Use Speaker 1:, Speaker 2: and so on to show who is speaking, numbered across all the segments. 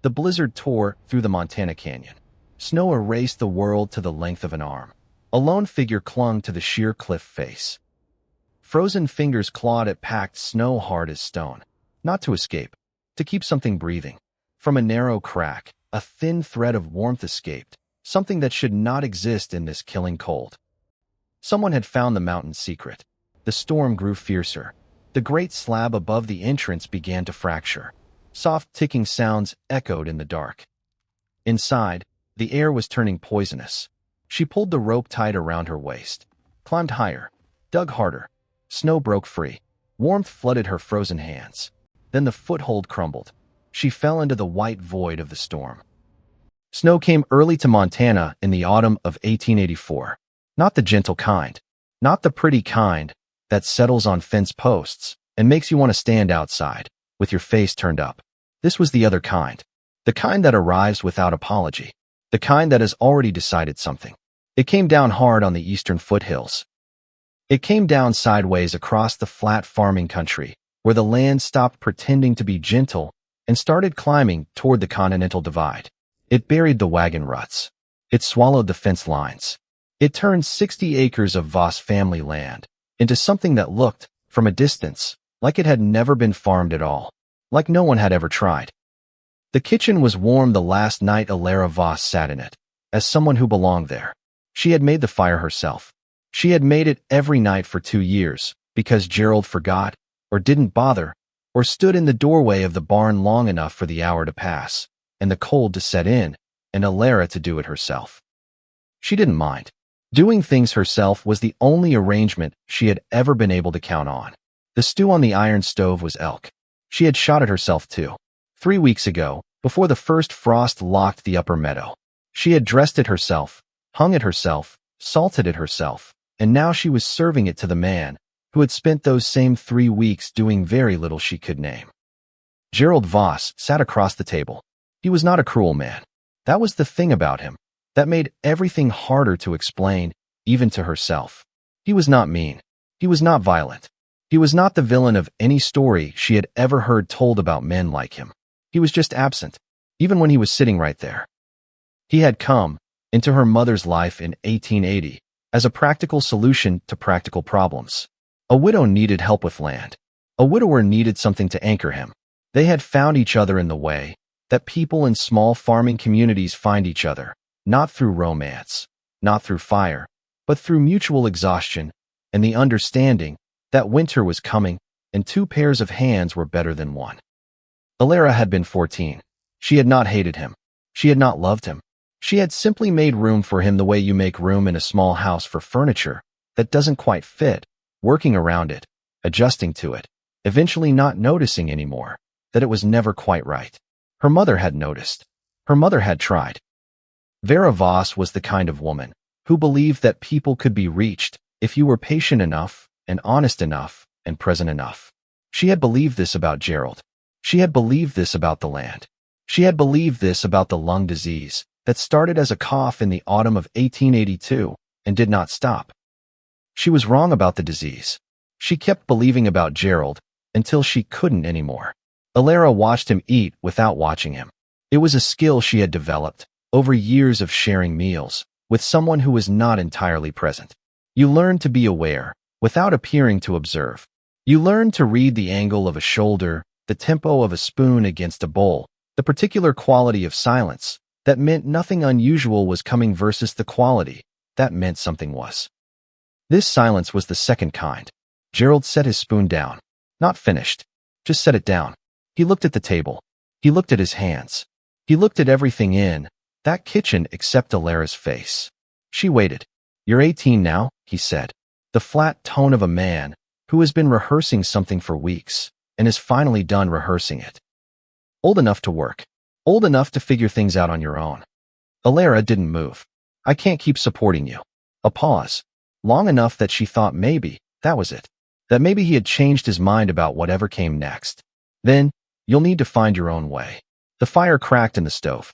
Speaker 1: The blizzard tore through the Montana Canyon. Snow erased the world to the length of an arm. A lone figure clung to the sheer cliff face. Frozen fingers clawed at packed snow hard as stone. Not to escape, to keep something breathing. From a narrow crack, a thin thread of warmth escaped, something that should not exist in this killing cold. Someone had found the mountain's secret. The storm grew fiercer. The great slab above the entrance began to fracture. Soft ticking sounds echoed in the dark. Inside, the air was turning poisonous. She pulled the rope tight around her waist, climbed higher, dug harder. Snow broke free. Warmth flooded her frozen hands. Then the foothold crumbled. She fell into the white void of the storm. Snow came early to Montana in the autumn of 1884. Not the gentle kind. Not the pretty kind that settles on fence posts and makes you want to stand outside, with your face turned up. This was the other kind. The kind that arrives without apology. The kind that has already decided something. It came down hard on the eastern foothills. It came down sideways across the flat farming country, where the land stopped pretending to be gentle and started climbing toward the Continental Divide. It buried the wagon ruts. It swallowed the fence lines. It turned 60 acres of Voss family land into something that looked, from a distance, like it had never been farmed at all, like no one had ever tried. The kitchen was warm the last night Alara Voss sat in it, as someone who belonged there. She had made the fire herself. She had made it every night for 2 years, because Gerald forgot, or didn't bother, or stood in the doorway of the barn long enough for the hour to pass, and the cold to set in, and Alara to do it herself. She didn't mind. Doing things herself was the only arrangement she had ever been able to count on. The stew on the iron stove was elk. She had shot it herself too. 3 weeks ago, before the first frost locked the upper meadow. She had dressed it herself, hung it herself, salted it herself, and now she was serving it to the man who had spent those same 3 weeks doing very little she could name. Gerald Voss sat across the table. He was not a cruel man. That was the thing about him that made everything harder to explain, even to herself. He was not mean. He was not violent. He was not the villain of any story she had ever heard told about men like him. He was just absent, even when he was sitting right there. He had come into her mother's life in 1880 as a practical solution to practical problems. A widow needed help with land. A widower needed something to anchor him. They had found each other in the way that people in small farming communities find each other, not through romance, not through fire, but through mutual exhaustion and the understanding that winter was coming and 2 pairs of hands were better than one. Alara had been 14. She had not hated him. She had not loved him. She had simply made room for him the way you make room in a small house for furniture that doesn't quite fit, working around it, adjusting to it, eventually not noticing anymore that it was never quite right. Her mother had noticed. Her mother had tried. Vera Voss was the kind of woman who believed that people could be reached if you were patient enough and honest enough and present enough. She had believed this about Gerald. She had believed this about the land. She had believed this about the lung disease that started as a cough in the autumn of 1882 and did not stop. She was wrong about the disease. She kept believing about Gerald until she couldn't anymore. Alara watched him eat without watching him. It was a skill she had developed over years of sharing meals with someone who was not entirely present. You learn to be aware without appearing to observe. You learn to read the angle of a shoulder, the tempo of a spoon against a bowl, the particular quality of silence that meant nothing unusual was coming versus the quality that meant something was. This silence was the second kind. Gerald set his spoon down. Not finished. Just set it down. He looked at the table. He looked at his hands. He looked at everything in that kitchen except Alara's face. She waited. "You're 18 now," he said. The flat tone of a man who has been rehearsing something for weeks and is finally done rehearsing it. "Old enough to work. Old enough to figure things out on your own." Alara didn't move. "I can't keep supporting you." A pause. Long enough that she thought maybe that was it. That maybe he had changed his mind about whatever came next. "Then, you'll need to find your own way." The fire cracked in the stove.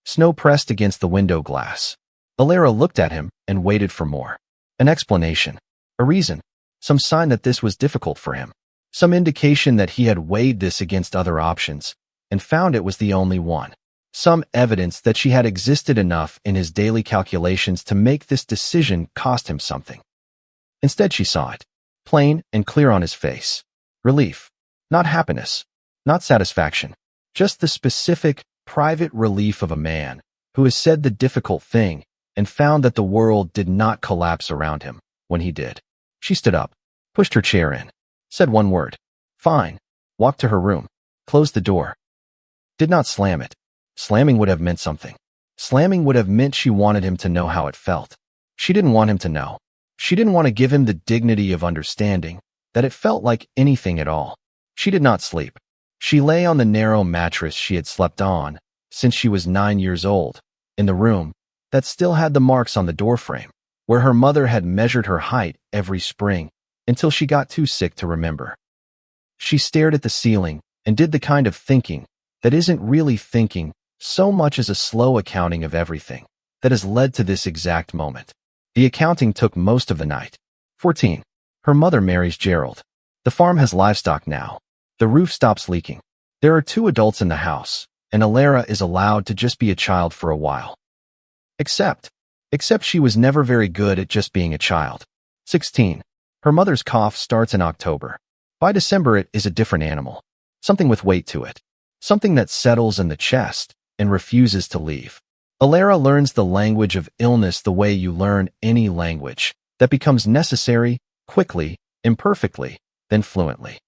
Speaker 1: Snow pressed against the window glass. Alara looked at him and waited for more. An explanation. A reason. Some sign that this was difficult for him. Some indication that he had weighed this against other options, and found it was the only one. Some evidence that she had existed enough in his daily calculations to make this decision cost him something. Instead, she saw it, plain and clear on his face. Relief. Not happiness. Not satisfaction. Just the specific, private relief of a man who has said the difficult thing and found that the world did not collapse around him when he did. She stood up, pushed her chair in, said one word, "Fine," walked to her room, closed the door. Did not slam it. Slamming would have meant something. Slamming would have meant she wanted him to know how it felt. She didn't want him to know. She didn't want to give him the dignity of understanding that it felt like anything at all. She did not sleep. She lay on the narrow mattress she had slept on since she was 9 years old, in the room that still had the marks on the doorframe, where her mother had measured her height every spring until she got too sick to remember. She stared at the ceiling and did the kind of thinking that isn't really thinking so much as a slow accounting of everything that has led to this exact moment. The accounting took most of the night. 14. Her mother marries Gerald. The farm has livestock now. The roof stops leaking. There are 2 adults in the house, and Alara is allowed to just be a child for a while. Except she was never very good at just being a child. 16. Her mother's cough starts in October. By December it is a different animal. Something with weight to it. Something that settles in the chest and refuses to leave. Alara learns the language of illness the way you learn any language that becomes necessary, quickly, imperfectly, then fluently.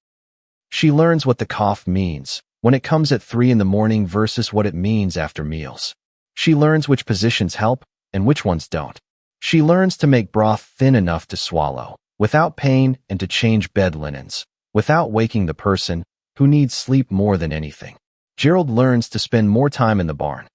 Speaker 1: She learns what the cough means when it comes at 3 in the morning versus what it means after meals. She learns which positions help and which ones don't. She learns to make broth thin enough to swallow, without pain, and to change bed linens, without waking the person who needs sleep more than anything. Gerald learns to spend more time in the barn.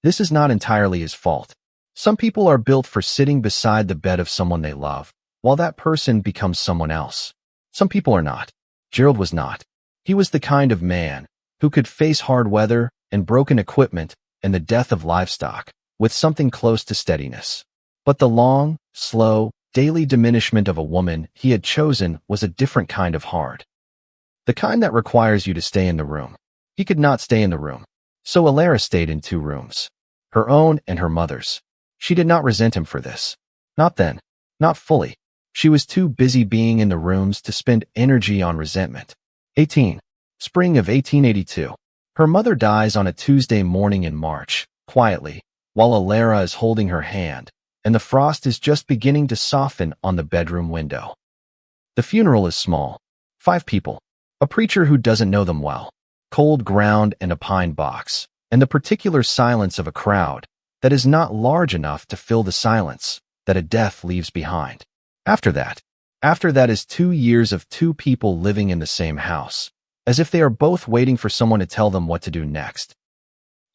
Speaker 1: This is not entirely his fault. Some people are built for sitting beside the bed of someone they love, while that person becomes someone else. Some people are not. Gerald was not. He was the kind of man who could face hard weather and broken equipment and the death of livestock with something close to steadiness. But the long, slow, daily diminishment of a woman he had chosen was a different kind of hard. The kind that requires you to stay in the room. He could not stay in the room. So Alara stayed in 2 rooms. Her own and her mother's. She did not resent him for this. Not then. Not fully. She was too busy being in the rooms to spend energy on resentment. 18. Spring of 1882. Her mother dies on a Tuesday morning in March, quietly, while Alara is holding her hand, and the frost is just beginning to soften on the bedroom window. The funeral is small. 5 people. A preacher who doesn't know them well. Cold ground and a pine box, and the particular silence of a crowd that is not large enough to fill the silence that a death leaves behind. After that is 2 years of 2 people living in the same house, as if they are both waiting for someone to tell them what to do next.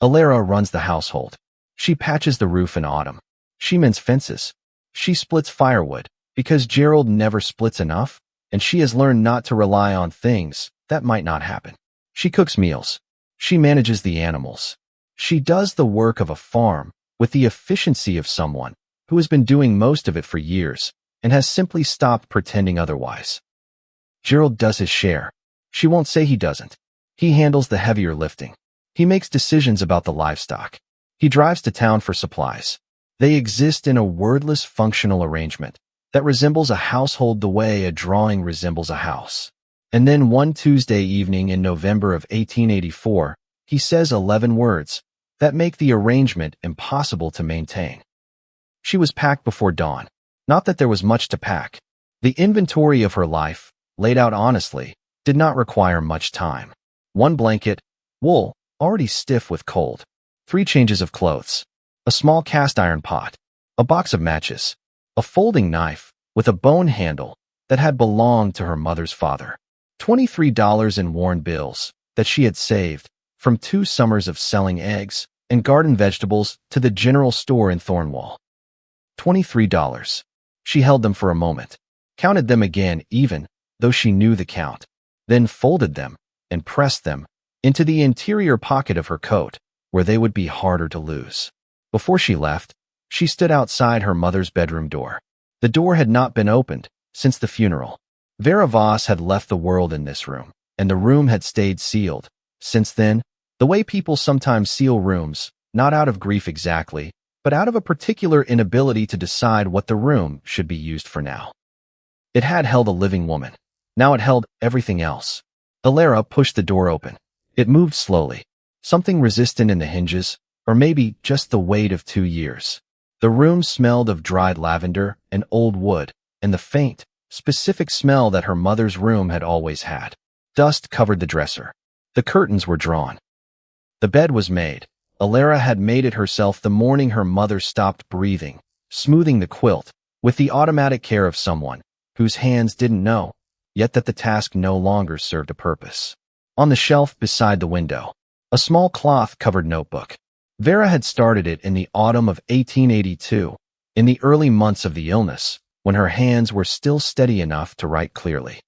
Speaker 1: Alara runs the household. She patches the roof in autumn. She mends fences. She splits firewood, because Gerald never splits enough, and she has learned not to rely on things that might not happen. She cooks meals. She manages the animals. She does the work of a farm with the efficiency of someone who has been doing most of it for years and has simply stopped pretending otherwise. Gerald does his share. She won't say he doesn't. He handles the heavier lifting. He makes decisions about the livestock. He drives to town for supplies. They exist in a wordless functional arrangement that resembles a household the way a drawing resembles a house. And then one Tuesday evening in November of 1884, he says 11 words that make the arrangement impossible to maintain. She was packed before dawn. Not that there was much to pack. The inventory of her life, laid out honestly, did not require much time. 1 blanket, wool, already stiff with cold. 3 changes of clothes. A small cast iron pot. A box of matches. A folding knife with a bone handle that had belonged to her mother's father. $23 in worn bills that she had saved from 2 summers of selling eggs and garden vegetables to the general store in Thornwall. $23. She held them for a moment, counted them again even though she knew the count, then folded them and pressed them into the interior pocket of her coat where they would be harder to lose. Before she left, she stood outside her mother's bedroom door. The door had not been opened since the funeral. Vera Voss had left the world in this room, and the room had stayed sealed. Since then, The way people sometimes seal rooms, not out of grief exactly, but out of a particular inability to decide what the room should be used for now. It had held a living woman. Now it held everything else. Alara pushed the door open. It moved slowly. Something resistant in the hinges, or maybe just the weight of 2 years. The room smelled of dried lavender and old wood, and the faint, specific smell that her mother's room had always had. Dust covered the dresser. The curtains were drawn. The bed was made. Alara had made it herself the morning her mother stopped breathing, smoothing the quilt, with the automatic care of someone whose hands didn't know, yet that the task no longer served a purpose. On the shelf beside the window, a small cloth-covered notebook. Vera had started it in the autumn of 1882, in the early months of the illness, when her hands were still steady enough to write clearly.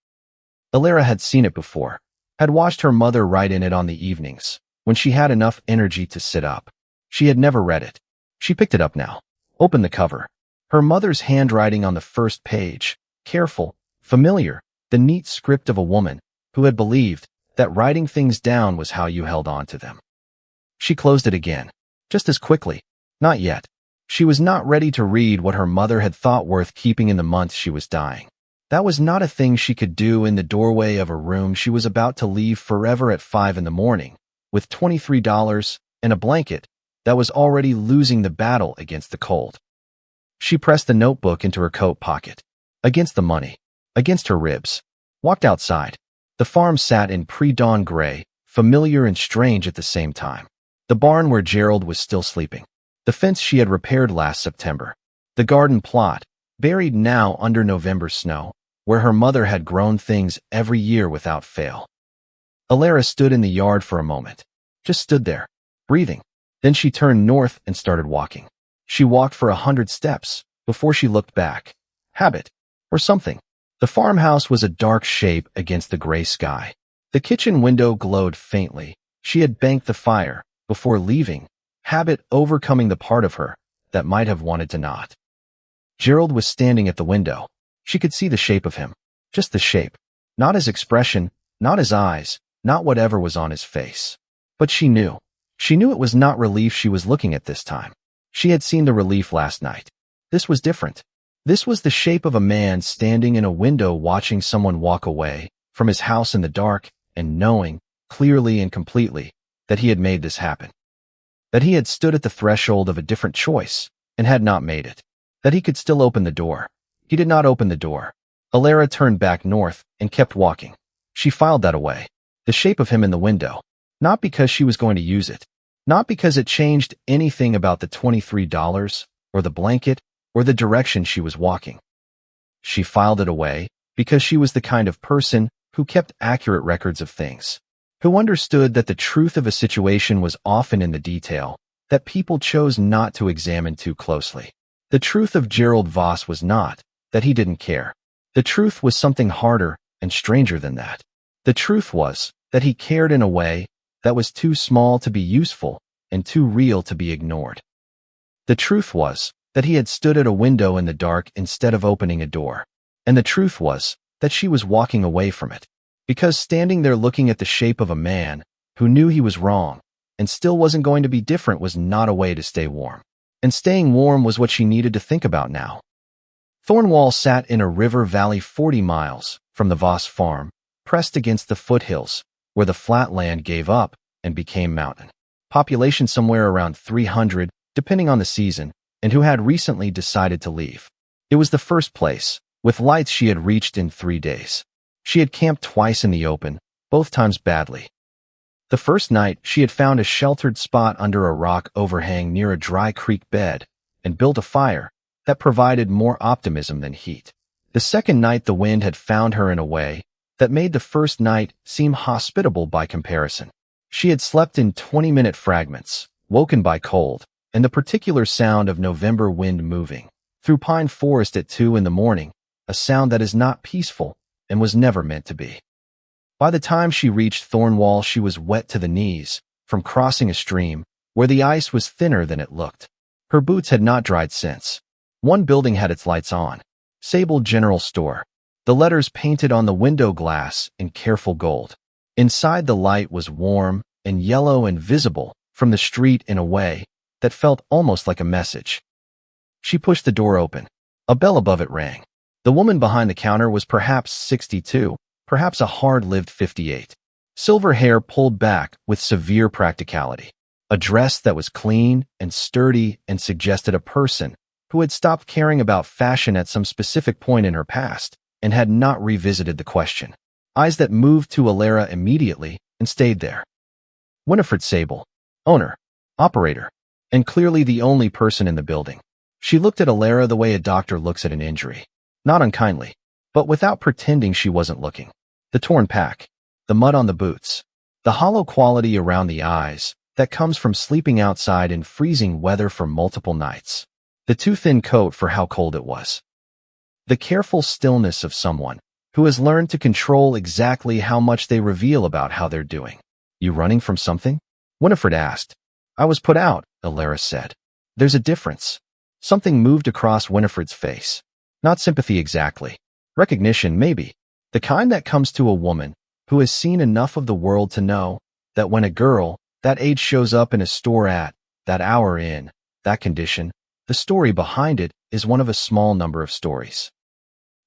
Speaker 1: Alara had seen it before, had watched her mother write in it on the evenings, when she had enough energy to sit up. She had never read it. She picked it up now, opened the cover. Her mother's handwriting on the first page, careful, familiar, the neat script of a woman who had believed that writing things down was how you held on to them. She closed it again, just as quickly. Not yet. She was not ready to read what her mother had thought worth keeping in the months she was dying. That was not a thing she could do in the doorway of a room she was about to leave forever at 5 in the morning, with $23 and a blanket that was already losing the battle against the cold. She pressed the notebook into her coat pocket, against the money, against her ribs, walked outside. The farm sat in pre-dawn gray, familiar and strange at the same time. The barn where Gerald was still sleeping. The fence she had repaired last September. The garden plot, buried now under November snow, where her mother had grown things every year without fail. Alara stood in the yard for a moment. Just stood there, breathing. Then she turned north and started walking. She walked for 100 steps before she looked back. Habit, or something. The farmhouse was a dark shape against the gray sky. The kitchen window glowed faintly. She had banked the fire before leaving, habit overcoming the part of her that might have wanted to not. Gerald was standing at the window. She could see the shape of him. Just the shape. Not his expression, not his eyes, not whatever was on his face. But she knew. She knew it was not relief she was looking at this time. She had seen the relief last night. This was different. This was the shape of a man standing in a window watching someone walk away from his house in the dark and knowing, clearly and completely, that he had made this happen. That he had stood at the threshold of a different choice and had not made it. That he could still open the door. He did not open the door. Alara turned back north and kept walking. She filed that away. The shape of him in the window. Not because she was going to use it. Not because it changed anything about the $23 or the blanket or the direction she was walking. She filed it away because she was the kind of person who kept accurate records of things, who understood that the truth of a situation was often in the detail, that people chose not to examine too closely. The truth of Gerald Voss was not that he didn't care. The truth was something harder and stranger than that. The truth was that he cared in a way that was too small to be useful and too real to be ignored. The truth was that he had stood at a window in the dark instead of opening a door. And the truth was that she was walking away from it. Because standing there looking at the shape of a man who knew he was wrong and still wasn't going to be different was not a way to stay warm. And staying warm was what she needed to think about now. Thornwall sat in a river valley 40 miles from the Voss farm, pressed against the foothills, where the flat land gave up and became mountain. Population somewhere around 300, depending on the season, and who had recently decided to leave. It was the first place, with lights she had reached in 3 days. She had camped twice in the open, both times badly. The first night, she had found a sheltered spot under a rock overhang near a dry creek bed and built a fire that provided more optimism than heat. The second night, the wind had found her in a way that made the first night seem hospitable by comparison. She had slept in 20-minute fragments, woken by cold, and the particular sound of November wind moving through pine forest at 2 in the morning, a sound that is not peaceful and was never meant to be. By the time she reached Thornwall, she was wet to the knees from crossing a stream where the ice was thinner than it looked. Her boots had not dried since. One building had its lights on. Sable General Store. The letters painted on the window glass in careful gold. Inside, the light was warm and yellow and visible from the street in a way that felt almost like a message. She pushed the door open. A bell above it rang. The woman behind the counter was perhaps 62, perhaps a hard-lived 58. Silver hair pulled back with severe practicality. A dress that was clean and sturdy and suggested a person who had stopped caring about fashion at some specific point in her past and had not revisited the question. Eyes that moved to Alara immediately and stayed there. Winifred Sable, owner, operator, and clearly the only person in the building. She looked at Alara the way a doctor looks at an injury. Not unkindly, but without pretending she wasn't looking. The torn pack, the mud on the boots, the hollow quality around the eyes that comes from sleeping outside in freezing weather for multiple nights. The too thin coat for how cold it was. The careful stillness of someone who has learned to control exactly how much they reveal about how they're doing. You running from something? Winifred asked. I was put out, Alara said. There's a difference. Something moved across Winifred's face. Not sympathy exactly. Recognition, maybe. The kind that comes to a woman who has seen enough of the world to know that when a girl that age shows up in a store at that hour in that condition, the story behind it is one of a small number of stories.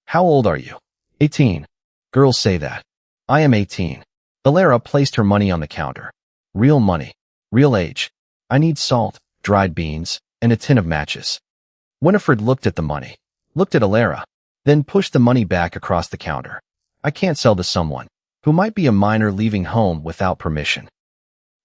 Speaker 1: How old are you? 18. Girls say that. I am 18. Alara placed her money on the counter. Real money. Real age. I need salt, dried beans, and a tin of matches. Winifred looked at the money, looked at Alara, then pushed the money back across the counter. I can't sell to someone who might be a minor leaving home without permission.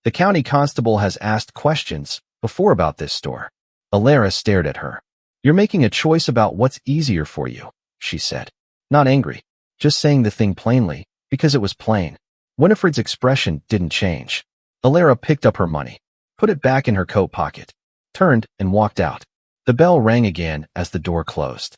Speaker 1: The county constable has asked questions before about this store. Alara stared at her. You're making a choice about what's easier for you, she said. Not angry, just saying the thing plainly, because it was plain. Winifred's expression didn't change. Alara picked up her money, put it back in her coat pocket, turned and walked out. The bell rang again as the door closed.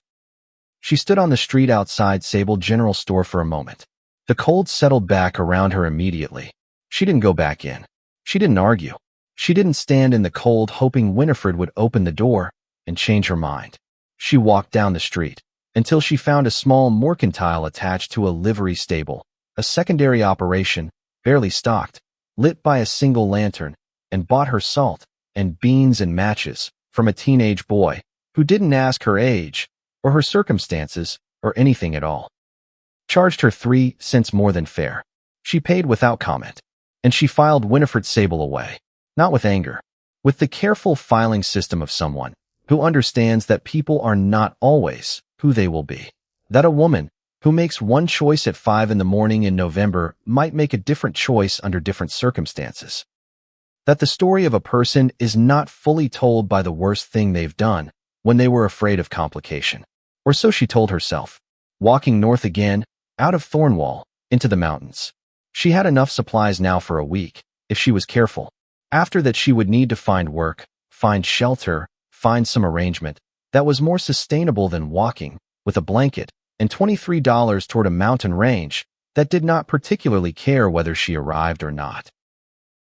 Speaker 1: She stood on the street outside Sable General Store for a moment. The cold settled back around her immediately. She didn't go back in. She didn't argue. She didn't stand in the cold hoping Winifred would open the door and change her mind. She walked down the street until she found a small mercantile attached to a livery stable, a secondary operation, barely stocked, lit by a single lantern, and bought her salt and beans and matches from a teenage boy who didn't ask her age or her circumstances or anything at all. Charged her 3 cents more than fair. She paid without comment, and she filed Winifred Sable away, not with anger, with the careful filing system of someone who understands that people are not always who they will be, that a woman who makes one choice at 5 in the morning in November might make a different choice under different circumstances, that the story of a person is not fully told by the worst thing they've done when they were afraid of complication. Or so she told herself, walking north again, out of Thornwall, into the mountains. She had enough supplies now for a week, if she was careful. After that she would need to find work, find shelter, find some arrangement that was more sustainable than walking, with a blanket, and $23 toward a mountain range that did not particularly care whether she arrived or not.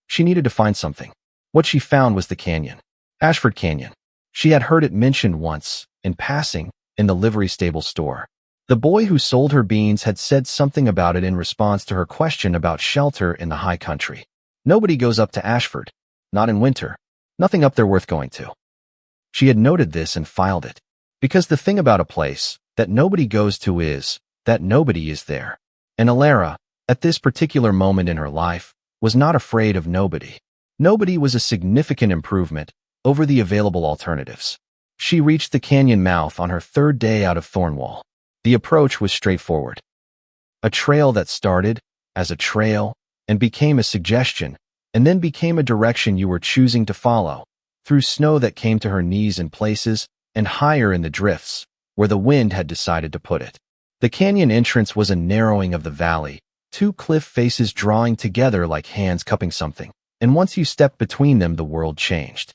Speaker 1: She needed to find something. What she found was the canyon. Ashford Canyon. She had heard it mentioned once, in passing, in the livery stable store. The boy who sold her beans had said something about it in response to her question about shelter in the high country. Nobody goes up to Ashford. Not in winter. Nothing up there worth going to. She had noted this and filed it. Because the thing about a place that nobody goes to is that nobody is there. And Alara, at this particular moment in her life, was not afraid of nobody. Nobody was a significant improvement over the available alternatives. She reached the canyon mouth on her 3rd day out of Thornwall. The approach was straightforward. A trail that started as a trail and became a suggestion and then became a direction you were choosing to follow, through snow that came to her knees in places and higher in the drifts where the wind had decided to put it. The canyon entrance was a narrowing of the valley, 2 cliff faces drawing together like hands cupping something, and once you stepped between them the world changed.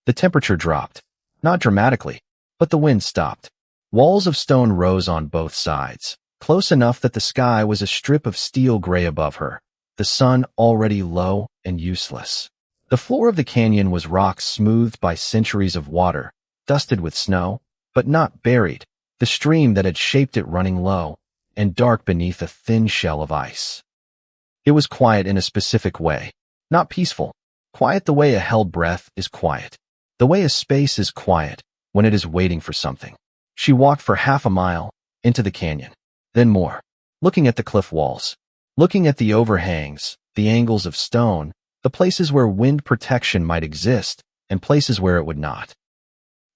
Speaker 1: The temperature dropped. Not dramatically, but the wind stopped. Walls of stone rose on both sides, close enough that the sky was a strip of steel gray above her, the sun already low and useless. The floor of the canyon was rock smoothed by centuries of water, dusted with snow, but not buried, the stream that had shaped it running low and dark beneath a thin shell of ice. It was quiet in a specific way. Not peaceful. Quiet the way a held breath is quiet. The way a space is quiet when it is waiting for something. She walked for half a mile into the canyon, then more, looking at the cliff walls, looking at the overhangs, the angles of stone, the places where wind protection might exist, and places where it would not.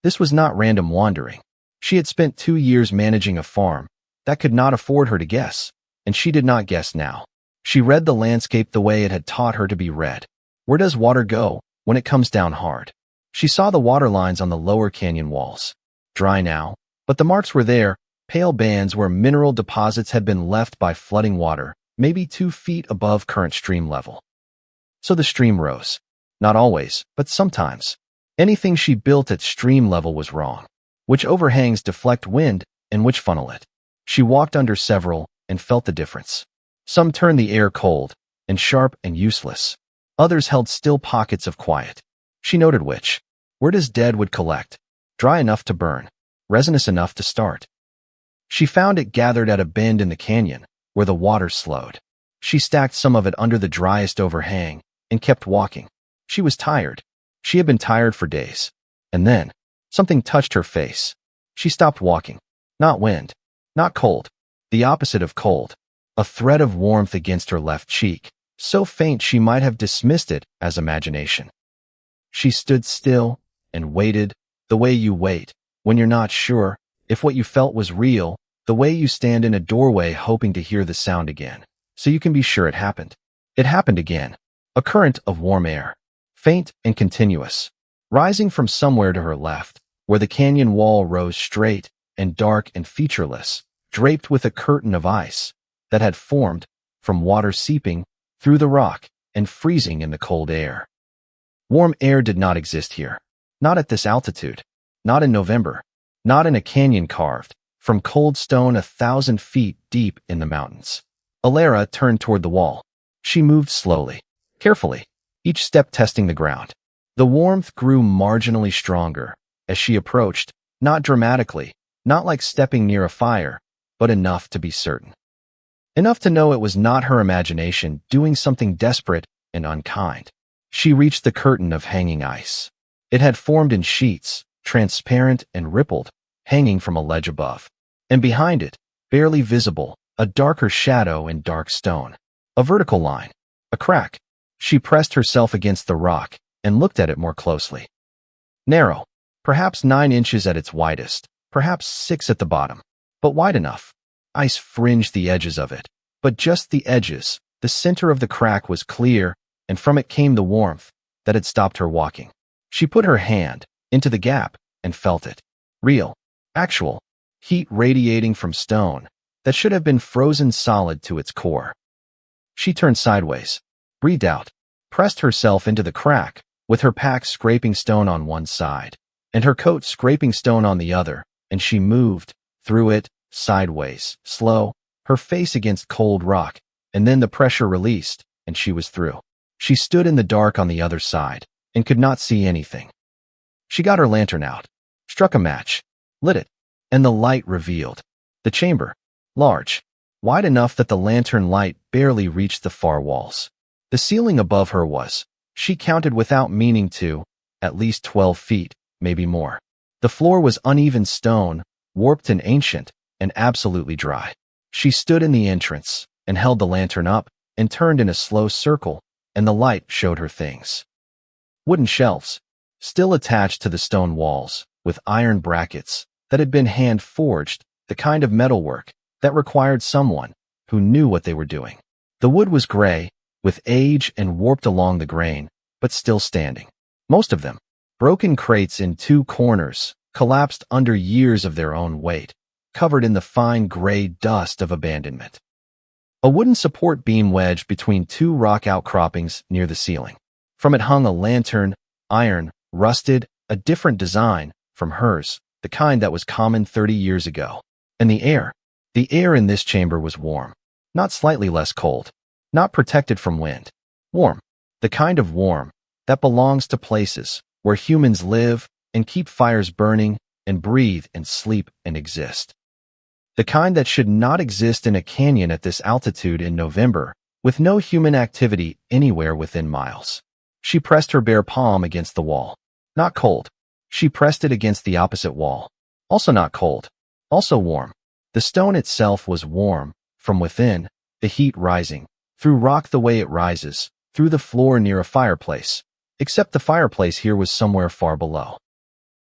Speaker 1: This was not random wandering. She had spent 2 years managing a farm that could not afford her to guess, and she did not guess now. She read the landscape the way it had taught her to be read. Where does water go when it comes down hard? She saw the water lines on the lower canyon walls. Dry now, but the marks were there, pale bands where mineral deposits had been left by flooding water, maybe 2 feet above current stream level. So the stream rose. Not always, but sometimes. Anything she built at stream level was wrong. Which overhangs deflect wind and which funnel it? She walked under several and felt the difference. Some turned the air cold and sharp and useless. Others held still pockets of quiet. She noted which. Where does dead wood collect? Dry enough to burn. Resinous enough to start. She found it gathered at a bend in the canyon, where the water slowed. She stacked some of it under the driest overhang and kept walking. She was tired. She had been tired for days. And then, something touched her face. She stopped walking. Not wind. Not cold. The opposite of cold. A thread of warmth against her left cheek, so faint she might have dismissed it as imagination. She stood still and waited, the way you wait, when you're not sure if what you felt was real, the way you stand in a doorway hoping to hear the sound again, so you can be sure it happened. It happened again. A current of warm air, faint and continuous, rising from somewhere to her left, where the canyon wall rose straight and dark and featureless, draped with a curtain of ice that had formed from water seeping through the rock and freezing in the cold air. Warm air did not exist here. Not at this altitude. Not in November. Not in a canyon carved from cold stone 1,000 feet deep in the mountains. Alara turned toward the wall. She moved slowly, carefully, each step testing the ground. The warmth grew marginally stronger as she approached, not dramatically, not like stepping near a fire, but enough to be certain. Enough to know it was not her imagination doing something desperate and unkind. She reached the curtain of hanging ice. It had formed in sheets, transparent and rippled, hanging from a ledge above. And behind it, barely visible, a darker shadow in dark stone. A vertical line. A crack. She pressed herself against the rock and looked at it more closely. Narrow. Perhaps 9 inches at its widest. Perhaps 6 at the bottom. But wide enough. Ice fringed the edges of it. But just the edges. The center of the crack was clear, and from it came the warmth that had stopped her walking. She put her hand into the gap and felt it. Real. Actual. Heat radiating from stone that should have been frozen solid to its core. She turned sideways, breathed out, pressed herself into the crack, with her pack scraping stone on one side, and her coat scraping stone on the other, and she moved through it, sideways, slow, her face against cold rock, and then the pressure released, and she was through. She stood in the dark on the other side, and could not see anything. She got her lantern out, struck a match, lit it, and the light revealed the chamber, large, wide enough that the lantern light barely reached the far walls. The ceiling above her was, she counted without meaning to, at least 12 feet, maybe more. The floor was uneven stone, warped and ancient, and absolutely dry. She stood in the entrance, and held the lantern up, and turned in a slow circle, and the light showed her things. Wooden shelves, still attached to the stone walls, with iron brackets that had been hand-forged, the kind of metalwork that required someone who knew what they were doing. The wood was gray, with age and warped along the grain, but still standing. Most of them, broken crates in 2 corners, collapsed under years of their own weight, covered in the fine gray dust of abandonment. A wooden support beam wedged between 2 rock outcroppings near the ceiling. From it hung a lantern, iron, rusted, a different design from hers, the kind that was common 30 years ago. And the air in this chamber was warm, not slightly less cold, not protected from wind. Warm, the kind of warm that belongs to places where humans live and keep fires burning and breathe and sleep and exist. The kind that should not exist in a canyon at this altitude in November, with no human activity anywhere within miles. She pressed her bare palm against the wall. Not cold. She pressed it against the opposite wall. Also not cold. Also warm. The stone itself was warm, from within, the heat rising, through rock the way it rises, through the floor near a fireplace, except the fireplace here was somewhere far below.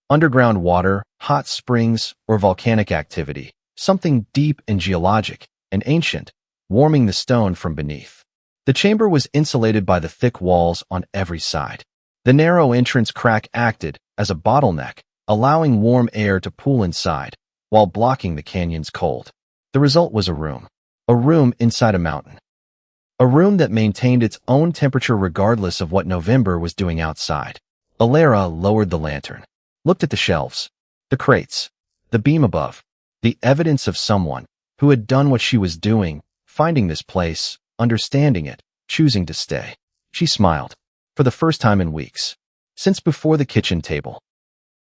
Speaker 1: Underground water, hot springs, or volcanic activity, something deep and geologic, and ancient, warming the stone from beneath. The chamber was insulated by the thick walls on every side. The narrow entrance crack acted as a bottleneck, allowing warm air to pool inside, while blocking the canyon's cold. The result was a room. A room inside a mountain. A room that maintained its own temperature regardless of what November was doing outside. Alara lowered the lantern, looked at the shelves, the crates, the beam above, the evidence of someone who had done what she was doing, finding this place, understanding it, choosing to stay. She smiled, for the first time in weeks, since before the kitchen table,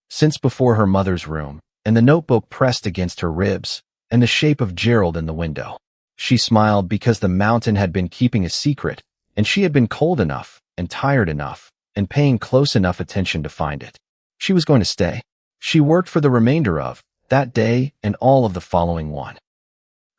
Speaker 1: since before her mother's room, and the notebook pressed against her ribs, and the shape of Gerald in the window. She smiled because the mountain had been keeping a secret, and she had been cold enough, and tired enough, and paying close enough attention to find it. She was going to stay. She worked for the remainder of that day and all of the following one.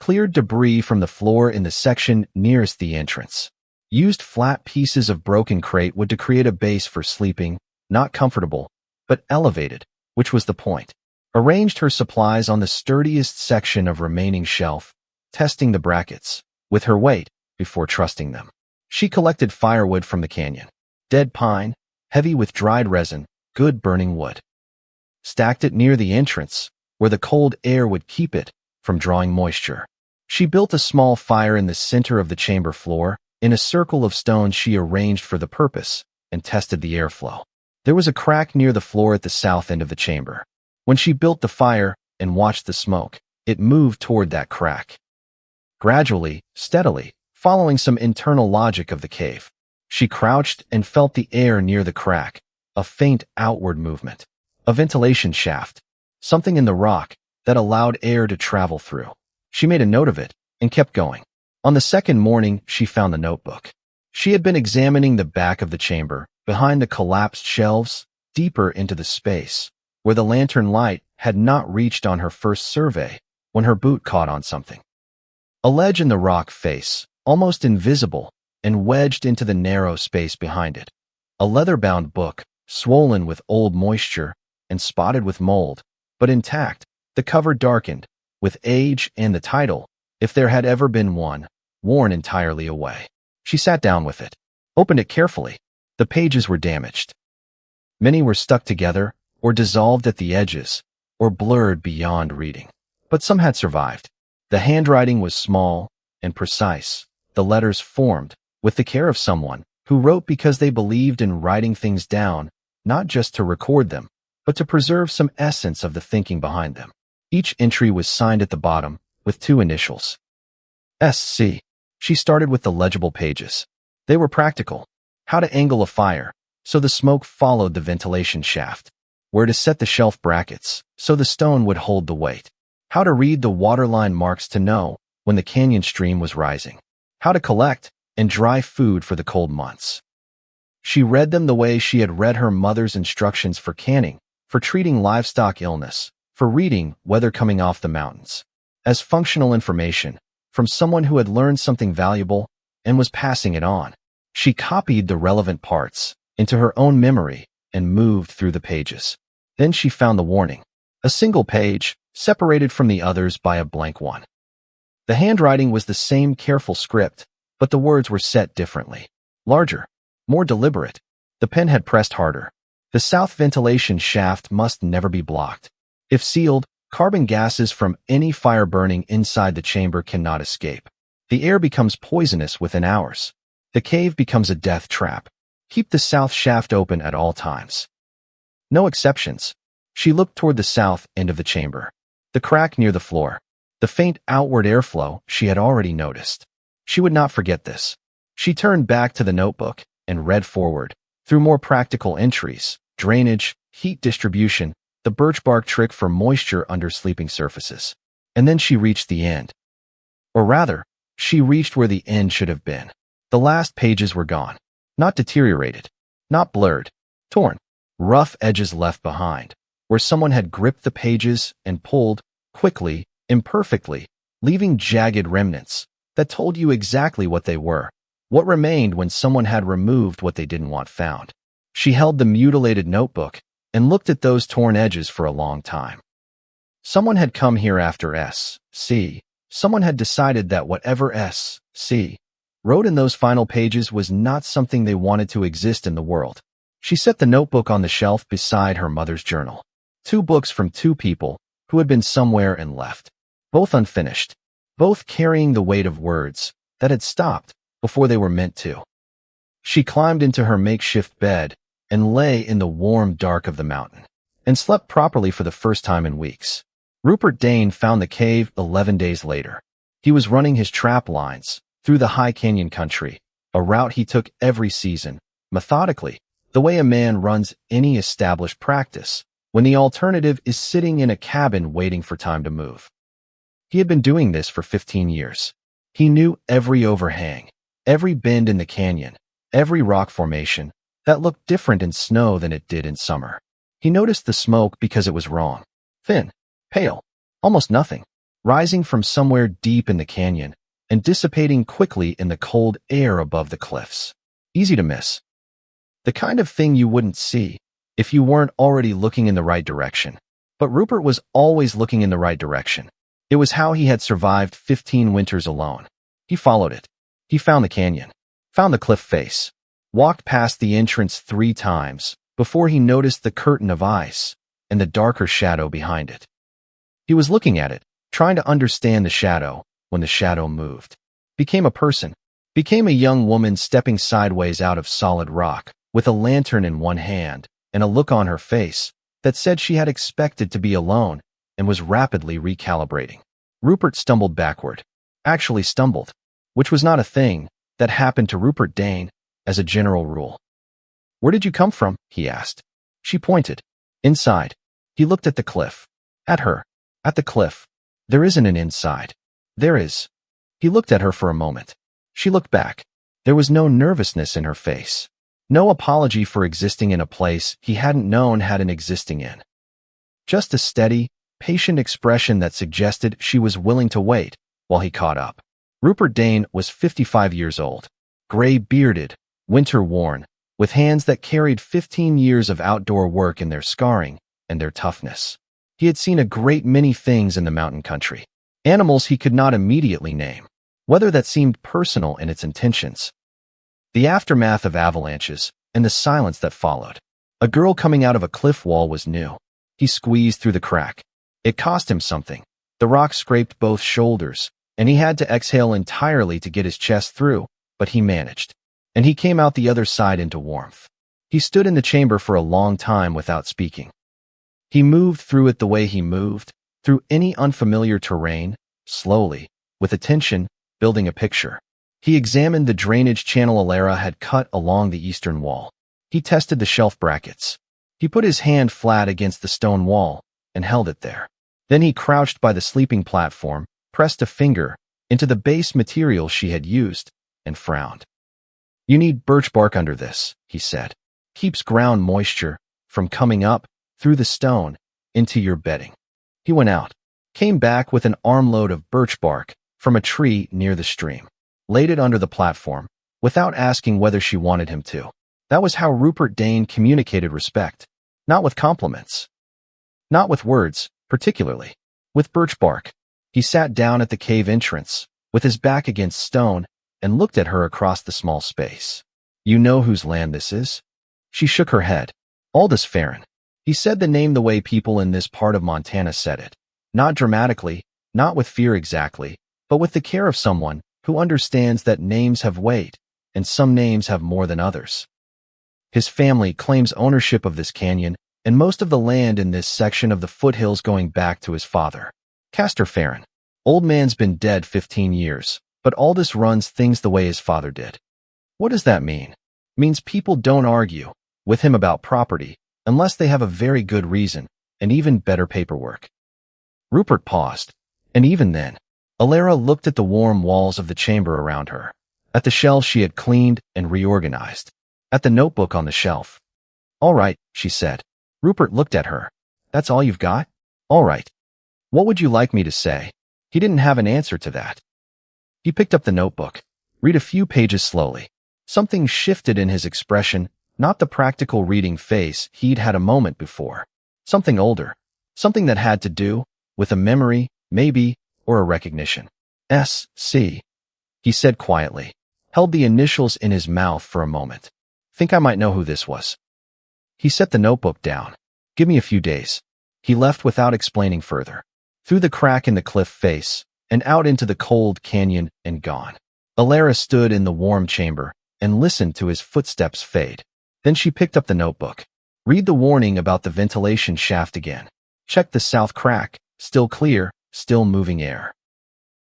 Speaker 1: Cleared debris from the floor in the section nearest the entrance. Used flat pieces of broken crate wood to create a base for sleeping, not comfortable, but elevated, which was the point. Arranged her supplies on the sturdiest section of remaining shelf, testing the brackets with her weight before trusting them. She collected firewood from the canyon. Dead pine, heavy with dried resin, good burning wood. Stacked it near the entrance, where the cold air would keep it from drawing moisture. She built a small fire in the center of the chamber floor, in a circle of stones she arranged for the purpose, and tested the airflow. There was a crack near the floor at the south end of the chamber. When she built the fire and watched the smoke, it moved toward that crack. Gradually, steadily, following some internal logic of the cave. She crouched and felt the air near the crack, a faint outward movement. A ventilation shaft, something in the rock that allowed air to travel through. She made a note of it and kept going. On the second morning, she found the notebook. She had been examining the back of the chamber, behind the collapsed shelves, deeper into the space, where the lantern light had not reached on her first survey, when her boot caught on something. A ledge in the rock face, almost invisible, and wedged into the narrow space behind it. A leather-bound book, swollen with old moisture and spotted with mold, but intact, the cover darkened, with age and the title, if there had ever been one, worn entirely away. She sat down with it, opened it carefully. The pages were damaged. Many were stuck together, or dissolved at the edges, or blurred beyond reading. But some had survived. The handwriting was small and precise, the letters formed, with the care of someone who wrote because they believed in writing things down, not just to record them, but to preserve some essence of the thinking behind them. Each entry was signed at the bottom, with 2 initials. SC. She started with the legible pages. They were practical. How to angle a fire, so the smoke followed the ventilation shaft. Where to set the shelf brackets, so the stone would hold the weight. How to read the waterline marks to know when the canyon stream was rising. How to collect and dry food for the cold months. She read them the way she had read her mother's instructions for canning, for treating livestock illness, for reading weather coming off the mountains. As functional information, from someone who had learned something valuable and was passing it on. She copied the relevant parts into her own memory and moved through the pages. Then she found the warning. A single page, separated from the others by a blank one. The handwriting was the same careful script, but the words were set differently. Larger, more deliberate. The pen had pressed harder. The south ventilation shaft must never be blocked. If sealed, carbon gases from any fire burning inside the chamber cannot escape. The air becomes poisonous within hours. The cave becomes a death trap. Keep the south shaft open at all times. No exceptions. She looked toward the south end of the chamber. The crack near the floor. The faint outward airflow she had already noticed. She would not forget this. She turned back to the notebook and read forward, through more practical entries, drainage, heat distribution, the birch bark trick for moisture under sleeping surfaces. And then she reached the end. Or rather, She reached where the end should have been. The last pages were gone. Not deteriorated. Not blurred. Torn. Rough edges left behind, where someone had gripped the pages and pulled, quickly, imperfectly, leaving jagged remnants that told you exactly what they were, what remained when someone had removed what they didn't want found. She held the mutilated notebook and looked at those torn edges for a long time. Someone had come here after S.C. Someone had decided that whatever S.C. wrote in those final pages was not something they wanted to exist in the world. She set the notebook on the shelf beside her mother's journal. 2 books from 2 people who had been somewhere and left, both unfinished, both carrying the weight of words that had stopped before they were meant to. She climbed into her makeshift bed and lay in the warm dark of the mountain, and slept properly for the first time in weeks. Rupert Dane found the cave 11 days later. He was running his trap lines through the high canyon country, a route he took every season, methodically, the way a man runs any established practice, when the alternative is sitting in a cabin waiting for time to move. He had been doing this for 15 years. He knew every overhang, every bend in the canyon, every rock formation that looked different in snow than it did in summer. He noticed the smoke because it was wrong. Thin, pale, almost nothing, rising from somewhere deep in the canyon and dissipating quickly in the cold air above the cliffs. Easy to miss. The kind of thing you wouldn't see if you weren't already looking in the right direction. But Rupert was always looking in the right direction. It was how he had survived 15 winters alone. He followed it. He found the canyon, found the cliff face, walked past the entrance 3 times before he noticed the curtain of ice and the darker shadow behind it. He was looking at it, trying to understand the shadow, when the shadow moved. Became a person. Became a young woman stepping sideways out of solid rock, with a lantern in one hand and a look on her face that said she had expected to be alone and was rapidly recalibrating. Rupert stumbled backward. Actually stumbled, which was not a thing that happened to Rupert Dane as a general rule. "Where did you come from?" he asked. She pointed. "Inside." He looked at the cliff. At her. At the cliff. "There isn't an inside." "There is." He looked at her for a moment. She looked back. There was no nervousness in her face. No apology for existing in a place he hadn't known had an existing in. Just a steady, patient expression that suggested she was willing to wait while he caught up. Rupert Dane was 55 years old, gray-bearded, winter-worn, with hands that carried 15 years of outdoor work in their scarring and their toughness. He had seen a great many things in the mountain country, animals he could not immediately name, weather that seemed personal in its intentions, the aftermath of avalanches, and the silence that followed. A girl coming out of a cliff wall was new. He squeezed through the crack. It cost him something. The rock scraped both shoulders, and he had to exhale entirely to get his chest through, but he managed. And he came out the other side into warmth. He stood in the chamber for a long time without speaking. He moved through it the way he moved, through any unfamiliar terrain, slowly, with attention, building a picture. He examined the drainage channel Alara had cut along the eastern wall. He tested the shelf brackets. He put his hand flat against the stone wall and held it there. Then he crouched by the sleeping platform, pressed a finger into the base material she had used, and frowned. "You need birch bark under this," he said. "Keeps ground moisture from coming up through the stone into your bedding." He went out, came back with an armload of birch bark from a tree near the stream, laid it under the platform, without asking whether she wanted him to. That was how Rupert Dane communicated respect. Not with compliments. Not with words, particularly. With birch bark. He sat down at the cave entrance, with his back against stone, and looked at her across the small space. "You know whose land this is?" She shook her head. "Aldous Farron." He said the name the way people in this part of Montana said it. Not dramatically, not with fear exactly, but with the care of someone who understands that names have weight, and some names have more than others. His family claims ownership of this canyon and most of the land in this section of the foothills going back to his father, Castor Farron. Old man's been dead 15 years, but Aldous runs things the way his father did. What does that mean? Means people don't argue with him about property unless they have a very good reason and even better paperwork. Rupert paused, and even then, Alara looked at the warm walls of the chamber around her, at the shelves she had cleaned and reorganized, at the notebook on the shelf. "All right," she said. Rupert looked at her. "That's all you've got? All right. What would you like me to say?" He didn't have an answer to that. He picked up the notebook. Read a few pages slowly. Something shifted in his expression, not the practical reading face he'd had a moment before. Something older. Something that had to do with a memory, maybe, or a recognition. "S.C." he said quietly, held the initials in his mouth for a moment. "Think I might know who this was." He set the notebook down. "Give me a few days." He left without explaining further. Through the crack in the cliff face, and out into the cold canyon and gone. Alara stood in the warm chamber and listened to his footsteps fade. Then she picked up the notebook. Read the warning about the ventilation shaft again. Check the south crack, still clear, still moving air.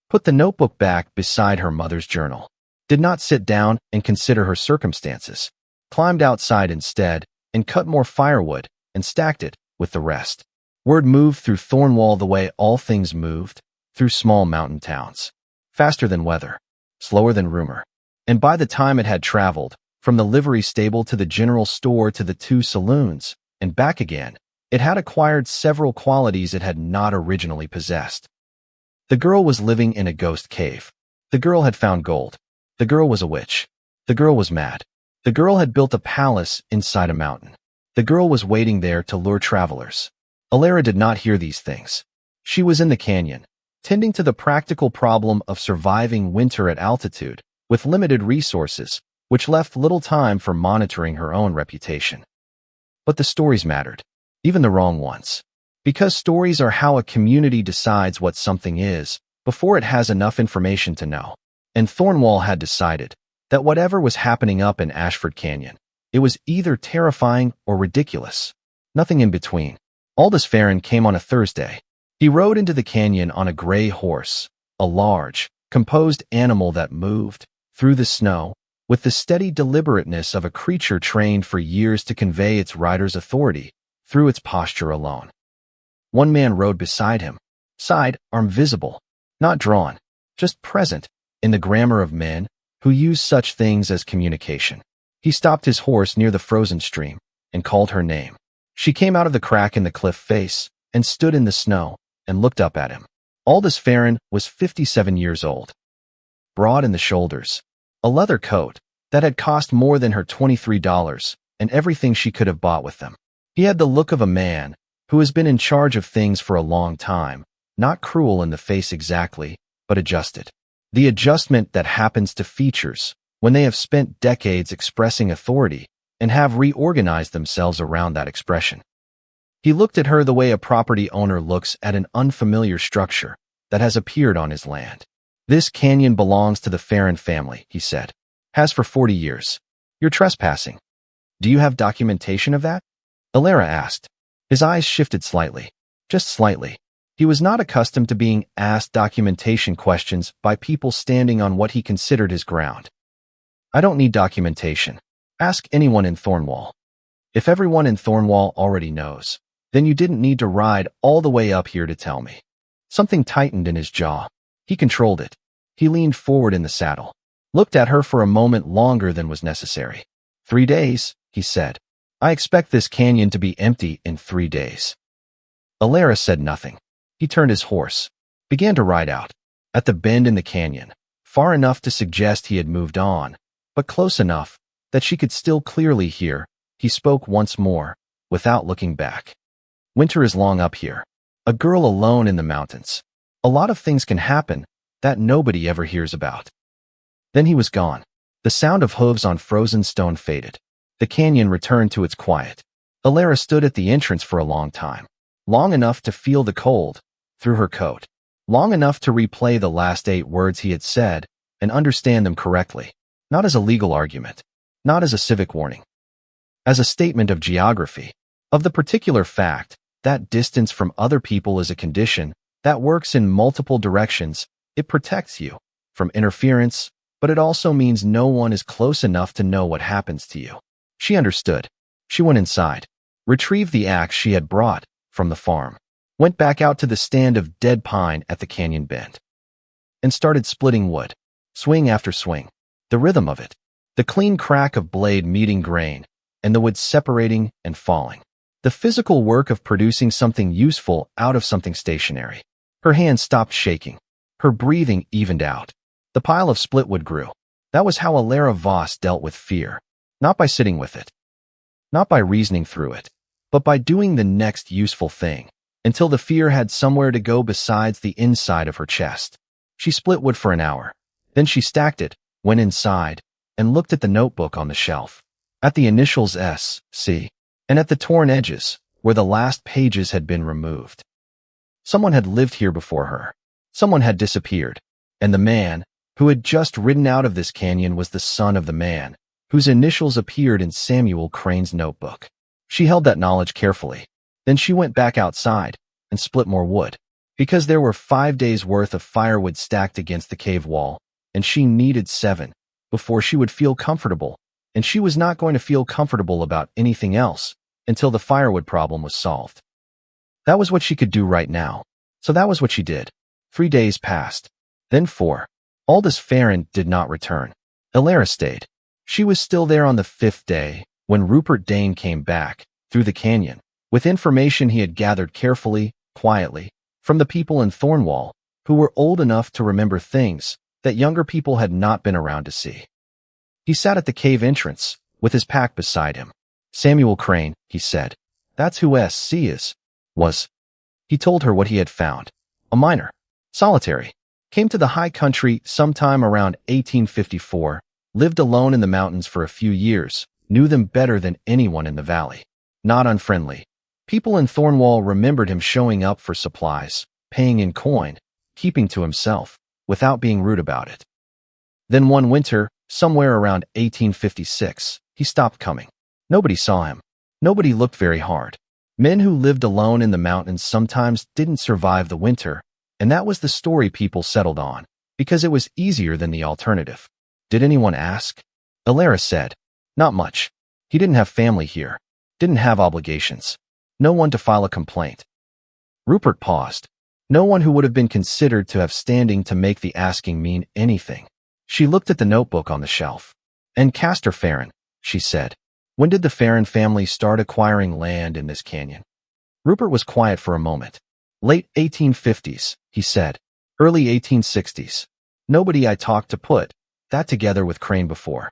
Speaker 1: Put the notebook back beside her mother's journal. Did not sit down and consider her circumstances. Climbed outside instead and cut more firewood and stacked it with the rest. Word moved through Thornwall the way all things moved, through small mountain towns. Faster than weather, slower than rumor. And by the time it had traveled, from the livery stable to the general store to the 2 saloons, and back again, it had acquired several qualities it had not originally possessed. The girl was living in a ghost cave. The girl had found gold. The girl was a witch. The girl was mad. The girl had built a palace inside a mountain. The girl was waiting there to lure travelers. Alara did not hear these things. She was in the canyon, tending to the practical problem of surviving winter at altitude, with limited resources, which left little time for monitoring her own reputation. But the stories mattered, even the wrong ones. Because stories are how a community decides what something is, before it has enough information to know. And Thornwall had decided that whatever was happening up in Ashford Canyon, it was either terrifying or ridiculous. Nothing in between. Aldous Farron came on a Thursday. He rode into the canyon on a gray horse, a large, composed animal that moved, through the snow, with the steady deliberateness of a creature trained for years to convey its rider's authority, through its posture alone. One man rode beside him, side arm visible, not drawn, just present, in the grammar of men who use such things as communication. He stopped his horse near the frozen stream and called her name. She came out of the crack in the cliff face and stood in the snow and looked up at him. Aldous Farron was 57 years old. Broad in the shoulders, a leather coat that had cost more than her $23 and everything she could have bought with them. He had the look of a man who has been in charge of things for a long time, not cruel in the face exactly, but adjusted. The adjustment that happens to features when they have spent decades expressing authority and have reorganized themselves around that expression. He looked at her the way a property owner looks at an unfamiliar structure that has appeared on his land. "This canyon belongs to the Farron family," he said. "Has for 40 years. You're trespassing. Do you have documentation of that?" Alara asked. His eyes shifted slightly, just slightly. He was not accustomed to being asked documentation questions by people standing on what he considered his ground. "I don't need documentation. Ask anyone in Thornwall. If everyone in Thornwall already knows, then you didn't need to ride all the way up here to tell me." Something tightened in his jaw. He controlled it. He leaned forward in the saddle, looked at her for a moment longer than was necessary. 3 days, he said. "I expect this canyon to be empty in 3 days." Alara said nothing. He turned his horse, began to ride out. At the bend in the canyon, far enough to suggest he had moved on, but close enough that she could still clearly hear, he spoke once more, without looking back. "Winter is long up here. A girl alone in the mountains. A lot of things can happen that nobody ever hears about." Then he was gone. The sound of hooves on frozen stone faded. The canyon returned to its quiet. Alara stood at the entrance for a long time. Long enough to feel the cold through her coat. Long enough to replay the last 8 words he had said and understand them correctly. Not as a legal argument. Not as a civic warning. As a statement of geography. Of the particular fact that distance from other people is a condition that works in multiple directions. It protects you from interference, but it also means no one is close enough to know what happens to you. She understood. She went inside, retrieved the axe she had brought from the farm, went back out to the stand of dead pine at the canyon bend. and started splitting wood. Swing after swing. The rhythm of it. The clean crack of blade meeting grain, and the wood separating and falling. The physical work of producing something useful out of something stationary. Her hands stopped shaking. Her breathing evened out. The pile of split wood grew. That was how Alara Voss dealt with fear. Not by sitting with it. Not by reasoning through it. But by doing the next useful thing, until the fear had somewhere to go besides the inside of her chest. She split wood for an hour. Then she stacked it, went inside, and looked at the notebook on the shelf. At the initials S, C, and at the torn edges, where the last pages had been removed. Someone had lived here before her. Someone had disappeared. And the man, who had just ridden out of this canyon, was the son of the man, whose initials appeared in Samuel Crane's notebook. She held that knowledge carefully. Then she went back outside and split more wood, because there were 5 days' worth of firewood stacked against the cave wall, and she needed 7 before she would feel comfortable, and she was not going to feel comfortable about anything else until the firewood problem was solved. That was what she could do right now, so that was what she did. 3 days passed, then 4. Aldous Farron did not return. Alara stayed. She was still there on the 5th day, when Rupert Dane came back, through the canyon, with information he had gathered carefully, quietly, from the people in Thornwall, who were old enough to remember things that younger people had not been around to see. He sat at the cave entrance, with his pack beside him. Samuel Crane, he said. That's who S.C. was. He told her what he had found. A miner. Solitary. Came to the high country sometime around 1854, lived alone in the mountains for a few years, knew them better than anyone in the valley. Not unfriendly. People in Thornwall remembered him showing up for supplies, paying in coin, keeping to himself, without being rude about it. Then one winter, somewhere around 1856, he stopped coming. Nobody saw him. Nobody looked very hard. Men who lived alone in the mountains sometimes didn't survive the winter, and that was the story people settled on, because it was easier than the alternative. Did anyone ask? Alara said. Not much. He didn't have family here. Didn't have obligations. No one to file a complaint. Rupert paused. No one who would have been considered to have standing to make the asking mean anything. She looked at the notebook on the shelf. And Castor Farron, she said. When did the Farron family start acquiring land in this canyon? Rupert was quiet for a moment. Late 1850s, he said. Early 1860s. Nobody I talked to put that together with Crane before.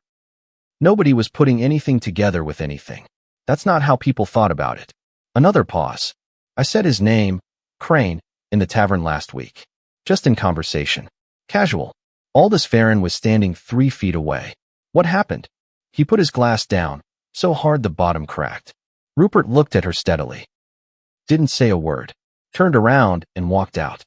Speaker 1: Nobody was putting anything together with anything. That's not how people thought about it. Another pause. I said his name, Crane, in the tavern last week. Just in conversation. Casual. Aldous Farron was standing 3 feet away. What happened? He put his glass down, so hard the bottom cracked. Rupert looked at her steadily. Didn't say a word. Turned around and walked out.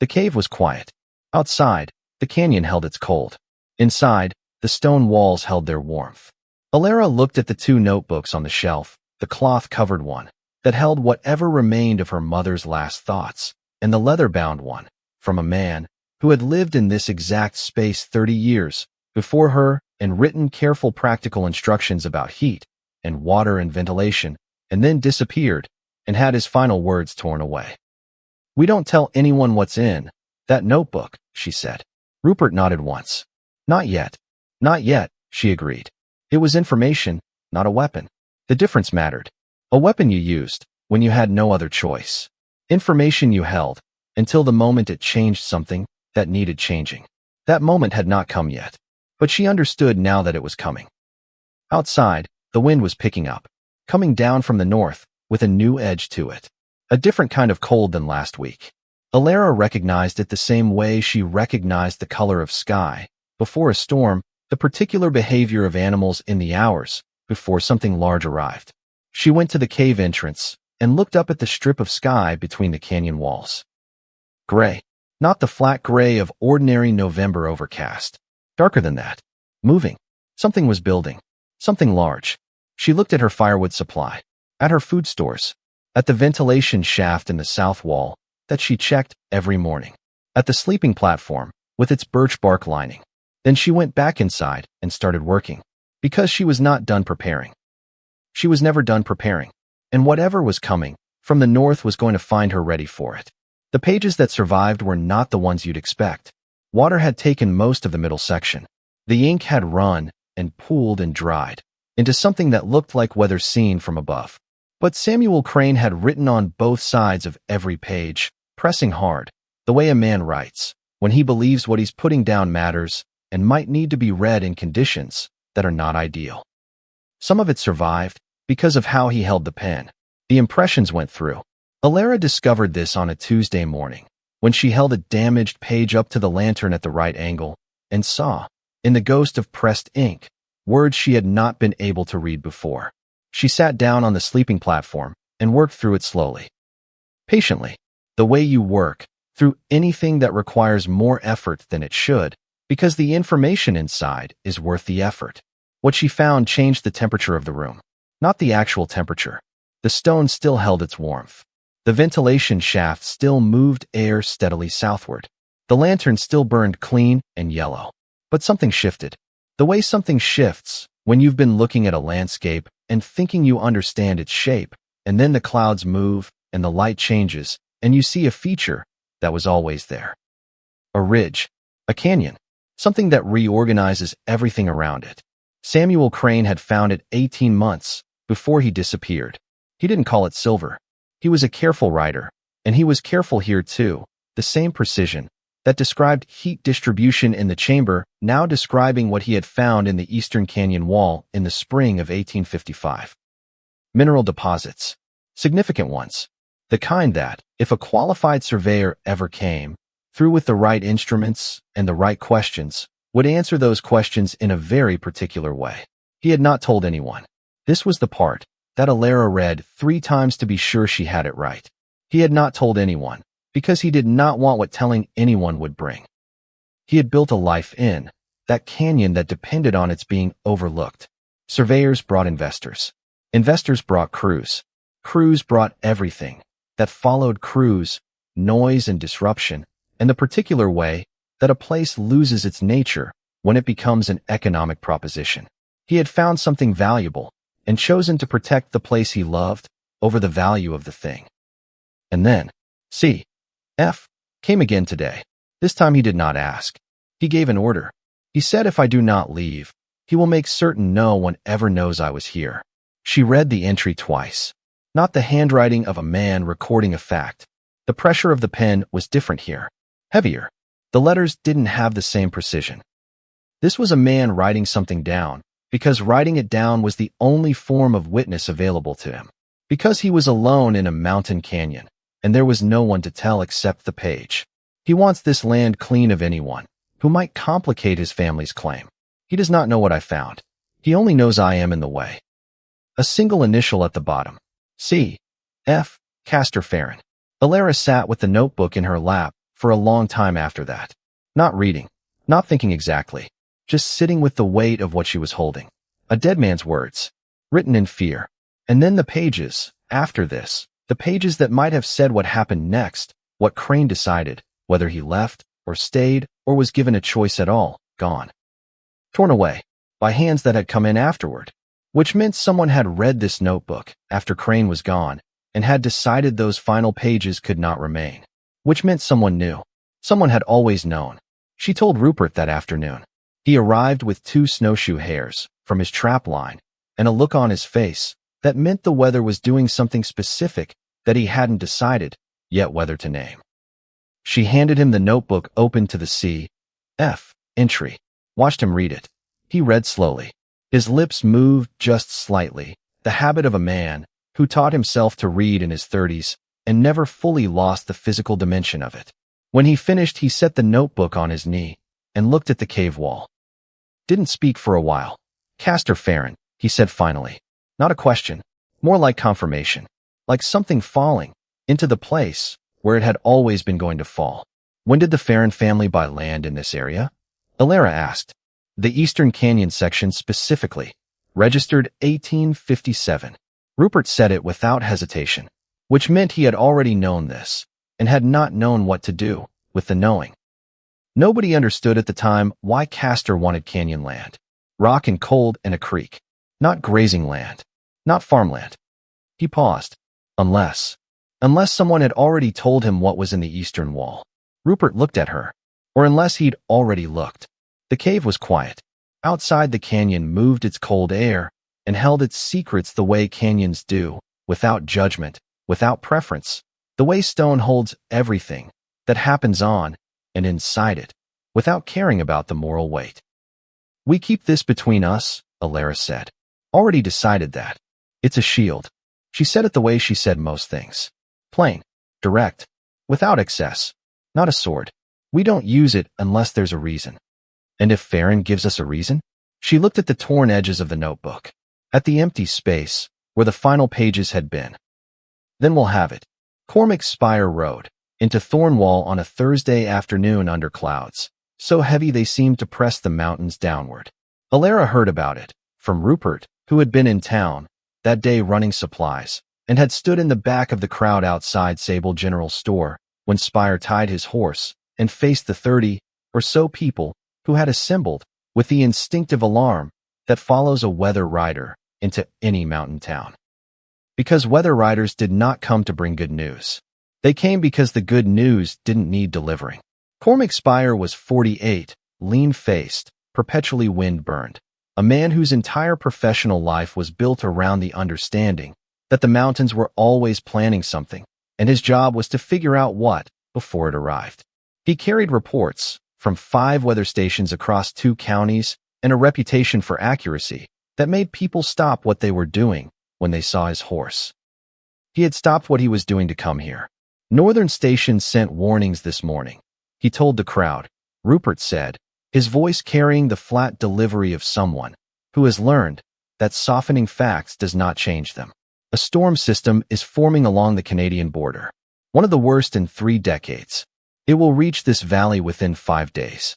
Speaker 1: The cave was quiet. Outside, the canyon held its cold. Inside, the stone walls held their warmth. Alara looked at the 2 notebooks on the shelf, the cloth-covered one, that held whatever remained of her mother's last thoughts, and the leather-bound one, from a man who had lived in this exact space 30 years before her and written careful practical instructions about heat and water and ventilation, and then disappeared and had his final words torn away. We don't tell anyone what's in that notebook, she said. Rupert nodded once. Not yet. Not yet, she agreed. It was information, not a weapon. The difference mattered. A weapon you used when you had no other choice. Information you held until the moment it changed something that needed changing. That moment had not come yet, but she understood now that it was coming. Outside, the wind was picking up, coming down from the north with a new edge to it. A different kind of cold than last week. Alara recognized it the same way she recognized the color of sky before a storm, the particular behavior of animals in the hours before something large arrived. She went to the cave entrance and looked up at the strip of sky between the canyon walls. Gray. Not the flat gray of ordinary November overcast. Darker than that. Moving. Something was building. Something large. She looked at her firewood supply, at her food stores, at the ventilation shaft in the south wall that she checked every morning, at the sleeping platform with its birch bark lining. Then she went back inside and started working, because she was not done preparing. She was never done preparing, and whatever was coming from the north was going to find her ready for it. The pages that survived were not the ones you'd expect. Water had taken most of the middle section. The ink had run and pooled and dried into something that looked like weather seen from above. But Samuel Crane had written on both sides of every page, pressing hard, the way a man writes, when he believes what he's putting down matters and might need to be read in conditions that are not ideal. Some of it survived because of how he held the pen. The impressions went through. Alara discovered this on a Tuesday morning, when she held a damaged page up to the lantern at the right angle and saw, in the ghost of pressed ink, words she had not been able to read before. She sat down on the sleeping platform and worked through it slowly. Patiently, the way you work through anything that requires more effort than it should, because the information inside is worth the effort. What she found changed the temperature of the room. Not the actual temperature. The stone still held its warmth. The ventilation shaft still moved air steadily southward. The lantern still burned clean and yellow. But something shifted. The way something shifts when you've been looking at a landscape and thinking you understand its shape, and then the clouds move and the light changes, and you see a feature that was always there. A ridge, a canyon, something that reorganizes everything around it. Samuel Crane had found it 18 months before he disappeared. He didn't call it silver. He was a careful writer, and he was careful here too, the same precision that described heat distribution in the chamber, now describing what he had found in the Eastern Canyon wall in the spring of 1855. Mineral deposits. Significant ones. The kind that, if a qualified surveyor ever came, through with the right instruments and the right questions, would answer those questions in a very particular way. He had not told anyone. This was the part that Alara read 3 times to be sure she had it right. He had not told anyone, because he did not want what telling anyone would bring. He had built a life in that canyon that depended on its being overlooked. Surveyors brought investors. Investors brought crews. Crews brought everything that followed crews, noise and disruption, and the particular way that a place loses its nature when it becomes an economic proposition. He had found something valuable and chosen to protect the place he loved over the value of the thing. And then, C.F. came again today. This time he did not ask. He gave an order. He said if I do not leave, he will make certain no one ever knows I was here. She read the entry twice. Not the handwriting of a man recording a fact. The pressure of the pen was different here. Heavier. The letters didn't have the same precision. This was a man writing something down, because writing it down was the only form of witness available to him. Because he was alone in a mountain canyon, and there was no one to tell except the page. He wants this land clean of anyone who might complicate his family's claim. He does not know what I found. He only knows I am in the way. A single initial at the bottom. C.F. Castor Farron. Alara sat with the notebook in her lap for a long time after that. Not reading, not thinking exactly, just sitting with the weight of what she was holding. A dead man's words, written in fear. And then the pages, after this, the pages that might have said what happened next, what Crane decided, whether he left or stayed or was given a choice at all, gone. Torn away by hands that had come in afterward, which meant someone had read this notebook after Crane was gone and had decided those final pages could not remain, which meant someone knew. Someone had always known. She told Rupert that afternoon. He arrived with 2 snowshoe hairs from his trap line and a look on his face that meant the weather was doing something specific that he hadn't decided yet whether to name. She handed him the notebook open to the C.F. entry, watched him read it. He read slowly. His lips moved just slightly, the habit of a man who taught himself to read in his 30s and never fully lost the physical dimension of it. When he finished, he set the notebook on his knee and looked at the cave wall. Didn't speak for a while. Castor Farron, he said finally. Not a question, more like confirmation, like something falling into the place where it had always been going to fall. When did the Farron family buy land in this area? Alara asked. The Eastern Canyon section specifically, registered 1857. Rupert said it without hesitation, which meant he had already known this and had not known what to do with the knowing. Nobody understood at the time why Castor wanted canyon land, rock and cold and a creek, not grazing land, not farmland. He paused. Unless someone had already told him what was in the eastern wall. Rupert looked at her. or unless he'd already looked. The cave was quiet. Outside, the canyon moved its cold air and held its secrets the way canyons do, without judgment, without preference, the way stone holds everything that happens on and inside it, without caring about the moral weight. "We keep this between us," Alara said. "Already decided that. It's a shield." She said it the way she said most things. Plain, direct, without excess. Not a sword. We don't use it unless there's a reason. "And if Farron gives us a reason?" She looked at the torn edges of the notebook, at the empty space where the final pages had been. "Then we'll have it." Cormac Spire rode into Thornwall on a Thursday afternoon under clouds, so heavy they seemed to press the mountains downward. Alara heard about it from Rupert, who had been in town that day running supplies, and had stood in the back of the crowd outside Sable General Store when Spire tied his horse and faced the 30 or so people who had assembled with the instinctive alarm that follows a weather rider into any mountain town. Because weather riders did not come to bring good news. They came because the good news didn't need delivering. Cormac Spire was 48, lean-faced, perpetually wind-burned, a man whose entire professional life was built around the understanding that the mountains were always planning something, and his job was to figure out what before it arrived. He carried reports from 5 weather stations across 2 counties and a reputation for accuracy that made people stop what they were doing when they saw his horse. He had stopped what he was doing to come here. "Northern Station sent warnings this morning," he told the crowd, Rupert said, his voice carrying the flat delivery of someone who has learned that softening facts does not change them. "A storm system is forming along the Canadian border, one of the worst in 3 decades. It will reach this valley within 5 days.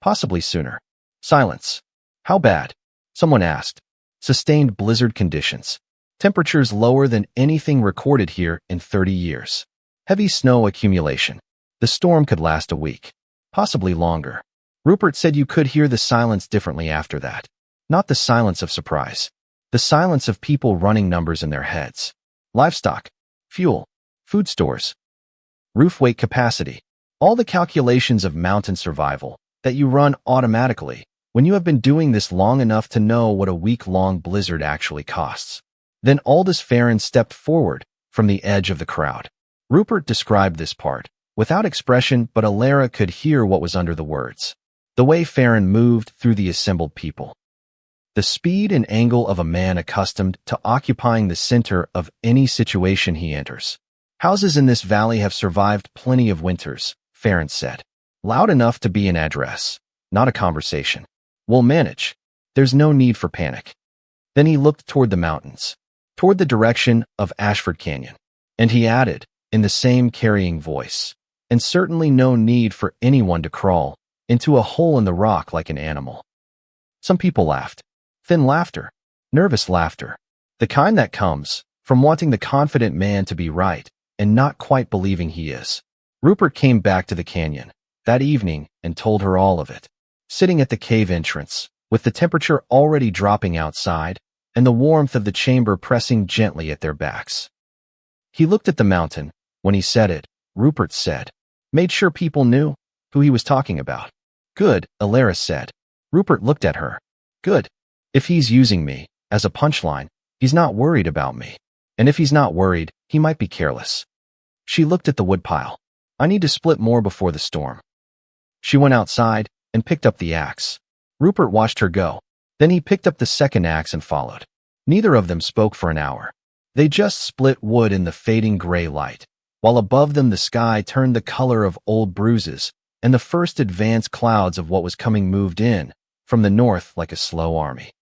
Speaker 1: Possibly sooner." Silence. "How bad?" someone asked. "Sustained blizzard conditions. Temperatures lower than anything recorded here in 30 years. Heavy snow accumulation. The storm could last a week. Possibly longer." Rupert said you could hear the silence differently after that. Not the silence of surprise. The silence of people running numbers in their heads. Livestock. Fuel. Food stores. Roof weight capacity. All the calculations of mountain survival that you run automatically when you have been doing this long enough to know what a week-long blizzard actually costs. Then Aldous Farron stepped forward from the edge of the crowd. Rupert described this part, without expression, but Alara could hear what was under the words. The way Farron moved through the assembled people. The speed and angle of a man accustomed to occupying the center of any situation he enters. "Houses in this valley have survived plenty of winters," Farron said. Loud enough to be an address, not a conversation. "We'll manage. There's no need for panic." Then he looked toward the mountains, toward the direction of Ashford Canyon. And he added, in the same carrying voice, "And certainly no need for anyone to crawl into a hole in the rock like an animal." Some people laughed. Thin laughter. Nervous laughter. The kind that comes from wanting the confident man to be right and not quite believing he is. Rupert came back to the canyon that evening and told her all of it. Sitting at the cave entrance, with the temperature already dropping outside and the warmth of the chamber pressing gently at their backs. He looked at the mountain when he said it, Rupert said. Made sure people knew who he was talking about. "Good," Alara said. Rupert looked at her. "Good. If he's using me as a punchline, he's not worried about me. And if he's not worried, he might be careless." She looked at the woodpile. "I need to split more before the storm." She went outside and picked up the axe. Rupert watched her go. Then he picked up the second axe and followed. Neither of them spoke for an hour. They just split wood in the fading gray light, while above them the sky turned the color of old bruises, and the first advanced clouds of what was coming moved in from the north like a slow army.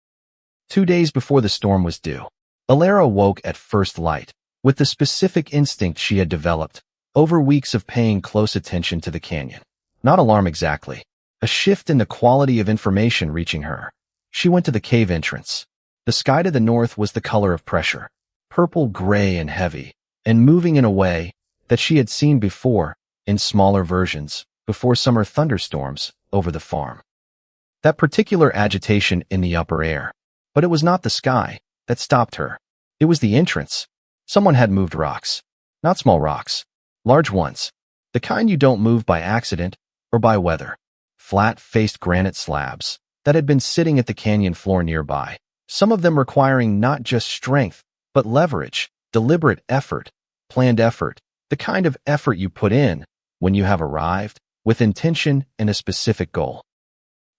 Speaker 1: 2 days before the storm was due, Alara woke at first light, with the specific instinct she had developed over weeks of paying close attention to the canyon. Not alarm exactly. A shift in the quality of information reaching her. She went to the cave entrance. The sky to the north was the color of pressure, purple, gray, and heavy, and moving in a way that she had seen before, in smaller versions, before summer thunderstorms over the farm. That particular agitation in the upper air. But it was not the sky that stopped her. It was the entrance. Someone had moved rocks. Not small rocks. Large ones. The kind you don't move by accident or by weather. Flat-faced granite slabs that had been sitting at the canyon floor nearby, some of them requiring not just strength, but leverage, deliberate effort, planned effort, the kind of effort you put in when you have arrived with intention and a specific goal.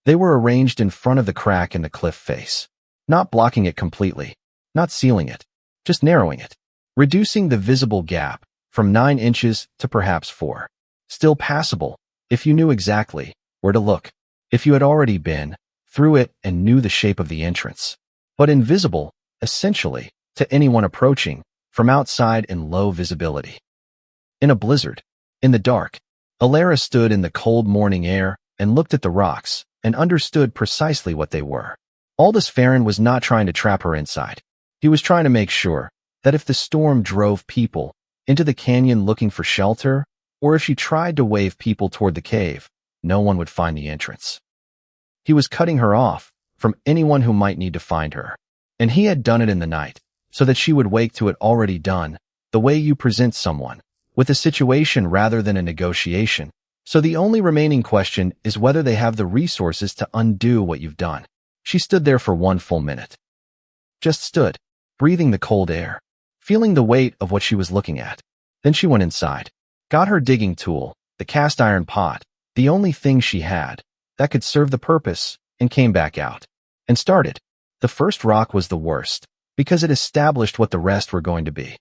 Speaker 1: They were arranged in front of the crack in the cliff face, not blocking it completely, not sealing it, just narrowing it, reducing the visible gap from 9 inches to perhaps 4. Still passable if you knew exactly where to look, if you had already been through it and knew the shape of the entrance, but invisible, essentially, to anyone approaching from outside in low visibility. In a blizzard, in the dark, Alara stood in the cold morning air and looked at the rocks and understood precisely what they were. Aldous Farron was not trying to trap her inside. He was trying to make sure that if the storm drove people into the canyon looking for shelter, or if she tried to wave people toward the cave, no one would find the entrance. He was cutting her off from anyone who might need to find her, and he had done it in the night, so that she would wake to it already done, the way you present someone, with a situation rather than a negotiation. So the only remaining question is whether they have the resources to undo what you've done. She stood there for 1 full minute. Just stood, breathing the cold air, feeling the weight of what she was looking at. Then she went inside, got her digging tool, the cast iron pot, the only thing she had that could serve the purpose, and came back out and started. The first rock was the worst, because it established what the rest were going to be.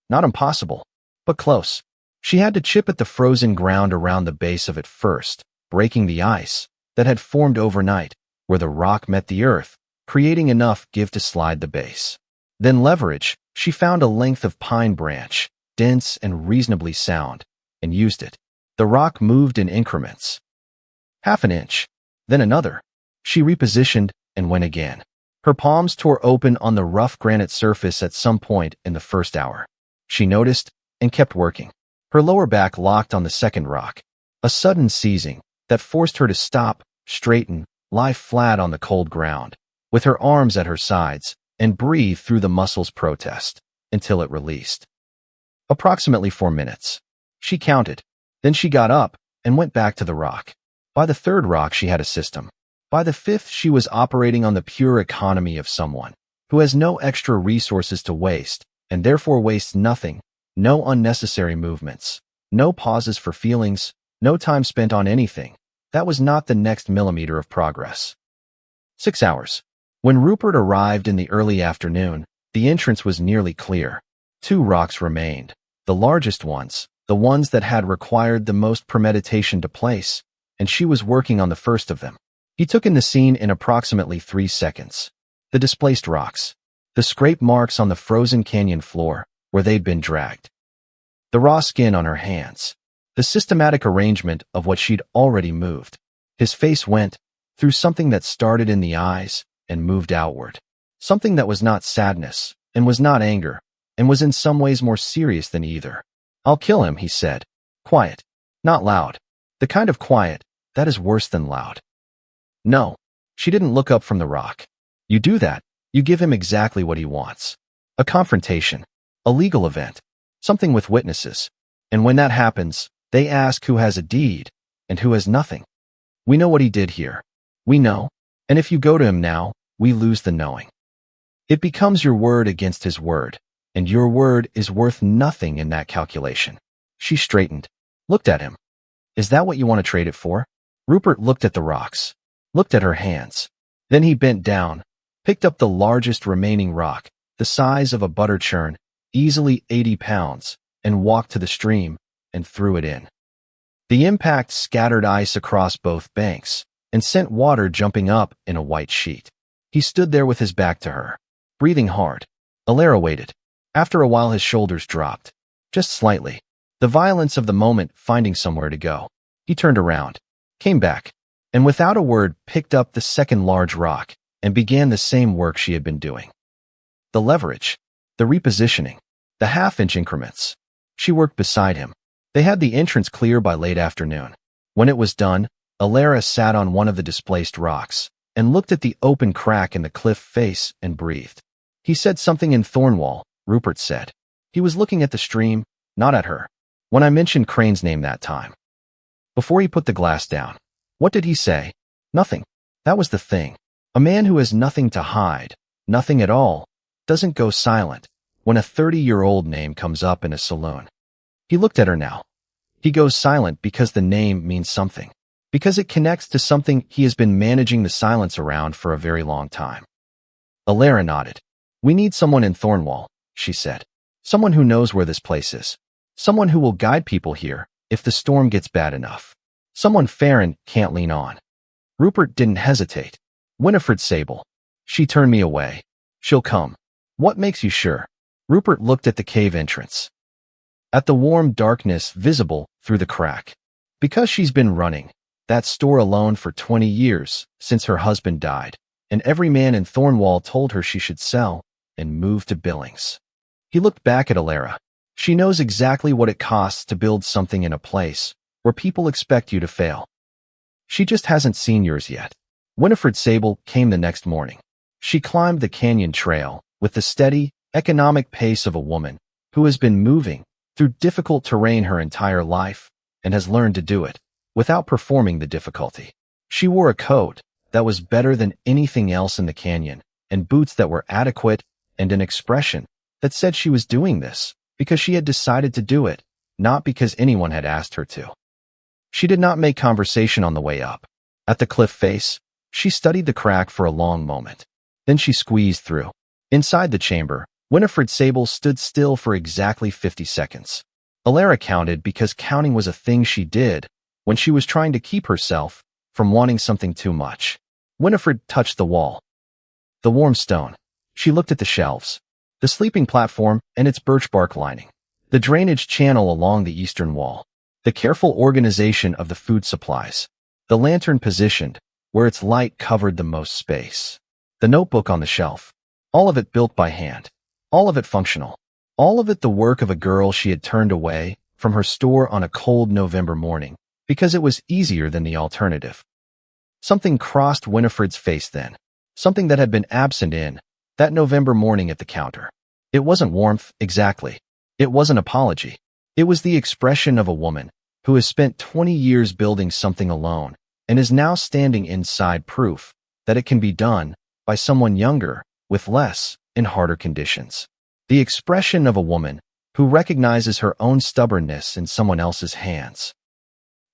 Speaker 1: Not impossible, but close. She had to chip at the frozen ground around the base of it first, breaking the ice that had formed overnight where the rock met the earth, creating enough give to slide the base. Then leverage, she found a length of pine branch, dense and reasonably sound, and used it. The rock moved in increments. 1/2 inch, then another. She repositioned and went again. Her palms tore open on the rough granite surface at some point in the first hour. She noticed and kept working. Her lower back locked on the second rock, a sudden seizing that forced her to stop, straighten, lie flat on the cold ground, with her arms at her sides, and breathe through the muscles' protest, until it released. Approximately 4 minutes. She counted. Then she got up and went back to the rock. By the third rock, she had a system. By the fifth, she was operating on the pure economy of someone who has no extra resources to waste, and therefore wastes nothing, no unnecessary movements, no pauses for feelings, no time spent on anything. That was not the next millimeter of progress. 6 hours. When Rupert arrived in the early afternoon, the entrance was nearly clear. 2 rocks remained, the largest ones, the ones that had required the most premeditation to place, and she was working on the first of them. He took in the scene in approximately 3 seconds. The displaced rocks, the scrape marks on the frozen canyon floor where they'd been dragged, the raw skin on her hands, the systematic arrangement of what she'd already moved. His face went through something that started in the eyes and moved outward, something that was not sadness and was not anger and was in some ways more serious than either. "I'll kill him," he said. Quiet, not loud. The kind of quiet that is worse than loud. No, she didn't look up from the rock. You do that, you give him exactly what he wants. A confrontation, a legal event, something with witnesses. And when that happens, they ask who has a deed and who has nothing. We know what he did here. We know. And if you go to him now, we lose the knowing. It becomes your word against his word, and your word is worth nothing in that calculation. She straightened, looked at him. Is that what you want to trade it for? Rupert looked at the rocks, looked at her hands. Then he bent down, picked up the largest remaining rock, the size of a butter churn, easily 80 pounds, and walked to the stream and threw it in. The impact scattered ice across both banks and sent water jumping up in a white sheet. He stood there with his back to her, breathing hard. Alara waited. After a while, his shoulders dropped, just slightly, the violence of the moment finding somewhere to go. He turned around, came back, and without a word picked up the second large rock and began the same work she had been doing. The leverage, the repositioning, the 1/2 inch increments. She worked beside him. They had the entrance clear by late afternoon. When it was done, Alara sat on one of the displaced rocks and looked at the open crack in the cliff face and breathed. He said something in Thornwall, Rupert said. He was looking at the stream, not at her. When I mentioned Crane's name that time. before he put the glass down. What did he say? Nothing. That was the thing. A man who has nothing to hide, nothing at all, doesn't go silent when a 30-year-old name comes up in a saloon. He looked at her now. He goes silent because the name means something, because it connects to something he has been managing the silence around for a very long time. Alara nodded. We need someone in Thornwall, she said. Someone who knows where this place is. Someone who will guide people here if the storm gets bad enough. Someone Farron can't lean on. Rupert didn't hesitate. Winifred Sable. She turned me away. She'll come. What makes you sure? Rupert looked at the cave entrance. At the warm darkness visible through the crack. Because she's been running that store alone for 20 years since her husband died, and every man in Thornwall told her she should sell and move to Billings. He looked back at Alara. She knows exactly what it costs to build something in a place where people expect you to fail. She just hasn't seen yours yet. Winifred Sable came the next morning. She climbed the canyon trail with the steady, economic pace of a woman who has been moving through difficult terrain her entire life and has learned to do it without performing the difficulty. She wore a coat that was better than anything else in the canyon and boots that were adequate and an expression that said she was doing this because she had decided to do it, not because anyone had asked her to. She did not make conversation on the way up. At the cliff face, she studied the crack for a long moment. Then she squeezed through. Inside the chamber, Winifred Sable stood still for exactly 50 seconds. Alara counted because counting was a thing she did when she was trying to keep herself from wanting something too much. Winifred touched the wall. The warm stone. She looked at the shelves, the sleeping platform and its birch bark lining, the drainage channel along the eastern wall, the careful organization of the food supplies, the lantern positioned where its light covered the most space, the notebook on the shelf, all of it built by hand, all of it functional, all of it the work of a girl she had turned away from her store on a cold November morning because it was easier than the alternative. Something crossed Winifred's face then, something that had been absent in that November morning at the counter. It wasn't warmth, exactly. It wasn't apology. It was the expression of a woman who has spent 20 years building something alone and is now standing inside proof that it can be done by someone younger, with less, in harder conditions. The expression of a woman who recognizes her own stubbornness in someone else's hands.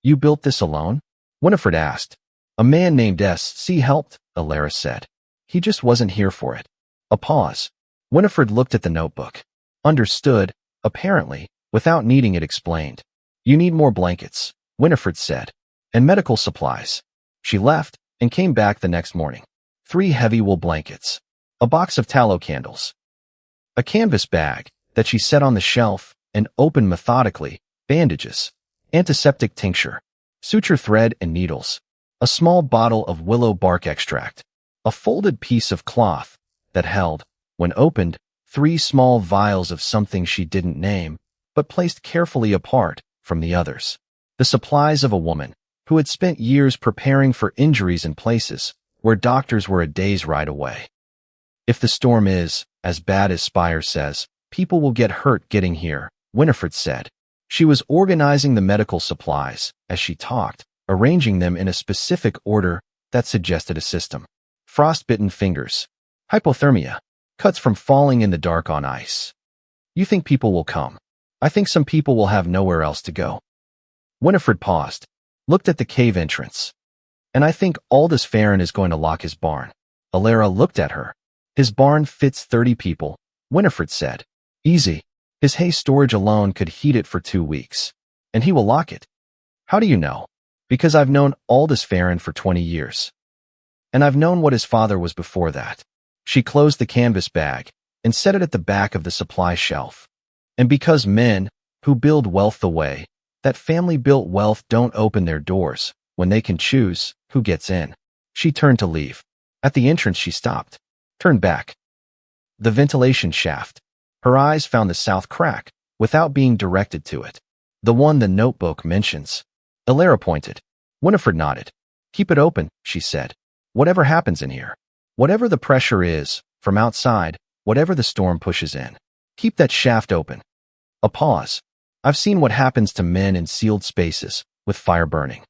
Speaker 1: You built this alone? Winifred asked. A man named S.C. helped, Alara said. He just wasn't here for it. A pause. Winifred looked at the notebook. Understood, apparently, without needing it explained. You need more blankets, Winifred said, and medical supplies. She left and came back the next morning. 3 heavy wool blankets, a box of tallow candles, a canvas bag that she set on the shelf and opened methodically, bandages, antiseptic tincture, suture thread and needles, a small bottle of willow bark extract, a folded piece of cloth that held, when opened, 3 small vials of something she didn't name, but placed carefully apart from the others. The supplies of a woman who had spent years preparing for injuries in places where doctors were a day's ride away. If the storm is as bad as Spire says, people will get hurt getting here, Winifred said. She was organizing the medical supplies as she talked, arranging them in a specific order that suggested a system. Frostbitten fingers, hypothermia, cuts from falling in the dark on ice. You think people will come? I think some people will have nowhere else to go. Winifred paused, looked at the cave entrance. And I think Aldous Farron is going to lock his barn. Alara looked at her. His barn fits 30 people, Winifred said. Easy. His hay storage alone could heat it for 2 weeks. And he will lock it. How do you know? Because I've known Aldous Farron for 20 years. And I've known what his father was before that. She closed the canvas bag and set it at the back of the supply shelf. And because men who build wealth the way that family-built wealth don't open their doors when they can choose who gets in. She turned to leave. At the entrance she stopped, turned back. The ventilation shaft. Her eyes found the south crack without being directed to it. The one the notebook mentions. Alara pointed. Winifred nodded. Keep it open, she said. Whatever happens in here. Whatever the pressure is, from outside, whatever the storm pushes in. Keep that shaft open. A pause. I've seen what happens to men in sealed spaces with fire burning.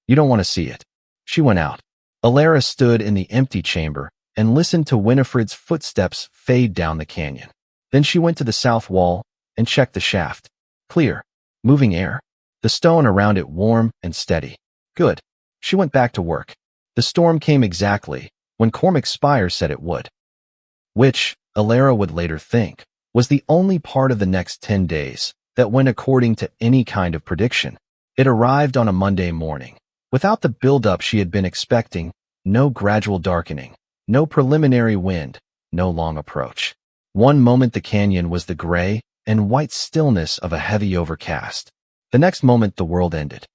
Speaker 1: You don't want to see it. She went out. Alara stood in the empty chamber and listened to Winifred's footsteps fade down the canyon. Then she went to the south wall and checked the shaft. Clear. Moving air. The stone around it warm and steady. Good. She went back to work. The storm came exactly when Cormac Spire said it would. Which, Alara would later think, was the only part of the next 10 days that went according to any kind of prediction. It arrived on a Monday morning, without the build-up she had been expecting, no gradual darkening, no preliminary wind, no long approach. One moment the canyon was the gray and white stillness of a heavy overcast. The next moment the world ended.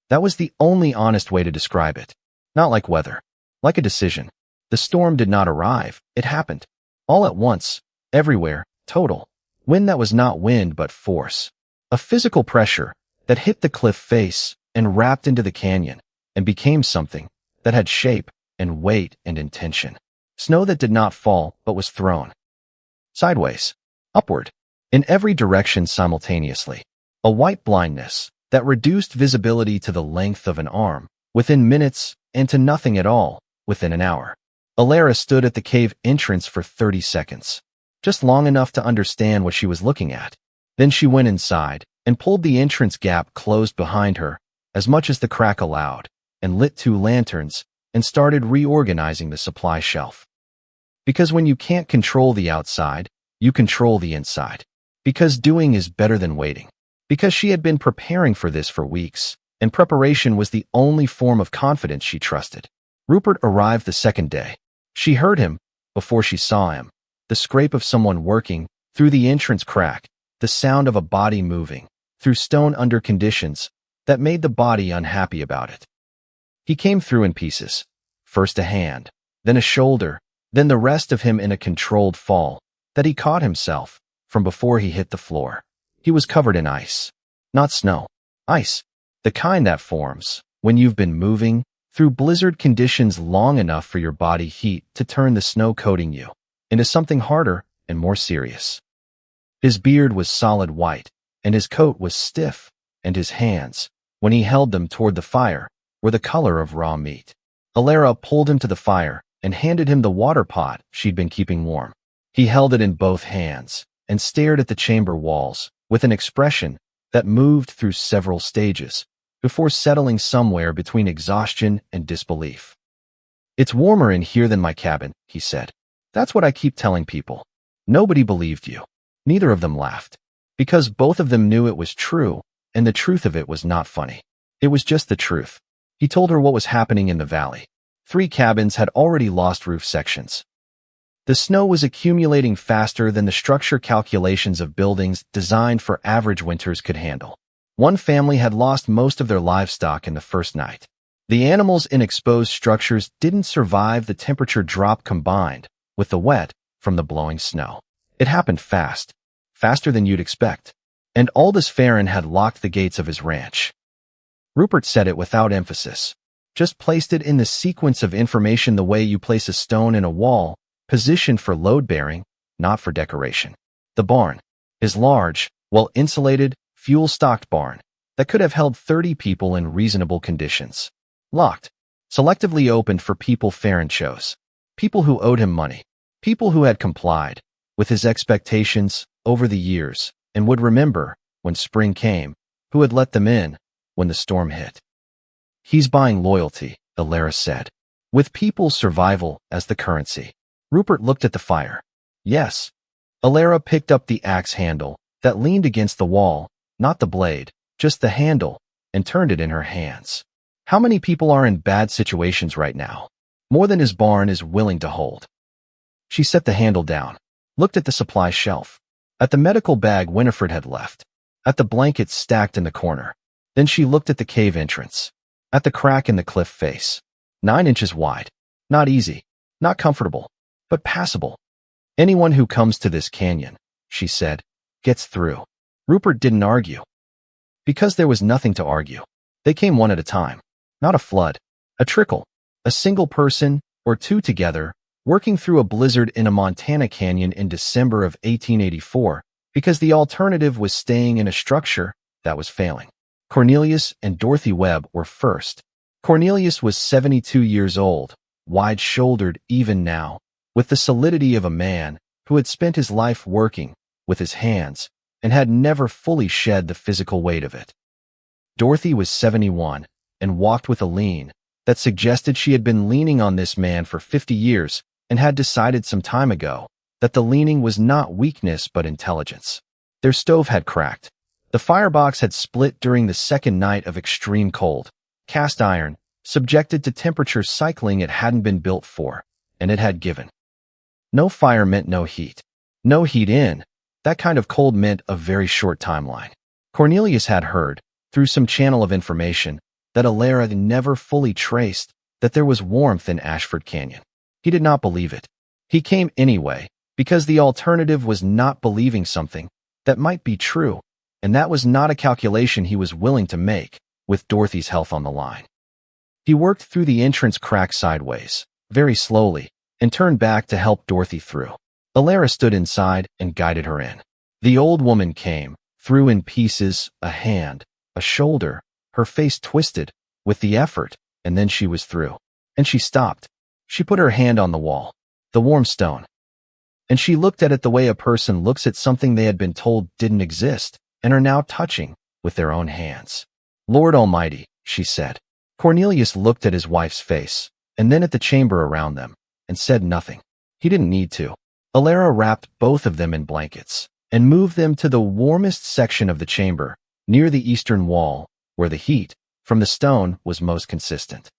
Speaker 1: That was the only honest way to describe it. Not like weather, like a decision. The storm did not arrive, it happened. All at once, everywhere, total. Wind that was not wind but force. A physical pressure that hit the cliff face and wrapped into the canyon and became something that had shape and weight and intention. Snow that did not fall but was thrown. Sideways. Upward. In every direction simultaneously. A white blindness that reduced visibility to the length of an arm within minutes and to nothing at all within an hour. Alara stood at the cave entrance for 30 seconds. Just long enough to understand what she was looking at. Then she went inside and pulled the entrance gap closed behind her as much as the crack allowed and lit 2 lanterns and started reorganizing the supply shelf. Because when you can't control the outside, you control the inside. Because doing is better than waiting. Because she had been preparing for this for weeks, and preparation was the only form of confidence she trusted. Rupert arrived the second day. She heard him before she saw him. The scrape of someone working through the entrance crack, the sound of a body moving through stone under conditions that made the body unhappy about it. He came through in pieces. First a hand, then a shoulder, then the rest of him in a controlled fall that he caught himself from before he hit the floor. He was covered in ice. Not snow. Ice. The kind that forms when you've been moving through blizzard conditions long enough for your body heat to turn the snow coating you into something harder and more serious. His beard was solid white, and his coat was stiff, and his hands, when he held them toward the fire, were the color of raw meat. Alara pulled him to the fire and handed him the water pot she'd been keeping warm. He held it in both hands and stared at the chamber walls with an expression that moved through several stages before settling somewhere between exhaustion and disbelief. "It's warmer in here than my cabin," he said. "That's what I keep telling people." Nobody believed you. Neither of them laughed. Because both of them knew it was true, and the truth of it was not funny. It was just the truth. He told her what was happening in the valley. 3 cabins had already lost roof sections. The snow was accumulating faster than the structure calculations of buildings designed for average winters could handle. One family had lost most of their livestock in the first night. The animals in exposed structures didn't survive the temperature drop combined with the wet from the blowing snow. It happened fast, faster than you'd expect. And Aldous Farron had locked the gates of his ranch. Rupert said it without emphasis, just placed it in the sequence of information the way you place a stone in a wall, positioned for load-bearing, not for decoration. The barn, his large, well-insulated, fuel-stocked barn that could have held 30 people in reasonable conditions. Locked, selectively opened for people Farron chose. People who owed him money. People who had complied with his expectations over the years and would remember, when spring came, who had let them in when the storm hit. "He's buying loyalty," Alara said, "with people's survival as the currency." Rupert looked at the fire. "Yes." Alara picked up the axe handle that leaned against the wall, not the blade, just the handle, and turned it in her hands. "How many people are in bad situations right now? More than his barn is willing to hold." She set the handle down, looked at the supply shelf, at the medical bag Winifred had left, at the blankets stacked in the corner. Then she looked at the cave entrance, at the crack in the cliff face. 9 inches wide. Not easy, not comfortable, but passable. "Anyone who comes to this canyon," she said, "gets through." Rupert didn't argue. Because there was nothing to argue. They came one at a time. Not a flood. A trickle. A single person, or 2 together, working through a blizzard in a Montana canyon in December of 1884, because the alternative was staying in a structure that was failing. Cornelius and Dorothy Webb were first. Cornelius was 72 years old, wide-shouldered even now, with the solidity of a man who had spent his life working with his hands and had never fully shed the physical weight of it. Dorothy was 71 and walked with a lean that suggested she had been leaning on this man for 50 years and had decided some time ago that the leaning was not weakness but intelligence. Their stove had cracked. The firebox had split during the second night of extreme cold. Cast iron, subjected to temperature cycling it hadn't been built for, and it had given. No fire meant no heat. No heat in. That kind of cold meant a very short timeline. Cornelius had heard, through some channel of information, that Alara never fully traced that there was warmth in Ashford Canyon. He did not believe it. He came anyway, because the alternative was not believing something that might be true, and that was not a calculation he was willing to make, with Dorothy's health on the line. He worked through the entrance crack sideways, very slowly, and turned back to help Dorothy through. Alara stood inside and guided her in. The old woman came, threw in pieces, a hand, a shoulder, her face twisted with the effort, and then she was through. And she stopped. She put her hand on the wall, the warm stone. And she looked at it the way a person looks at something they had been told didn't exist and are now touching with their own hands. Lord Almighty, she said. Cornelius looked at his wife's face, and then at the chamber around them, and said nothing. He didn't need to. Alara wrapped both of them in blankets and moved them to the warmest section of the chamber, near the eastern wall, where the heat from the stone was most consistent.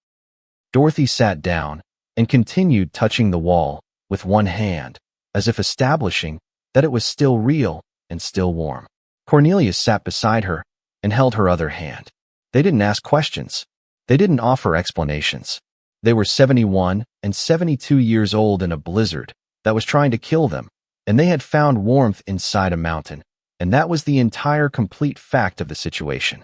Speaker 1: Dorothy sat down and continued touching the wall with one hand, as if establishing that it was still real and still warm. Cornelius sat beside her and held her other hand. They didn't ask questions. They didn't offer explanations. They were 71 and 72 years old in a blizzard that was trying to kill them, and they had found warmth inside a mountain, and that was the entire complete fact of the situation.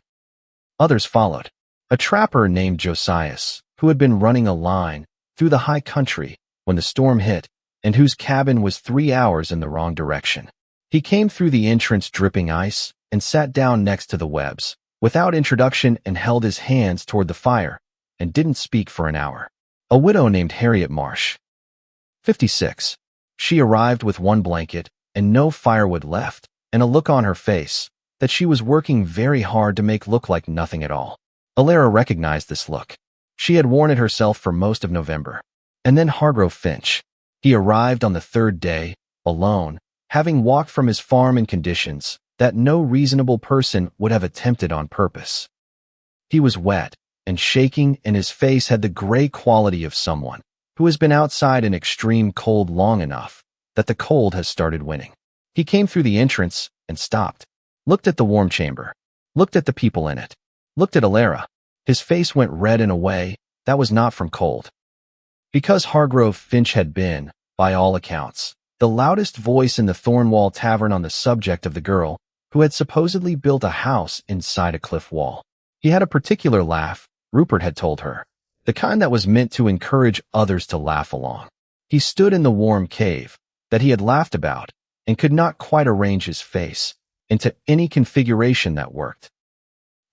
Speaker 1: Others followed. A trapper named Josias, who had been running a line through the high country when the storm hit, and whose cabin was 3 hours in the wrong direction. He came through the entrance dripping ice and sat down next to the Webbs, without introduction, and held his hands toward the fire, and didn't speak for an hour. A widow named Harriet Marsh, 56. She arrived with one blanket and no firewood left, and a look on her face that she was working very hard to make look like nothing at all. Alara recognized this look. She had worn it herself for most of November. And then Hargrove Finch. He arrived on the third day, alone, having walked from his farm in conditions that no reasonable person would have attempted on purpose. He was wet and shaking, and his face had the gray quality of someone who has been outside in extreme cold long enough that the cold has started winning. He came through the entrance and stopped, looked at the warm chamber, looked at the people in it, looked at Alara. His face went red in a way that was not from cold. Because Hargrove Finch had been, by all accounts, the loudest voice in the Thornwall Tavern on the subject of the girl who had supposedly built a house inside a cliff wall. He had a particular laugh, Rupert had told her, the kind that was meant to encourage others to laugh along. He stood in the warm cave that he had laughed about and could not quite arrange his face into any configuration that worked.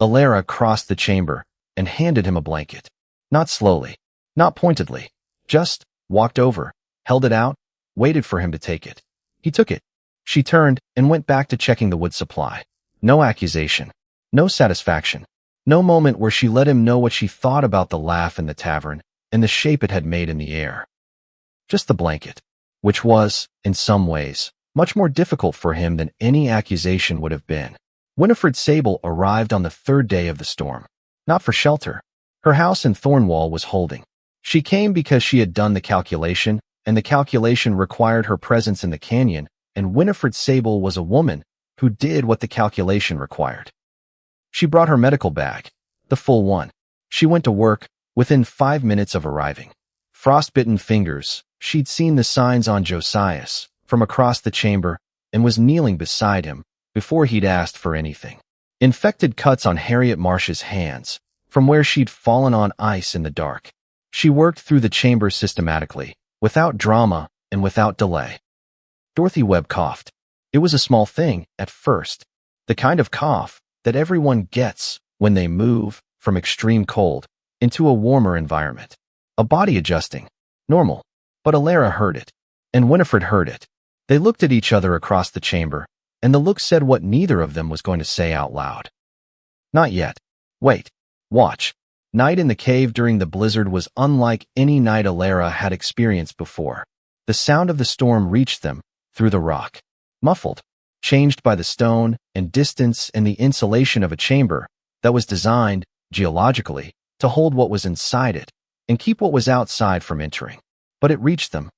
Speaker 1: Alara crossed the chamber and handed him a blanket. Not slowly, not pointedly, just walked over, held it out, waited for him to take it. He took it. She turned and went back to checking the wood supply. No accusation, no satisfaction, no moment where she let him know what she thought about the laugh in the tavern and the shape it had made in the air. Just the blanket, which was, in some ways, much more difficult for him than any accusation would have been. Winifred Sable arrived on the third day of the storm. Not for shelter. Her house in Thornwall was holding. She came because she had done the calculation, and the calculation required her presence in the canyon, and Winifred Sable was a woman who did what the calculation required. She brought her medical bag, the full one. She went to work within 5 minutes of arriving. Frostbitten fingers, she'd seen the signs on Josias from across the chamber and was kneeling beside him before he'd asked for anything. Infected cuts on Harriet Marsh's hands from where she'd fallen on ice in the dark. She worked through the chamber systematically, without drama and without delay. Dorothy Webb coughed. It was a small thing at first, the kind of cough that everyone gets when they move from extreme cold into a warmer environment. A body adjusting. Normal. But Alara heard it, and Winifred heard it. They looked at each other across the chamber, and the look said what neither of them was going to say out loud. Not yet. Wait. Watch. Night in the cave during the blizzard was unlike any night Alara had experienced before. The sound of the storm reached them through the rock, muffled, changed by the stone and distance and the insulation of a chamber that was designed, geologically, to hold what was inside it and keep what was outside from entering. But it reached them.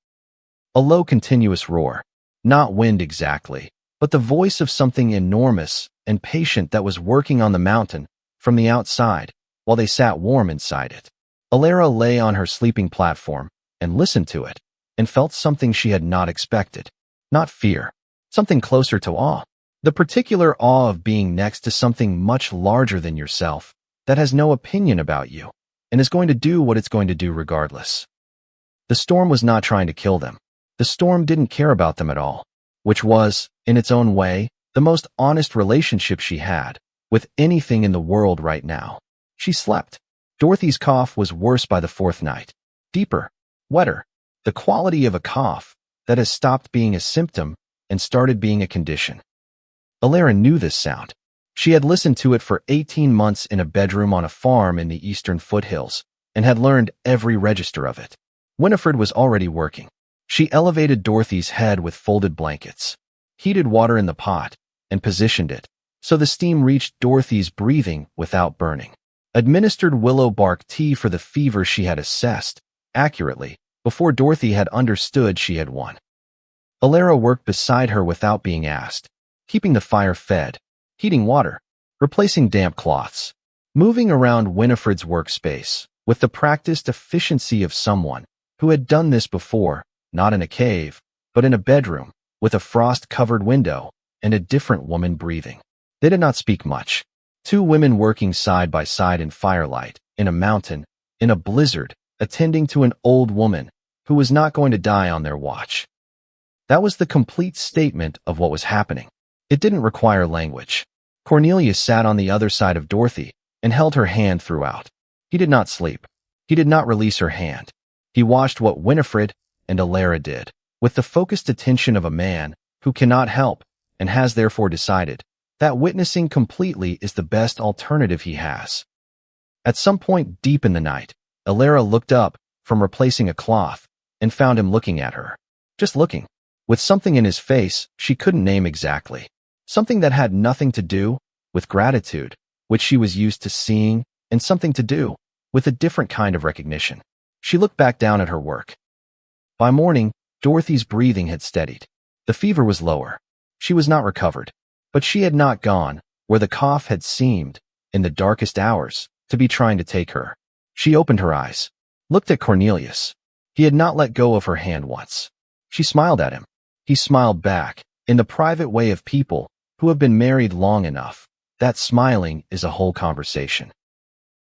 Speaker 1: A low continuous roar. Not wind exactly, but the voice of something enormous and patient that was working on the mountain from the outside while they sat warm inside it. Alara lay on her sleeping platform and listened to it and felt something she had not expected. Not fear. Something closer to awe. The particular awe of being next to something much larger than yourself that has no opinion about you and is going to do what it's going to do regardless. The storm was not trying to kill them. The storm didn't care about them at all, which was, in its own way, the most honest relationship she had with anything in the world right now. She slept. Dorothy's cough was worse by the fourth night. Deeper, wetter, the quality of a cough that has stopped being a symptom and started being a condition. Alara knew this sound. She had listened to it for 18 months in a bedroom on a farm in the eastern foothills and had learned every register of it. Winifred was already working. She elevated Dorothy's head with folded blankets, heated water in the pot, and positioned it so the steam reached Dorothy's breathing without burning. Administered willow bark tea for the fever she had assessed accurately before Dorothy had understood she had won. Alara worked beside her without being asked, keeping the fire fed, heating water, replacing damp cloths, moving around Winifred's workspace with the practiced efficiency of someone who had done this before, not in a cave, but in a bedroom, with a frost-covered window and a different woman breathing. They did not speak much. Two women working side by side in firelight, in a mountain, in a blizzard, attending to an old woman who was not going to die on their watch. That was the complete statement of what was happening. It didn't require language. Cornelius sat on the other side of Dorothy and held her hand throughout. He did not sleep. He did not release her hand. He watched what Winifred and Alara did, with the focused attention of a man who cannot help and has therefore decided that witnessing completely is the best alternative he has. At some point deep in the night, Alara looked up from replacing a cloth and found him looking at her. Just looking, with something in his face she couldn't name exactly. Something that had nothing to do with gratitude, which she was used to seeing, and something to do with a different kind of recognition. She looked back down at her work. By morning, Dorothy's breathing had steadied. The fever was lower. She was not recovered, but she had not gone where the cough had seemed, in the darkest hours, to be trying to take her. She opened her eyes, looked at Cornelius. He had not let go of her hand once. She smiled at him. He smiled back, in the private way of people who have been married long enough. That smiling is a whole conversation.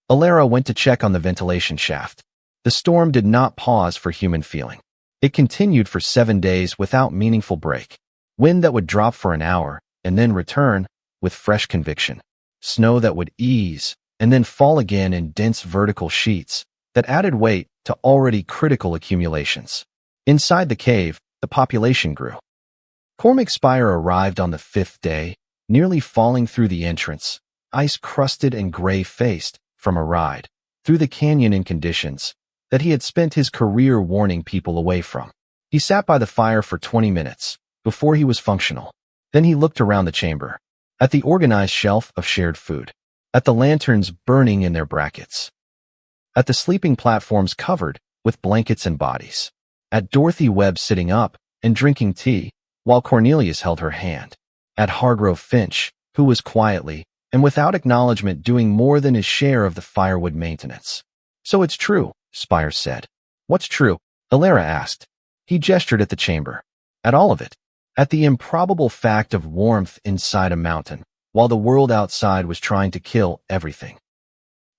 Speaker 1: Alara went to check on the ventilation shaft. The storm did not pause for human feeling. It continued for 7 days without meaningful break. Wind that would drop for an hour and then return with fresh conviction. Snow that would ease and then fall again in dense vertical sheets that added weight to already critical accumulations. Inside the cave, the population grew. Cormac Spire arrived on the 5th day, nearly falling through the entrance, ice-crusted and gray-faced from a ride through the canyon in conditions that he had spent his career warning people away from. He sat by the fire for 20 minutes before he was functional. Then he looked around the chamber, at the organized shelf of shared food, at the lanterns burning in their brackets, at the sleeping platforms covered with blankets and bodies, at Dorothy Webb sitting up and drinking tea while Cornelius held her hand, at Hargrove Finch, who was quietly and without acknowledgement doing more than his share of the firewood maintenance. So it's true, Spire said. What's true? Alara asked. He gestured at the chamber. At all of it. At the improbable fact of warmth inside a mountain, while the world outside was trying to kill everything.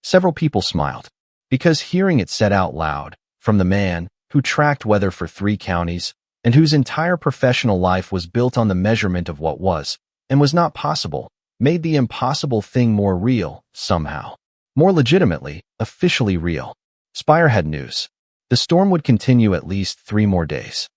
Speaker 1: Several people smiled, because hearing it said out loud, from the man who tracked weather for 3 counties, and whose entire professional life was built on the measurement of what was, and was not possible, made the impossible thing more real, somehow. More legitimately, officially real. Spire had news. The storm would continue at least 3 more days.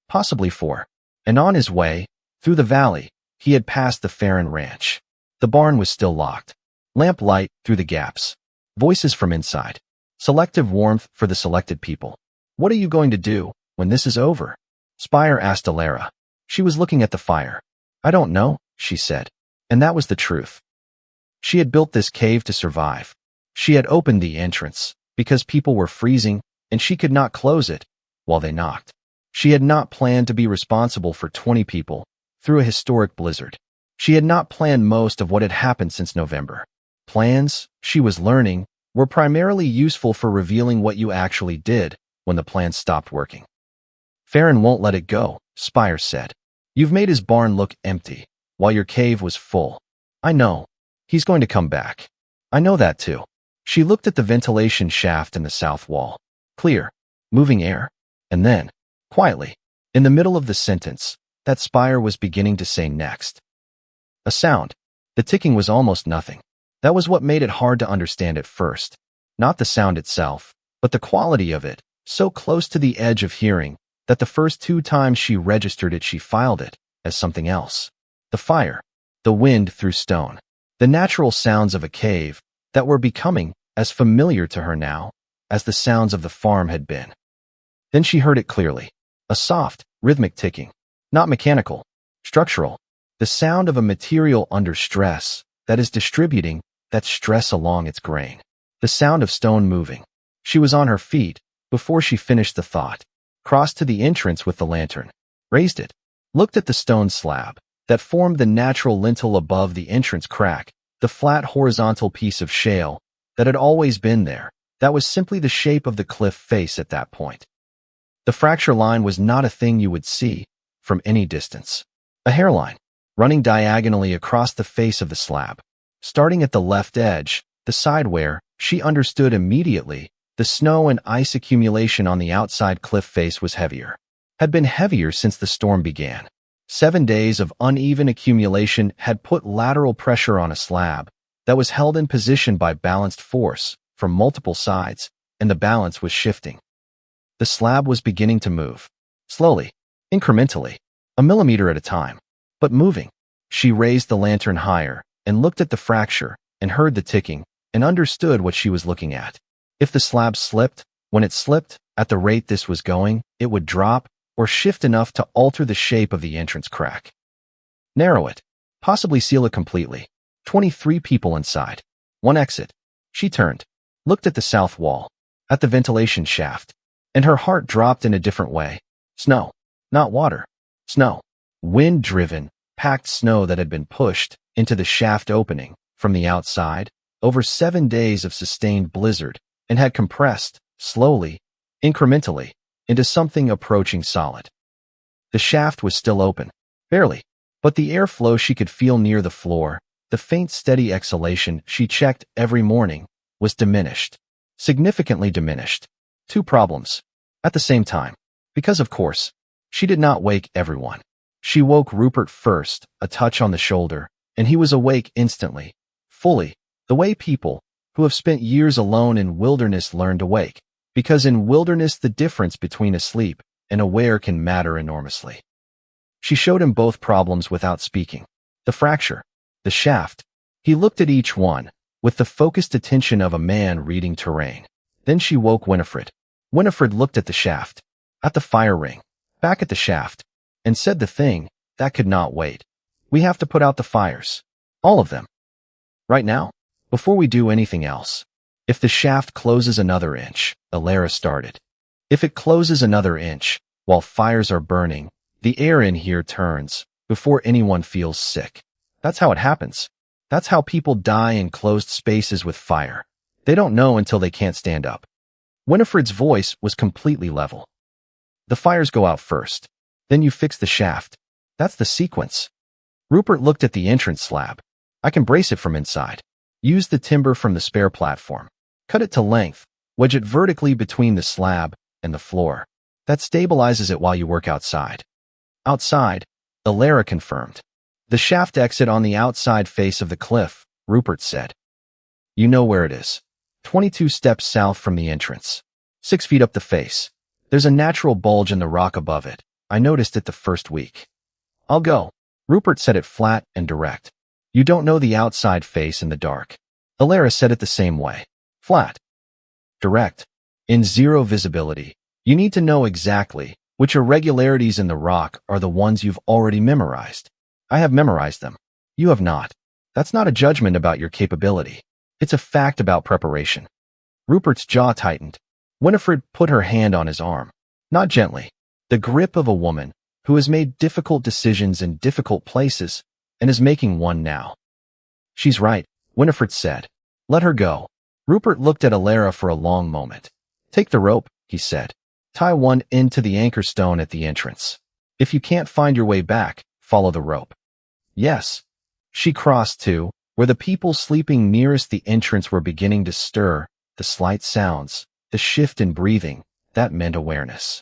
Speaker 1: Possibly 4. And on his way, through the valley, he had passed the Farron ranch. The barn was still locked. Lamp light through the gaps. Voices from inside. Selective warmth for the selected people. What are you going to do when this is over? Spire asked Alara. She was looking at the fire. I don't know, she said. And that was the truth. She had built this cave to survive. She had opened the entrance because people were freezing and she could not close it while they knocked. She had not planned to be responsible for 20 people through a historic blizzard. She had not planned most of what had happened since November. Plans, she was learning, were primarily useful for revealing what you actually did when the plan stopped working. Farron won't let it go, Spire said. You've made his barn look empty while your cave was full. I know. He's going to come back. I know that too. She looked at the ventilation shaft in the south wall. Clear, moving air. And then, quietly, in the middle of the sentence, that Spire was beginning to say next. A sound. The ticking was almost nothing. That was what made it hard to understand at first. Not the sound itself, but the quality of it, so close to the edge of hearing that the first 2 times she registered it she filed it as something else. The fire, the wind through stone, the natural sounds of a cave that were becoming as familiar to her now as the sounds of the farm had been. Then she heard it clearly. A soft, rhythmic ticking. Not mechanical, structural. The sound of a material under stress that is distributing that stress along its grain. The sound of stone moving. She was on her feet before she finished the thought. Crossed to the entrance with the lantern. Raised it. Looked at the stone slab that formed the natural lintel above the entrance crack, the flat horizontal piece of shale that had always been there, that was simply the shape of the cliff face at that point. The fracture line was not a thing you would see from any distance. A hairline, running diagonally across the face of the slab. Starting at the left edge, the side where, she understood immediately, the snow and ice accumulation on the outside cliff face was heavier. Had been heavier since the storm began. 7 days of uneven accumulation had put lateral pressure on a slab that was held in position by balanced force from multiple sides, and the balance was shifting. The slab was beginning to move. Slowly, incrementally, a millimeter at a time, but moving. She raised the lantern higher and looked at the fracture and heard the ticking and understood what she was looking at. If the slab slipped, when it slipped, at the rate this was going, it would drop or shift enough to alter the shape of the entrance crack. Narrow it, possibly seal it completely. 23 people inside. 1 exit. She turned, looked at the south wall, at the ventilation shaft, and her heart dropped in a different way. Snow. Not water. Snow. Wind-driven, packed snow that had been pushed into the shaft opening from the outside over 7 days of sustained blizzard and had compressed, slowly, incrementally, into something approaching solid. The shaft was still open, barely, but the airflow she could feel near the floor, the faint steady exhalation she checked every morning, was diminished, significantly diminished. 2 problems. At the same time, because of course, she did not wake everyone. She woke Rupert first, a touch on the shoulder, and he was awake instantly, fully, the way people who have spent years alone in wilderness learn to wake, because in wilderness the difference between asleep and aware can matter enormously. She showed him both problems without speaking. The fracture, the shaft. He looked at each one, with the focused attention of a man reading terrain. Then she woke Winifred. Winifred looked at the shaft, at the fire ring, back at the shaft, and said the thing that could not wait. We have to put out the fires. All of them. Right now, before we do anything else. If the shaft closes another inch, Alara started. If it closes another inch, while fires are burning, the air in here turns, before anyone feels sick. That's how it happens. That's how people die in closed spaces with fire. They don't know until they can't stand up. Winifred's voice was completely level. The fires go out first. Then you fix the shaft. That's the sequence. Rupert looked at the entrance slab. I can brace it from inside. Use the timber from the spare platform. Cut it to length. Wedge it vertically between the slab and the floor. That stabilizes it while you work outside. Outside, Alara confirmed. The shaft exit on the outside face of the cliff, Rupert said. You know where it is. 22 steps south from the entrance. 6 feet up the face. There's a natural bulge in the rock above it. I noticed it the first week. I'll go. Rupert said it flat and direct. You don't know the outside face in the dark. Alara said it the same way. Flat. Direct. In zero visibility. You need to know exactly which irregularities in the rock are the ones you've already memorized. I have memorized them. You have not. That's not a judgment about your capability. It's a fact about preparation. Rupert's jaw tightened. Winifred put her hand on his arm. Not gently. The grip of a woman who has made difficult decisions in difficult places and is making one now. She's right, Winifred said. Let her go. Rupert looked at Alara for a long moment. Take the rope, he said. Tie one end to the anchor stone at the entrance. If you can't find your way back, follow the rope. Yes. She crossed to where the people sleeping nearest the entrance were beginning to stir, the slight sounds, the shift in breathing, that meant awareness.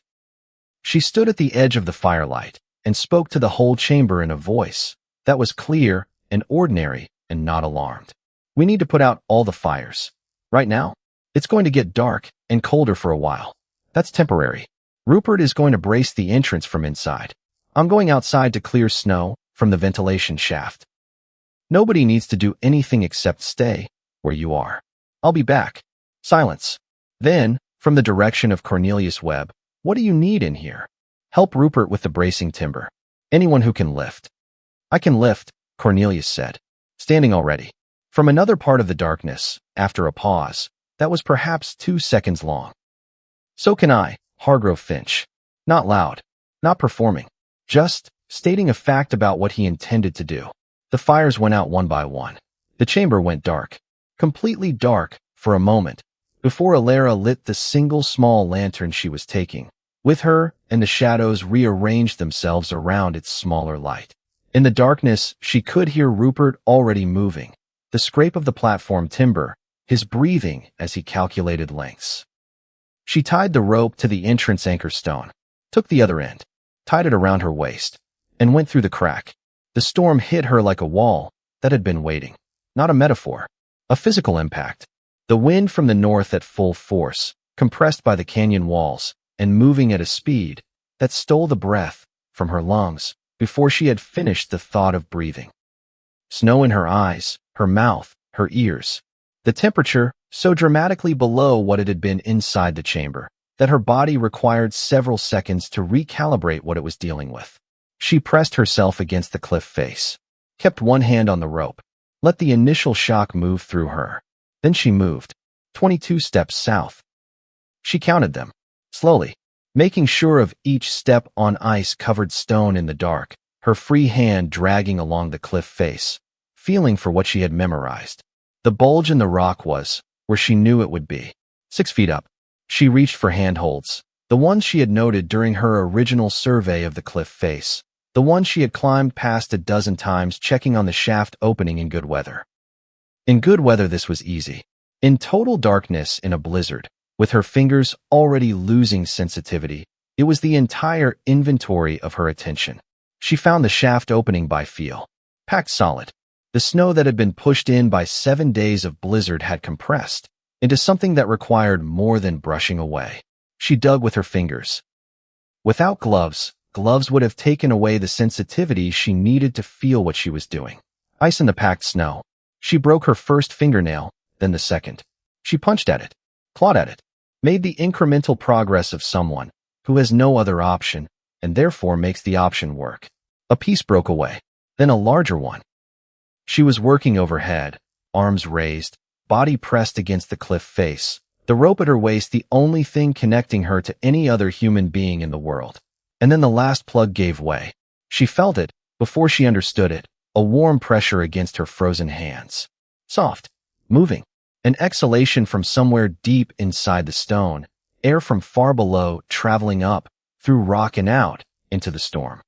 Speaker 1: She stood at the edge of the firelight and spoke to the whole chamber in a voice that was clear and ordinary and not alarmed. We need to put out all the fires. Right now, it's going to get dark and colder for a while. That's temporary. Rupert is going to brace the entrance from inside. I'm going outside to clear snow from the ventilation shaft. Nobody needs to do anything except stay where you are. I'll be back. Silence. Then, from the direction of Cornelius Webb, what do you need in here? Help Rupert with the bracing timber. Anyone who can lift. I can lift, Cornelius said, standing already. From another part of the darkness, after a pause, that was perhaps 2 seconds long. So can I, Hargrove Finch. Not loud, not performing, just stating a fact about what he intended to do. The fires went out one by one. The chamber went dark, completely dark, for a moment, before Alara lit the single small lantern she was taking. With her, and the shadows rearranged themselves around its smaller light. In the darkness, she could hear Rupert already moving, the scrape of the platform timber, his breathing as he calculated lengths. She tied the rope to the entrance anchor stone, took the other end, tied it around her waist, and went through the crack. The storm hit her like a wall that had been waiting. Not a metaphor, a physical impact. The wind from the north at full force, compressed by the canyon walls, and moving at a speed that stole the breath from her lungs before she had finished the thought of breathing. Snow in her eyes, her mouth, her ears. The temperature so dramatically below what it had been inside the chamber that her body required several seconds to recalibrate what it was dealing with. She pressed herself against the cliff face, kept one hand on the rope, let the initial shock move through her. Then she moved, 22 steps south. She counted them, slowly, making sure of each step on ice-covered stone in the dark, her free hand dragging along the cliff face, feeling for what she had memorized. The bulge in the rock was where she knew it would be. 6 feet up. She reached for handholds, the ones she had noted during her original survey of the cliff face, the ones she had climbed past a dozen times checking on the shaft opening in good weather. In good weather this was easy. In total darkness in a blizzard, with her fingers already losing sensitivity, it was the entire inventory of her attention. She found the shaft opening by feel, packed solid. The snow that had been pushed in by 7 days of blizzard had compressed into something that required more than brushing away. She dug with her fingers. Without gloves, gloves would have taken away the sensitivity she needed to feel what she was doing. Ice in the packed snow. She broke her first fingernail, then the second. She punched at it, clawed at it, made the incremental progress of someone who has no other option and therefore makes the option work. A piece broke away, then a larger one. She was working overhead, arms raised, body pressed against the cliff face, the rope at her waist the only thing connecting her to any other human being in the world. And then the last plug gave way. She felt it, before she understood it, a warm pressure against her frozen hands. Soft, moving, an exhalation from somewhere deep inside the stone, air from far below traveling up, through rock and out, into the storm.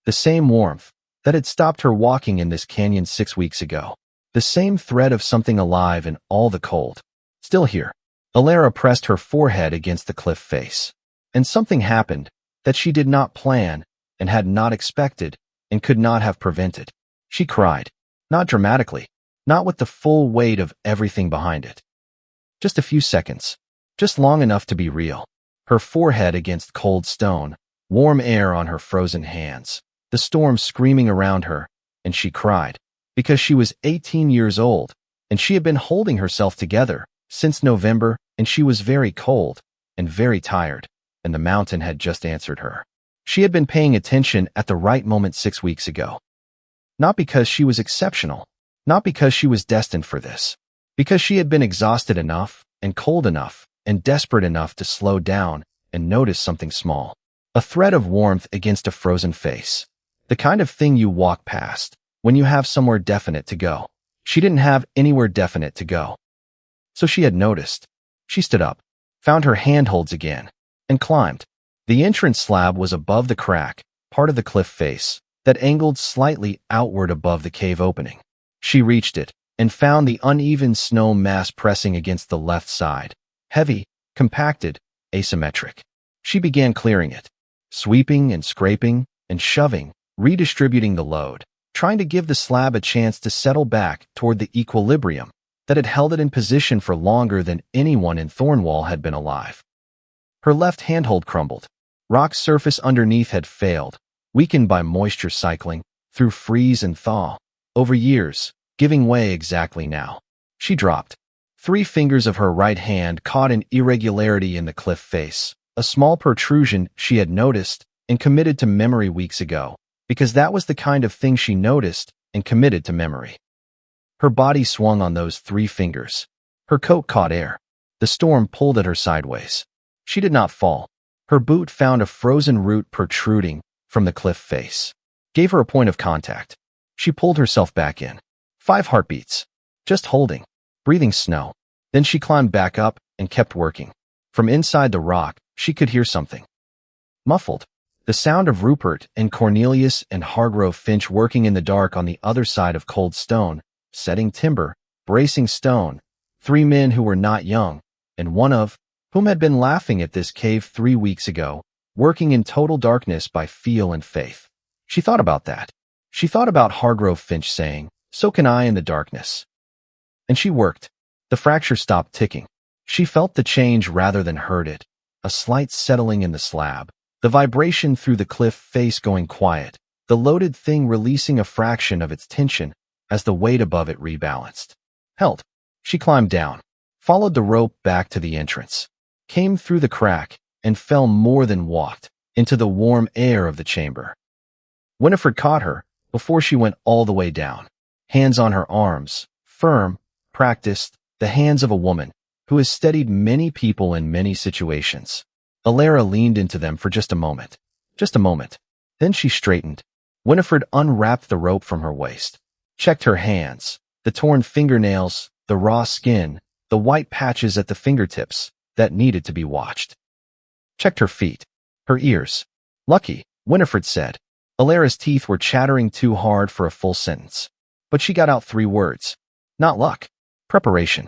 Speaker 1: The same warmth that had stopped her walking in this canyon 6 weeks ago. The same thread of something alive in all the cold. Still here. Alara pressed her forehead against the cliff face. And something happened that she did not plan and had not expected and could not have prevented. She cried. Not dramatically. Not with the full weight of everything behind it. Just a few seconds. Just long enough to be real. Her forehead against cold stone, warm air on her frozen hands, the storm screaming around her, and she cried. Because she was 18 years old, and she had been holding herself together since November, and she was very cold and very tired, and the mountain had just answered her. She had been paying attention at the right moment 6 weeks ago. Not because she was exceptional, not because she was destined for this, because she had been exhausted enough and cold enough and desperate enough to slow down and notice something small. A thread of warmth against a frozen face. The kind of thing you walk past when you have somewhere definite to go. She didn't have anywhere definite to go. So she had noticed. She stood up, found her handholds again, and climbed. The entrance slab was above the crack, part of the cliff face, that angled slightly outward above the cave opening. She reached it and found the uneven snow mass pressing against the left side, heavy, compacted, asymmetric. She began clearing it, sweeping and scraping and shoving, redistributing the load, trying to give the slab a chance to settle back toward the equilibrium that had held it in position for longer than anyone in Thornwall had been alive. Her left handhold crumbled. Rock surface underneath had failed, weakened by moisture cycling through freeze and thaw, over years, giving way exactly now. She dropped. 3 fingers of her right hand caught an irregularity in the cliff face, a small protrusion she had noticed and committed to memory weeks ago, because that was the kind of thing she noticed and committed to memory. Her body swung on those 3 fingers. Her coat caught air. The storm pulled at her sideways. She did not fall. Her boot found a frozen root protruding from the cliff face. Gave her a point of contact. She pulled herself back in. 5 heartbeats. Just holding. Breathing snow. Then she climbed back up and kept working. From inside the rock, she could hear something. Muffled. The sound of Rupert and Cornelius and Hargrove Finch working in the dark on the other side of cold stone, setting timber, bracing stone. 3 men who were not young, and one of whom had been laughing at this cave 3 weeks ago, working in total darkness by feel and faith. She thought about that. She thought about Hargrove Finch saying, "So can I in the darkness." And she worked. The fracture stopped ticking. She felt the change rather than heard it. A slight settling in the slab. The vibration through the cliff face going quiet. The loaded thing releasing a fraction of its tension as the weight above it rebalanced. Held. She climbed down. Followed the rope back to the entrance. Came through the crack and fell more than walked into the warm air of the chamber. Winifred caught her before she went all the way down. Hands on her arms, firm, practiced, the hands of a woman who has steadied many people in many situations. Alara leaned into them for just a moment. Just a moment. Then she straightened. Winifred unwrapped the rope from her waist. Checked her hands, the torn fingernails, the raw skin, the white patches at the fingertips that needed to be watched. Checked her feet, her ears. Lucky, Winifred said. Alara's teeth were chattering too hard for a full sentence. But she got out 3 words. Not luck. Preparation.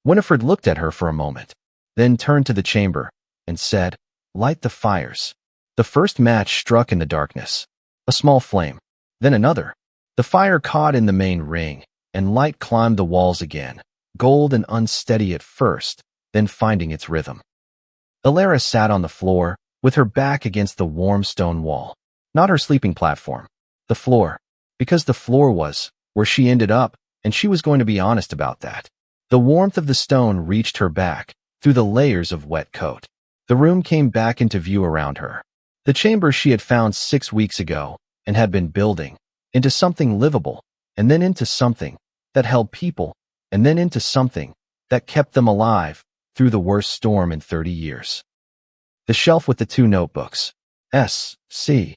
Speaker 1: Winifred looked at her for a moment, then turned to the chamber and said, "Light the fires." The first match struck in the darkness. A small flame. Then another. The fire caught in the main ring, and light climbed the walls again, gold and unsteady at first, then finding its rhythm. Alara sat on the floor, with her back against the warm stone wall. Not her sleeping platform. The floor. Because the floor was where she ended up, and she was going to be honest about that. The warmth of the stone reached her back, through the layers of wet coat. The room came back into view around her. The chamber she had found 6 weeks ago, and had been building, into something livable, and then into something that held people, and then into something that kept them alive through the worst storm in 30 years. The shelf with the 2 notebooks. S.C.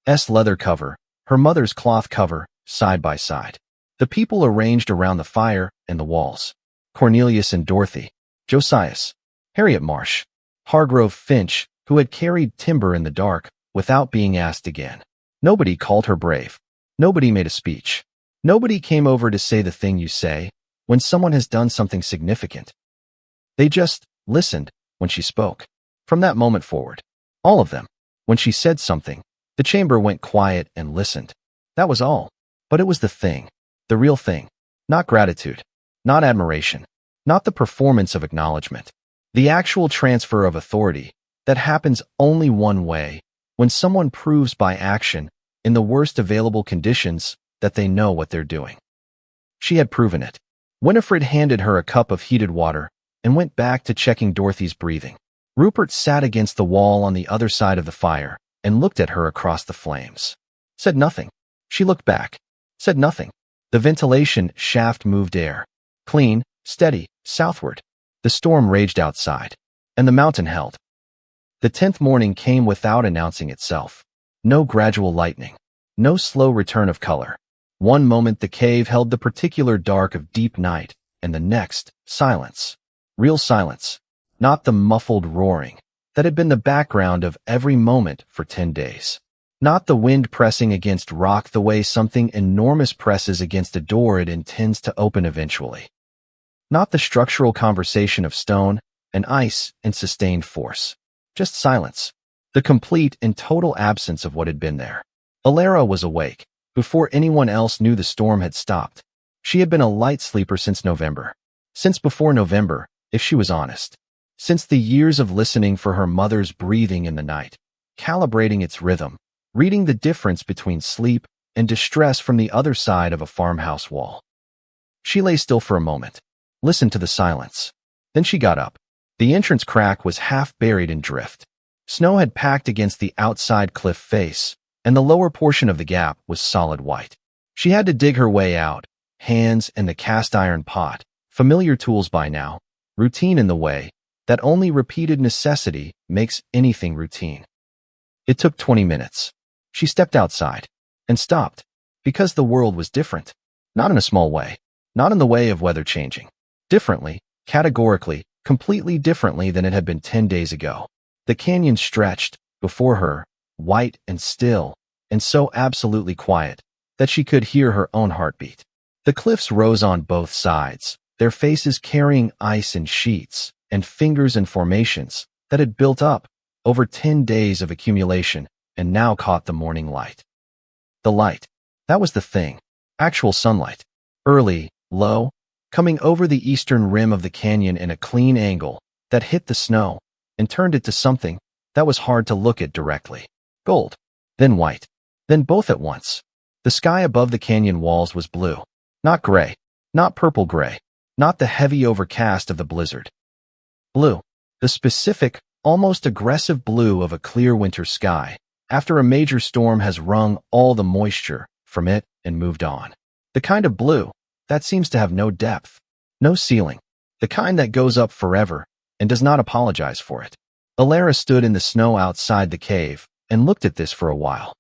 Speaker 1: S leather cover, her mother's cloth cover, side by side. The people arranged around the fire and the walls. Cornelius and Dorothy. Josias. Harriet Marsh. Hargrove Finch, who had carried timber in the dark without being asked again. Nobody called her brave. Nobody made a speech. Nobody came over to say the thing you say when someone has done something significant. They just listened when she spoke. From that moment forward, all of them, when she said something, the chamber went quiet and listened. That was all. But it was the thing, the real thing. Not gratitude, not admiration, not the performance of acknowledgement. The actual transfer of authority that happens only one way, when someone proves by action, in the worst available conditions, that they know what they're doing. She had proven it. Winifred handed her a cup of heated water and went back to checking Dorothy's breathing. Rupert sat against the wall on the other side of the fire and looked at her across the flames. Said nothing. She looked back. Said nothing. The ventilation shaft moved air. Clean, steady, southward. The storm raged outside, and the mountain held. The 10th morning came without announcing itself. No gradual lightening. No slow return of color. One moment the cave held the particular dark of deep night, and the next, silence. Real silence. Not the muffled roaring that had been the background of every moment for 10 days. Not the wind pressing against rock the way something enormous presses against a door it intends to open eventually. Not the structural conversation of stone and ice and sustained force. Just silence. The complete and total absence of what had been there. Alara was awake. Before anyone else knew the storm had stopped. She had been a light sleeper since November. Since before November, if she was honest. Since the years of listening for her mother's breathing in the night, calibrating its rhythm, reading the difference between sleep and distress from the other side of a farmhouse wall. She lay still for a moment, listened to the silence. Then she got up. The entrance crack was half buried in drift. Snow had packed against the outside cliff face, and the lower portion of the gap was solid white. She had to dig her way out, hands and the cast iron pot, familiar tools by now, routine in the way that only repeated necessity makes anything routine. It took 20 minutes. She stepped outside and stopped because the world was different. Not in a small way, not in the way of weather changing. Differently, categorically, completely differently than it had been 10 days ago. The canyon stretched before her, white and still, and so absolutely quiet that she could hear her own heartbeat. The cliffs rose on both sides, their faces carrying ice and sheets, and fingers and formations that had built up over 10 days of accumulation and now caught the morning light. The light, that was the thing. Actual sunlight. Early, low, coming over the eastern rim of the canyon in a clean angle that hit the snow and turned it to something that was hard to look at directly. Gold, then white, then both at once. The sky above the canyon walls was blue, not gray, not purple gray, not the heavy overcast of the blizzard. Blue, the specific, almost aggressive blue of a clear winter sky, after a major storm has wrung all the moisture from it and moved on. The kind of blue that seems to have no depth, no ceiling, the kind that goes up forever and does not apologize for it. Alara stood in the snow outside the cave and looked at this for a while.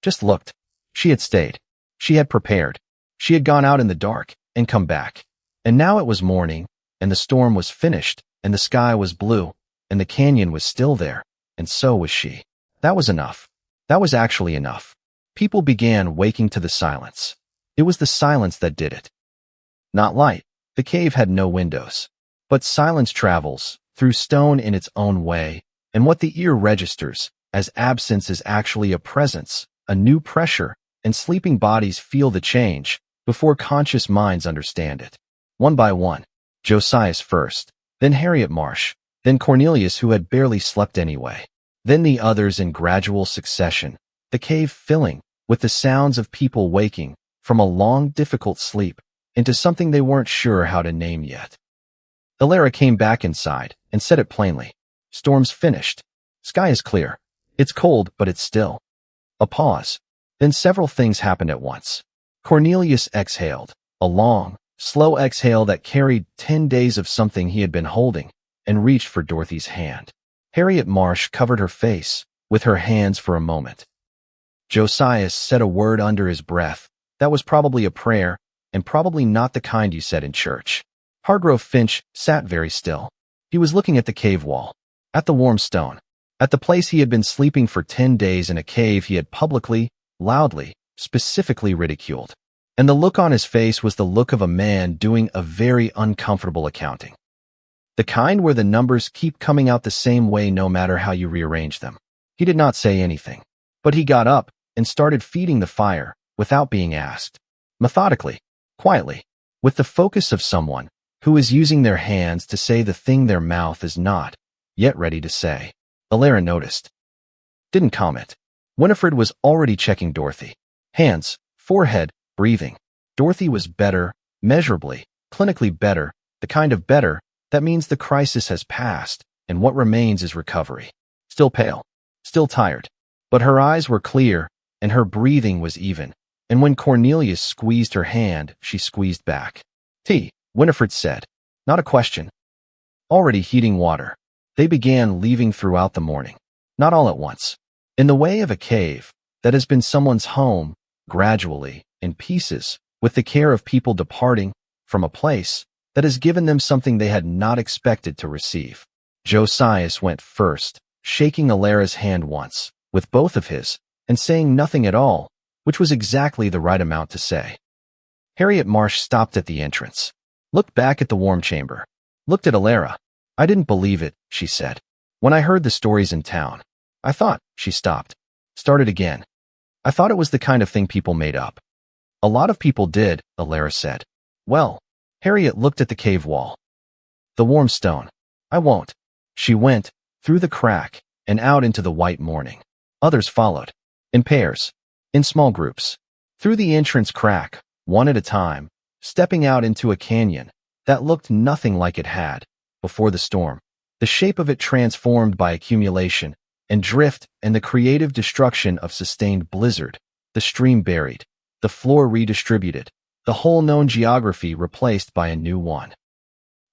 Speaker 1: Just looked. She had stayed. She had prepared. She had gone out in the dark and come back. And now it was morning, and the storm was finished, and the sky was blue, and the canyon was still there, and so was she. That was enough. That was actually enough. People began waking to the silence. It was the silence that did it. Not light. The cave had no windows. But silence travels through stone in its own way, and what the ear registers as absence is actually a presence, a new pressure, and sleeping bodies feel the change before conscious minds understand it. One by one, Josias first, then Harriet Marsh, then Cornelius, who had barely slept anyway, then the others in gradual succession, the cave filling with the sounds of people waking from a long, difficult sleep into something they weren't sure how to name yet. Alara came back inside and said it plainly. Storm's finished. Sky is clear. It's cold, but it's still. A pause. Then several things happened at once. Cornelius exhaled, a long, slow exhale that carried 10 days of something he had been holding, and reached for Dorothy's hand. Harriet Marsh covered her face with her hands for a moment. Josias said a word under his breath that was probably a prayer, and probably not the kind you said in church. Hargrove Finch sat very still. He was looking at the cave wall, at the warm stone, at the place he had been sleeping for 10 days in a cave he had publicly, loudly, specifically ridiculed. And the look on his face was the look of a man doing a very uncomfortable accounting. The kind where the numbers keep coming out the same way no matter how you rearrange them. He did not say anything, but he got up and started feeding the fire without being asked. Methodically, quietly, with the focus of someone who is using their hands to say the thing their mouth is not yet ready to say. Alara noticed. Didn't comment. Winifred was already checking Dorothy. Hands, forehead, breathing. Dorothy was better, measurably, clinically better, the kind of better that means the crisis has passed, and what remains is recovery. Still pale, still tired, but her eyes were clear, and her breathing was even, and when Cornelius squeezed her hand, she squeezed back. "Tea," Winifred said. Not a question. Already heating water. They began leaving throughout the morning. Not all at once. In the way of a cave that has been someone's home, gradually, in pieces, with the care of people departing from a place that has given them something they had not expected to receive. Josias went first, shaking Alara's hand once, with both of his, and saying nothing at all, which was exactly the right amount to say. Harriet Marsh stopped at the entrance, looked back at the warm chamber, looked at Alara. "I didn't believe it," she said. "When I heard the stories in town, I thought," she stopped, started again. "I thought it was the kind of thing people made up." "A lot of people did," Alara said. "Well," Harriet looked at the cave wall. "The warm stone. I won't." She went, through the crack, and out into the white morning. Others followed, in pairs, in small groups, through the entrance crack, one at a time, stepping out into a canyon that looked nothing like it had before the storm, the shape of it transformed by accumulation and drift and the creative destruction of sustained blizzard, the stream buried, the floor redistributed, the whole known geography replaced by a new one.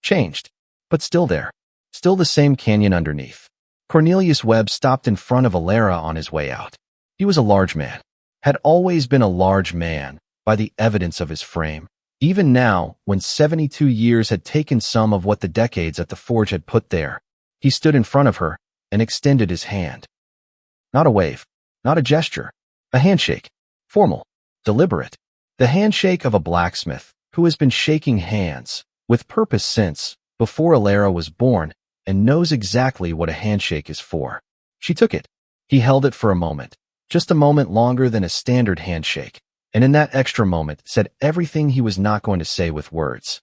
Speaker 1: Changed, but still there, still the same canyon underneath. Cornelius Webb stopped in front of Alara on his way out. He was a large man, had always been a large man by the evidence of his frame, even now when 72 years had taken some of what the decades at the forge had put there. He stood in front of her and extended his hand. Not a wave, not a gesture, a handshake, formal, deliberate, the handshake of a blacksmith who has been shaking hands with purpose since before Alara was born and knows exactly what a handshake is for. She took it. He held it for a moment, just a moment longer than a standard handshake, and in that extra moment said everything he was not going to say with words.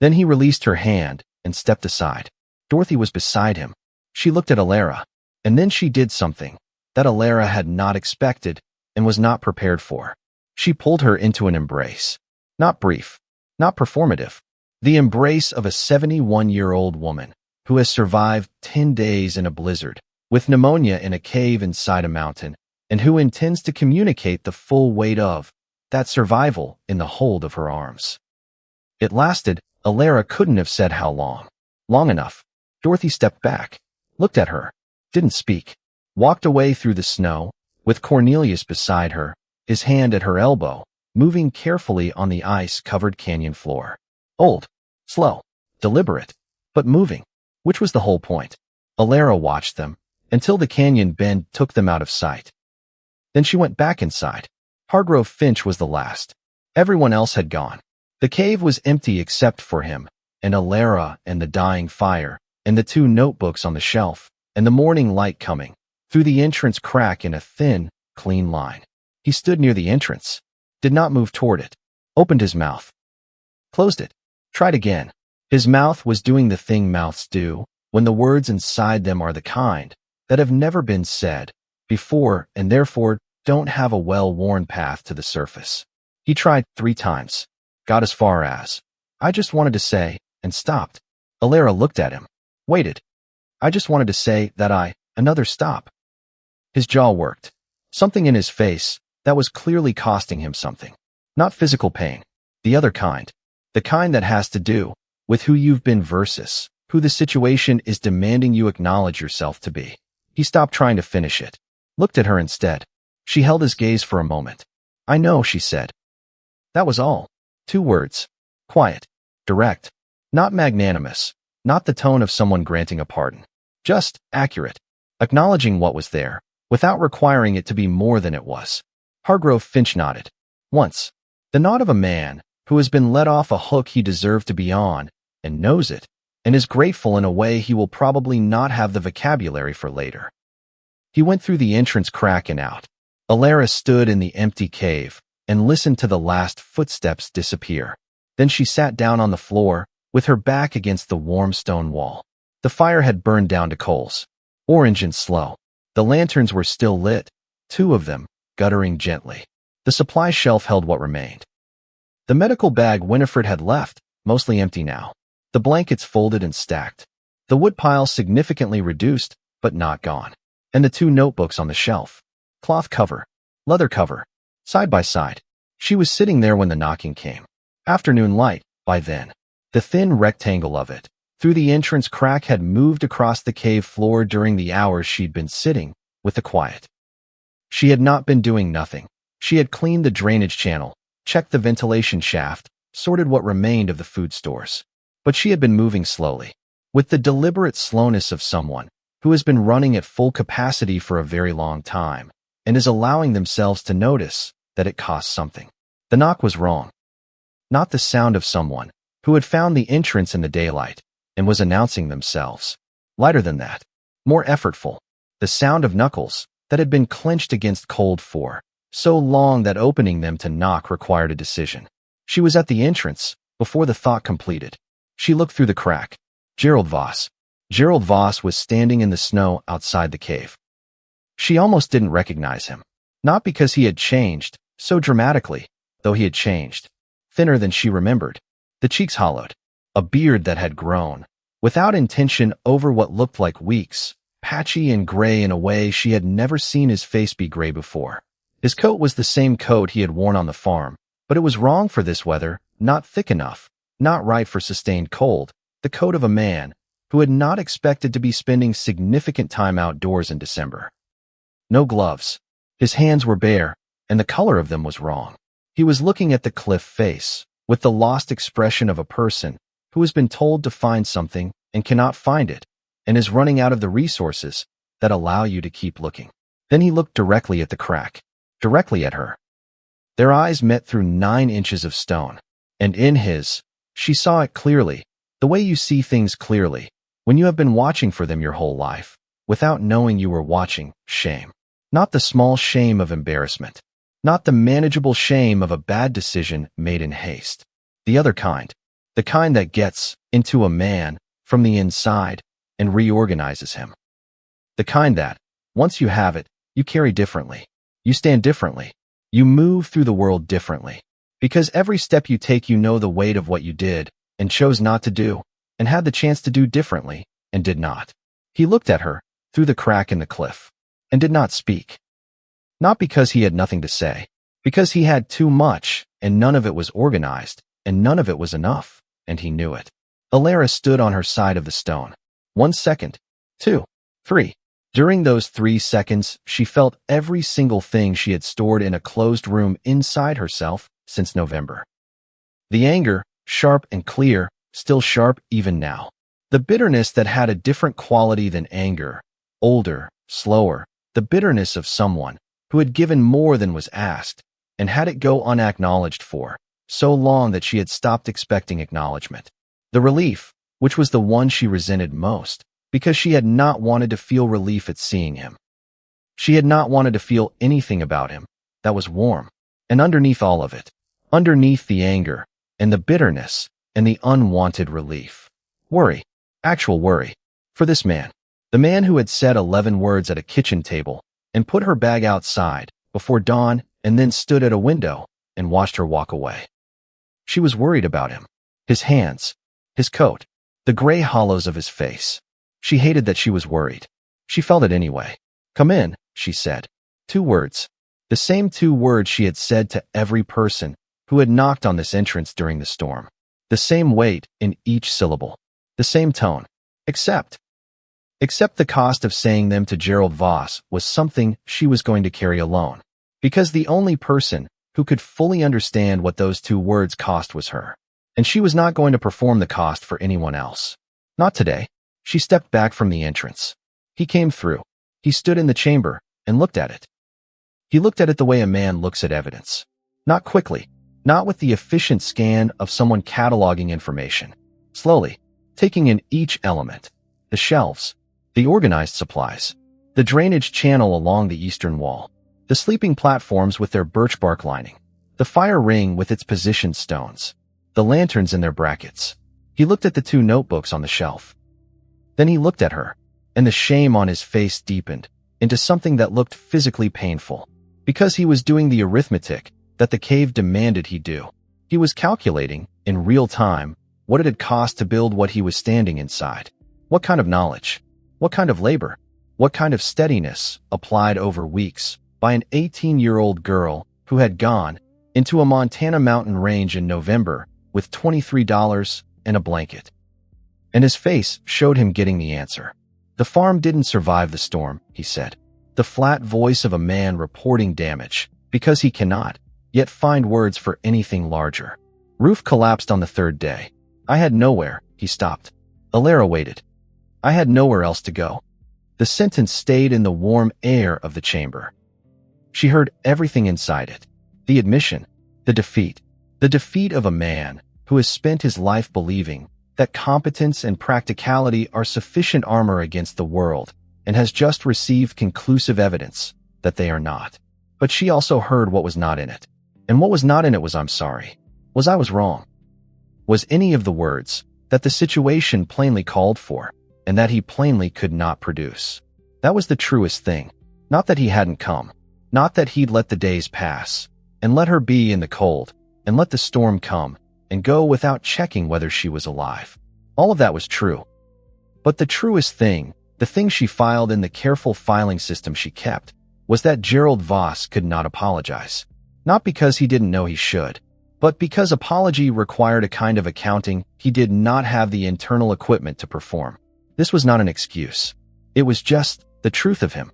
Speaker 1: Then he released her hand and stepped aside. Dorothy was beside him. She looked at Alara, and then she did something that Alara had not expected and was not prepared for. She pulled her into an embrace. Not brief, not performative. The embrace of a 71-year-old woman who has survived 10 days in a blizzard, with pneumonia in a cave inside a mountain, and who intends to communicate the full weight of that survival in the hold of her arms. It lasted, Alara couldn't have said how long. Long enough. Dorothy stepped back, looked at her, didn't speak, walked away through the snow, with Cornelius beside her, his hand at her elbow, moving carefully on the ice-covered canyon floor. Old, slow, deliberate, but moving, which was the whole point. Alara watched them until the canyon bend took them out of sight. Then she went back inside. Hargrove Finch was the last. Everyone else had gone. The cave was empty except for him, and Alara and the dying fire, and the 2 notebooks on the shelf, and the morning light coming through the entrance crack in a thin, clean line. He stood near the entrance, did not move toward it, opened his mouth, closed it, tried again. His mouth was doing the thing mouths do when the words inside them are the kind that have never been said before and therefore don't have a well-worn path to the surface. He tried 3 times, got as far as, "I just wanted to say," and stopped. Alara looked at him, waited. "I just wanted to say that another stop." His jaw worked. Something in his face that was clearly costing him something. Not physical pain, the other kind. The kind that has to do with who you've been versus who the situation is demanding you acknowledge yourself to be. He stopped trying to finish it, looked at her instead. She held his gaze for a moment. "I know," she said. That was all. 2 words. Quiet. Direct. Not magnanimous. Not the tone of someone granting a pardon. Just accurate. Acknowledging what was there, without requiring it to be more than it was. Hargrove Finch nodded. Once. The nod of a man who has been let off a hook he deserved to be on, and knows it, and is grateful in a way he will probably not have the vocabulary for later. He went through the entrance crack and out. Alara stood in the empty cave, and listened to the last footsteps disappear. Then she sat down on the floor, with her back against the warm stone wall. The fire had burned down to coals, orange and slow. The lanterns were still lit, 2 of them, guttering gently. The supply shelf held what remained. The medical bag Winifred had left, mostly empty now. The blankets folded and stacked. The woodpile significantly reduced, but not gone. And the 2 notebooks on the shelf. Cloth cover, leather cover, side by side. She was sitting there when the knocking came. Afternoon light, by then. The thin rectangle of it, through the entrance crack, had moved across the cave floor during the hours she'd been sitting, with the quiet. She had not been doing nothing. She had cleaned the drainage channel, checked the ventilation shaft, sorted what remained of the food stores. But she had been moving slowly, with the deliberate slowness of someone who has been running at full capacity for a very long time, and is allowing themselves to notice that it costs something. The knock was wrong. Not the sound of someone who had found the entrance in the daylight and was announcing themselves. Lighter than that, more effortful. The sound of knuckles that had been clenched against cold for so long that opening them to knock required a decision. She was at the entrance before the thought completed. She looked through the crack. Gerald Voss. Gerald Voss was standing in the snow outside the cave. She almost didn't recognize him. Not because he had changed so dramatically, though he had changed. Thinner than she remembered. The cheeks hollowed. A beard that had grown, without intention, over what looked like weeks, patchy and gray in a way she had never seen his face be gray before. His coat was the same coat he had worn on the farm, but it was wrong for this weather, not thick enough, not right for sustained cold, the coat of a man who had not expected to be spending significant time outdoors in December. No gloves. His hands were bare, and the color of them was wrong. He was looking at the cliff face, with the lost expression of a person who has been told to find something and cannot find it, and is running out of the resources that allow you to keep looking. Then he looked directly at the crack, directly at her. Their eyes met through 9 inches of stone, and in his, she saw it clearly, the way you see things clearly, when you have been watching for them your whole life, without knowing you were watching. Shame. Not the small shame of embarrassment. Not the manageable shame of a bad decision made in haste. The other kind. The kind that gets into a man from the inside and reorganizes him. The kind that, once you have it, you carry differently. You stand differently. You move through the world differently. Because every step you take, you know the weight of what you did and chose not to do, and had the chance to do differently and did not. He looked at her through the crack in the cliff and did not speak. Not because he had nothing to say, because he had too much, and none of it was organized, and none of it was enough, and he knew it. Alara stood on her side of the stone. 1 second, 2, 3. During those 3 seconds, she felt every single thing she had stored in a closed room inside herself since November. The anger, sharp and clear, still sharp even now. The bitterness that had a different quality than anger, older, slower, the bitterness of someone who had given more than was asked, and had it go unacknowledged for so long that she had stopped expecting acknowledgement. The relief, which was the one she resented most, because she had not wanted to feel relief at seeing him. She had not wanted to feel anything about him that was warm, and underneath all of it, underneath the anger, and the bitterness, and the unwanted relief. Worry, actual worry, for this man. The man who had said 11 words at a kitchen table, and put her bag outside, before dawn, and then stood at a window, and watched her walk away. She was worried about him. His hands, his coat, the gray hollows of his face. She hated that she was worried. She felt it anyway. "Come in," she said. 2 words. The same 2 words she had said to every person who had knocked on this entrance during the storm. The same weight in each syllable. The same tone. Except the cost of saying them to Gerald Voss was something she was going to carry alone. Because the only person who could fully understand what those 2 words cost was her. And she was not going to perform the cost for anyone else. Not today. She stepped back from the entrance. He came through. He stood in the chamber and looked at it. He looked at it the way a man looks at evidence. Not quickly. Not with the efficient scan of someone cataloging information. Slowly, taking in each element. The shelves. The organized supplies. The drainage channel along the eastern wall. The sleeping platforms with their birch bark lining. The fire ring with its positioned stones. The lanterns in their brackets. He looked at the 2 notebooks on the shelf. Then he looked at her, and the shame on his face deepened into something that looked physically painful. Because he was doing the arithmetic that the cave demanded he do. He was calculating, in real time, what it had cost to build what he was standing inside. What kind of knowledge? What kind of labor? What kind of steadiness, applied over weeks, by an 18-year-old girl who had gone into a Montana mountain range in November with $23 and a blanket. And his face showed him getting the answer. The farm didn't survive the storm, he said. The flat voice of a man reporting damage, because he cannot yet find words for anything larger. Roof collapsed on the 3rd day. I had nowhere, he stopped. Alara waited. I had nowhere else to go. The sentence stayed in the warm air of the chamber. She heard everything inside it. The admission, the defeat of a man who has spent his life believing that competence and practicality are sufficient armor against the world and has just received conclusive evidence that they are not. But she also heard what was not in it. And what was not in it was I'm sorry. Was I was wrong. Was any of the words that the situation plainly called for and that he plainly could not produce. That was the truest thing. Not that he hadn't come. Not that he'd let the days pass and let her be in the cold and let the storm come and go without checking whether she was alive. All of that was true. But the truest thing, the thing she filed in the careful filing system she kept, was that Gerald Voss could not apologize. Not because he didn't know he should, but because apology required a kind of accounting he did not have the internal equipment to perform. This was not an excuse. It was just the truth of him.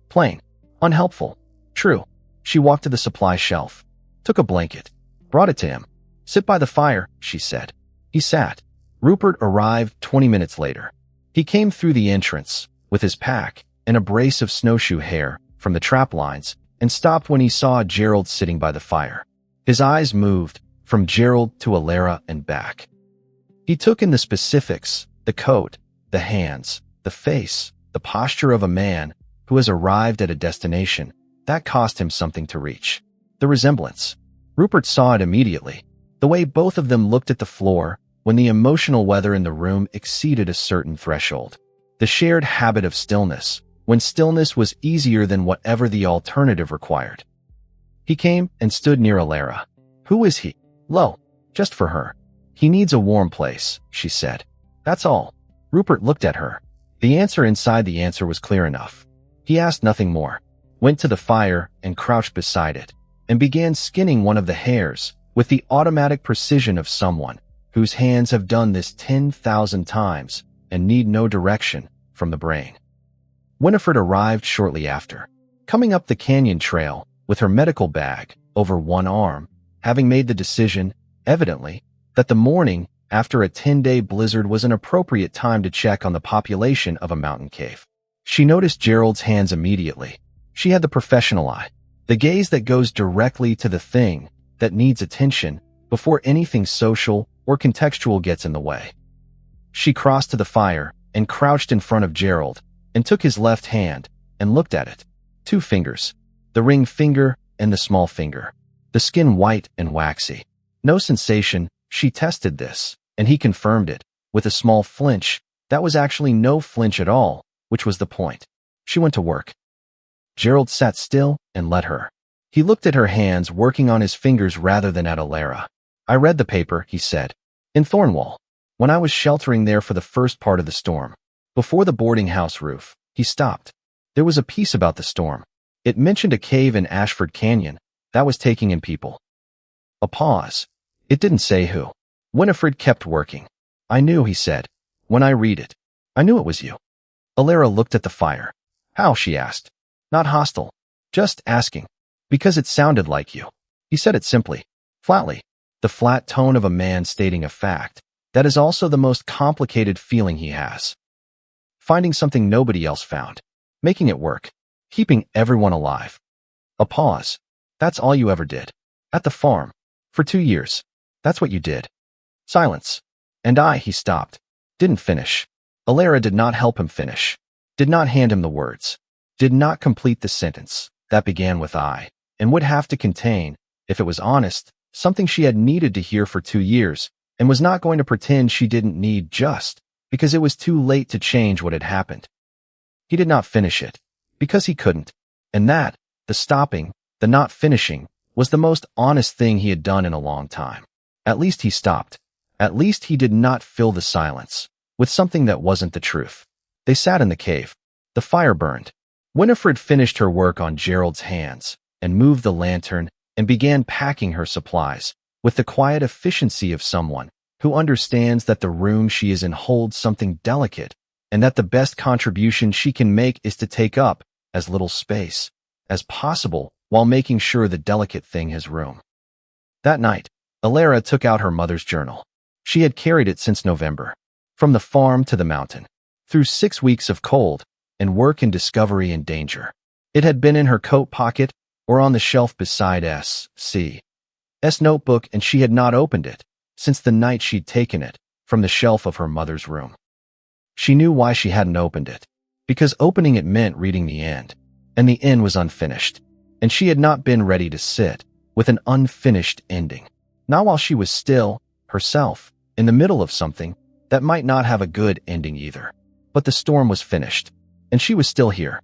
Speaker 1: Plain. Unhelpful. True. She walked to the supply shelf, took a blanket, brought it to him. Sit by the fire, she said. He sat. Rupert arrived 20 minutes later. He came through the entrance with his pack and a brace of snowshoe hair from the trap lines and stopped when he saw Gerald sitting by the fire. His eyes moved from Gerald to Alara and back. He took in the specifics, the coat, the hands, the face, the posture of a man who has arrived at a destination that cost him something to reach. The resemblance. Rupert saw it immediately. The way both of them looked at the floor when the emotional weather in the room exceeded a certain threshold. The shared habit of stillness, when stillness was easier than whatever the alternative required. He came and stood near Alara. Who is he? Low. Just for her. He needs a warm place, she said. That's all. Rupert looked at her. The answer inside the answer was clear enough. He asked nothing more, went to the fire and crouched beside it, and began skinning one of the hairs with the automatic precision of someone whose hands have done this 10,000 times and need no direction from the brain. Winifred arrived shortly after, coming up the canyon trail with her medical bag over one arm, having made the decision, evidently, that the morning after a 10-day blizzard was an appropriate time to check on the population of a mountain cave. She noticed Gerald's hands immediately. She had the professional eye, the gaze that goes directly to the thing that needs attention before anything social or contextual gets in the way. She crossed to the fire and crouched in front of Gerald and took his left hand and looked at it. 2 fingers, the ring finger and the small finger, the skin white and waxy. No sensation. She tested this, and he confirmed it, with a small flinch. That was actually no flinch at all, which was the point. She went to work. Gerald sat still and let her. He looked at her hands working on his fingers rather than at Alara. I read the paper, he said, in Thornwall, when I was sheltering there for the first part of the storm. Before the boarding house roof, he stopped. There was a piece about the storm. It mentioned a cave in Ashford Canyon that was taking in people. A pause. It didn't say who. Winifred kept working. I knew, he said. When I read it, I knew it was you. Alara looked at the fire. How, she asked. Not hostile. Just asking. Because it sounded like you. He said it simply, flatly. The flat tone of a man stating a fact. That is also the most complicated feeling he has. Finding something nobody else found. Making it work. Keeping everyone alive. A pause. That's all you ever did. At the farm. For 2 years. That's what you did. Silence. And he stopped. Didn't finish. Alara did not help him finish. Did not hand him the words. Did not complete the sentence that began with I, and would have to contain, if it was honest, something she had needed to hear for 2 years, and was not going to pretend she didn't need just because it was too late to change what had happened. He did not finish it, because he couldn't, and that, the stopping, the not finishing, was the most honest thing he had done in a long time. At least he stopped. At least he did not fill the silence with something that wasn't the truth. They sat in the cave. The fire burned. Winifred finished her work on Gerald's hands and moved the lantern and began packing her supplies with the quiet efficiency of someone who understands that the room she is in holds something delicate and that the best contribution she can make is to take up as little space as possible while making sure the delicate thing has room. That night, Alara took out her mother's journal. She had carried it since November, from the farm to the mountain, through 6 weeks of cold and work and discovery and danger. It had been in her coat pocket or on the shelf beside S.C.'s notebook, and she had not opened it since the night she'd taken it from the shelf of her mother's room. She knew why she hadn't opened it, because opening it meant reading the end, and the end was unfinished, and she had not been ready to sit with an unfinished ending, not while she was still, herself, in the middle of something that might not have a good ending either. But the storm was finished, and she was still here.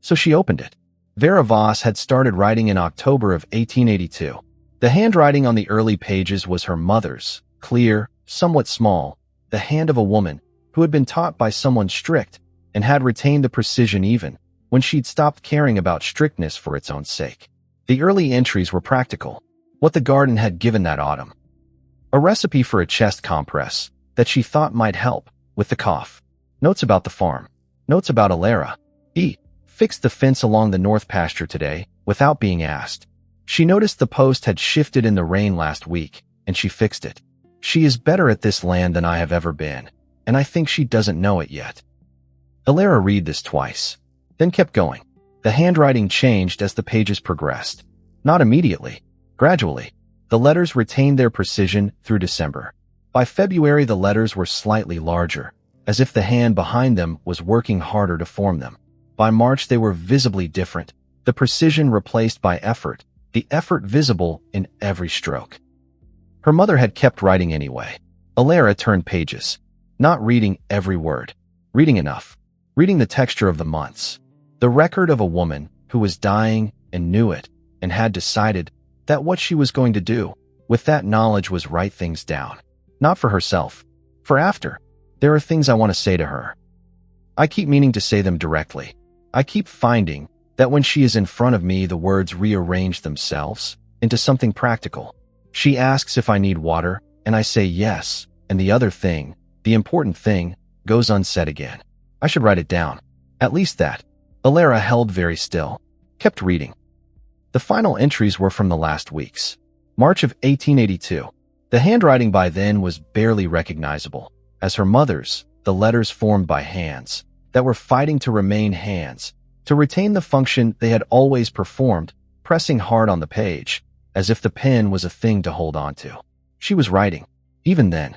Speaker 1: So she opened it. Vera Voss had started writing in October of 1882. The handwriting on the early pages was her mother's, clear, somewhat small, the hand of a woman who had been taught by someone strict and had retained the precision even when she'd stopped caring about strictness for its own sake. The early entries were practical, what the garden had given that autumn. A recipe for a chest compress that she thought might help with the cough. Notes about the farm. Notes about Alara. Fixed the fence along the north pasture today without being asked. She noticed the post had shifted in the rain last week, and she fixed it. She is better at this land than I have ever been, and I think she doesn't know it yet. Alara read this twice, then kept going. The handwriting changed as the pages progressed. Not immediately, gradually. The letters retained their precision through December. By February, the letters were slightly larger, as if the hand behind them was working harder to form them. By March, they were visibly different, the precision replaced by effort, the effort visible in every stroke. Her mother had kept writing anyway. Alara turned pages, not reading every word, reading enough, reading the texture of the months, the record of a woman who was dying and knew it and had decided that what she was going to do with that knowledge was write things down. Not for herself, for after. There are things I want to say to her. I keep meaning to say them directly. I keep finding that when she is in front of me, the words rearrange themselves into something practical. She asks if I need water, and I say yes, and the other thing, the important thing, goes unsaid again. I should write it down. At least that. Alara held very still, kept reading. The final entries were from the last weeks. March of 1882. The handwriting by then was barely recognizable, as her mother's, the letters formed by hands that were fighting to remain hands, to retain the function they had always performed, pressing hard on the page, as if the pen was a thing to hold on to. She was writing, even then.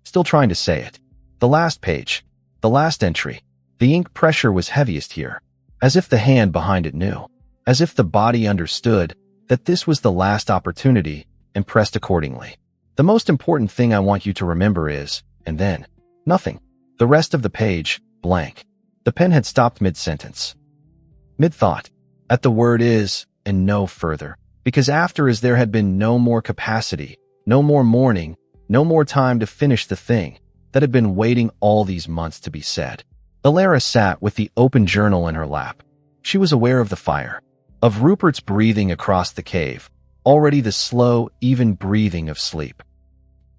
Speaker 1: Still trying to say it. The last page, the last entry, the ink pressure was heaviest here, as if the hand behind it knew, as if the body understood that this was the last opportunity and pressed accordingly. The most important thing I want you to remember is, and then, nothing. The rest of the page, blank. The pen had stopped mid-sentence. Mid-thought. At the word is, and no further. Because after as there had been no more capacity, no more mourning, no more time to finish the thing that had been waiting all these months to be said. Alara sat with the open journal in her lap. She was aware of the fire, of Rupert's breathing across the cave, already the slow, even breathing of sleep.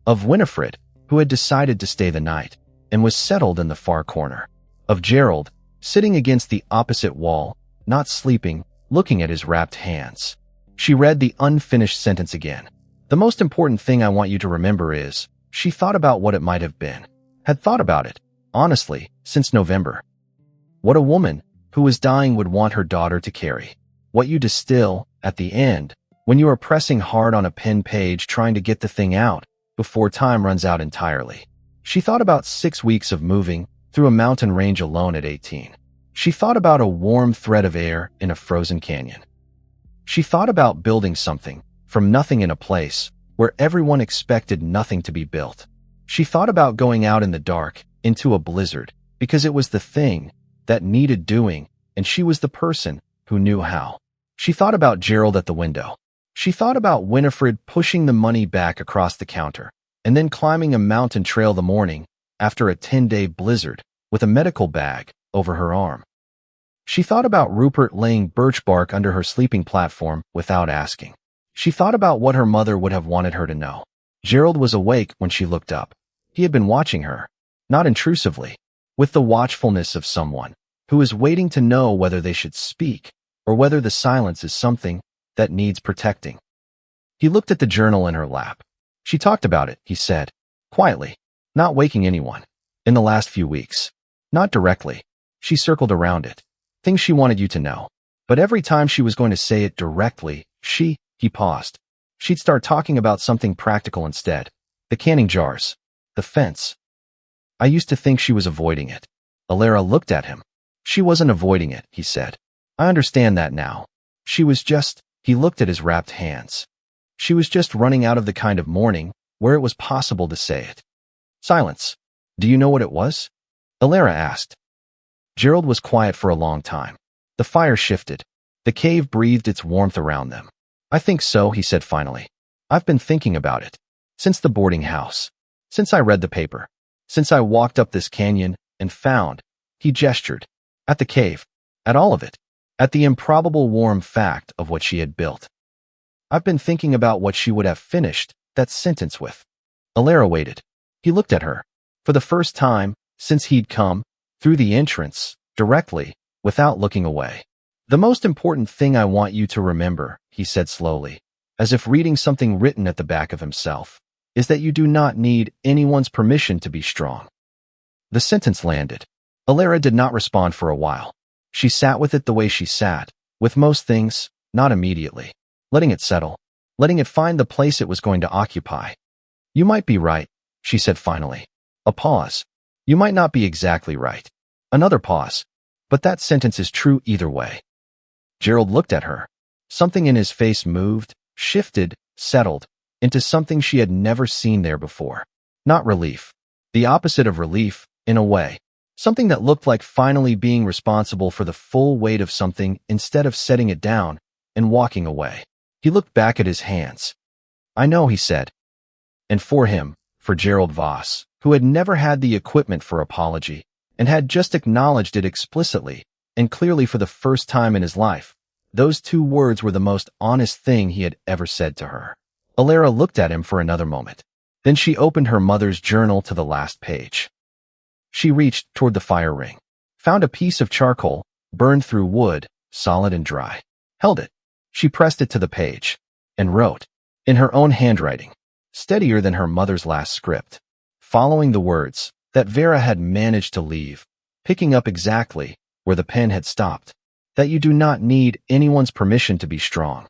Speaker 1: Of Winifred, who had decided to stay the night and was settled in the far corner. Of Gerald, sitting against the opposite wall, not sleeping, looking at his wrapped hands. She read the unfinished sentence again. The most important thing I want you to remember is, she thought about what it might have been. Had thought about it, honestly, since November. What a woman who was dying would want her daughter to carry. What you distill, at the end, when you are pressing hard on a pen page trying to get the thing out, before time runs out entirely. She thought about 6 weeks of moving through a mountain range alone at 18. She thought about a warm thread of air in a frozen canyon. She thought about building something from nothing in a place where everyone expected nothing to be built. She thought about going out in the dark, into a blizzard, because it was the thing that needed doing, and she was the person who knew how. She thought about Gerald at the window. She thought about Winifred pushing the money back across the counter, and then climbing a mountain trail the morning after a 10-day blizzard with a medical bag over her arm. She thought about Rupert laying birch bark under her sleeping platform without asking. She thought about what her mother would have wanted her to know. Gerald was awake when she looked up. He had been watching her, not intrusively, with the watchfulness of someone who is waiting to know whether they should speak or whether the silence is something that needs protecting. He looked at the journal in her lap. She talked about it, he said, quietly, not waking anyone. In the last few weeks. Not directly. She circled around it. Things she wanted you to know. But every time she was going to say it directly, he paused. She'd start talking about something practical instead. The canning jars. The fence. I used to think she was avoiding it. Alara looked at him. She wasn't avoiding it, he said. I understand that now. She was just, he looked at his wrapped hands. She was just running out of the kind of morning where it was possible to say it. Silence. Do you know what it was? Alara asked. Gerald was quiet for a long time. The fire shifted. The cave breathed its warmth around them. I think so, he said finally. I've been thinking about it. Since the boarding house. Since I read the paper. Since I walked up this canyon and found, he gestured, at the cave, at all of it, at the improbable warm fact of what she had built. I've been thinking about what she would have finished that sentence with. Alara waited. He looked at her. For the first time since he'd come through the entrance, directly, without looking away. The most important thing I want you to remember, he said slowly, as if reading something written at the back of himself, is that you do not need anyone's permission to be strong. The sentence landed. Alara did not respond for a while. She sat with it the way she sat, with most things, not immediately, letting it settle, letting it find the place it was going to occupy. You might be right, she said finally. A pause. You might not be exactly right. Another pause. But that sentence is true either way. Gerald looked at her. Something in his face moved, shifted, settled, into something she had never seen there before. Not relief. The opposite of relief, in a way. Something that looked like finally being responsible for the full weight of something instead of setting it down and walking away. He looked back at his hands. I know, he said. And for him, for Gerald Voss, who had never had the equipment for apology, and had just acknowledged it explicitly and clearly for the first time in his life, those two words were the most honest thing he had ever said to her. Alara looked at him for another moment. Then she opened her mother's journal to the last page. She reached toward the fire ring, found a piece of charcoal, burned through wood, solid and dry, held it. She pressed it to the page, and wrote, in her own handwriting, steadier than her mother's last script, following the words that Vera had managed to leave, picking up exactly where the pen had stopped, that you do not need anyone's permission to be strong.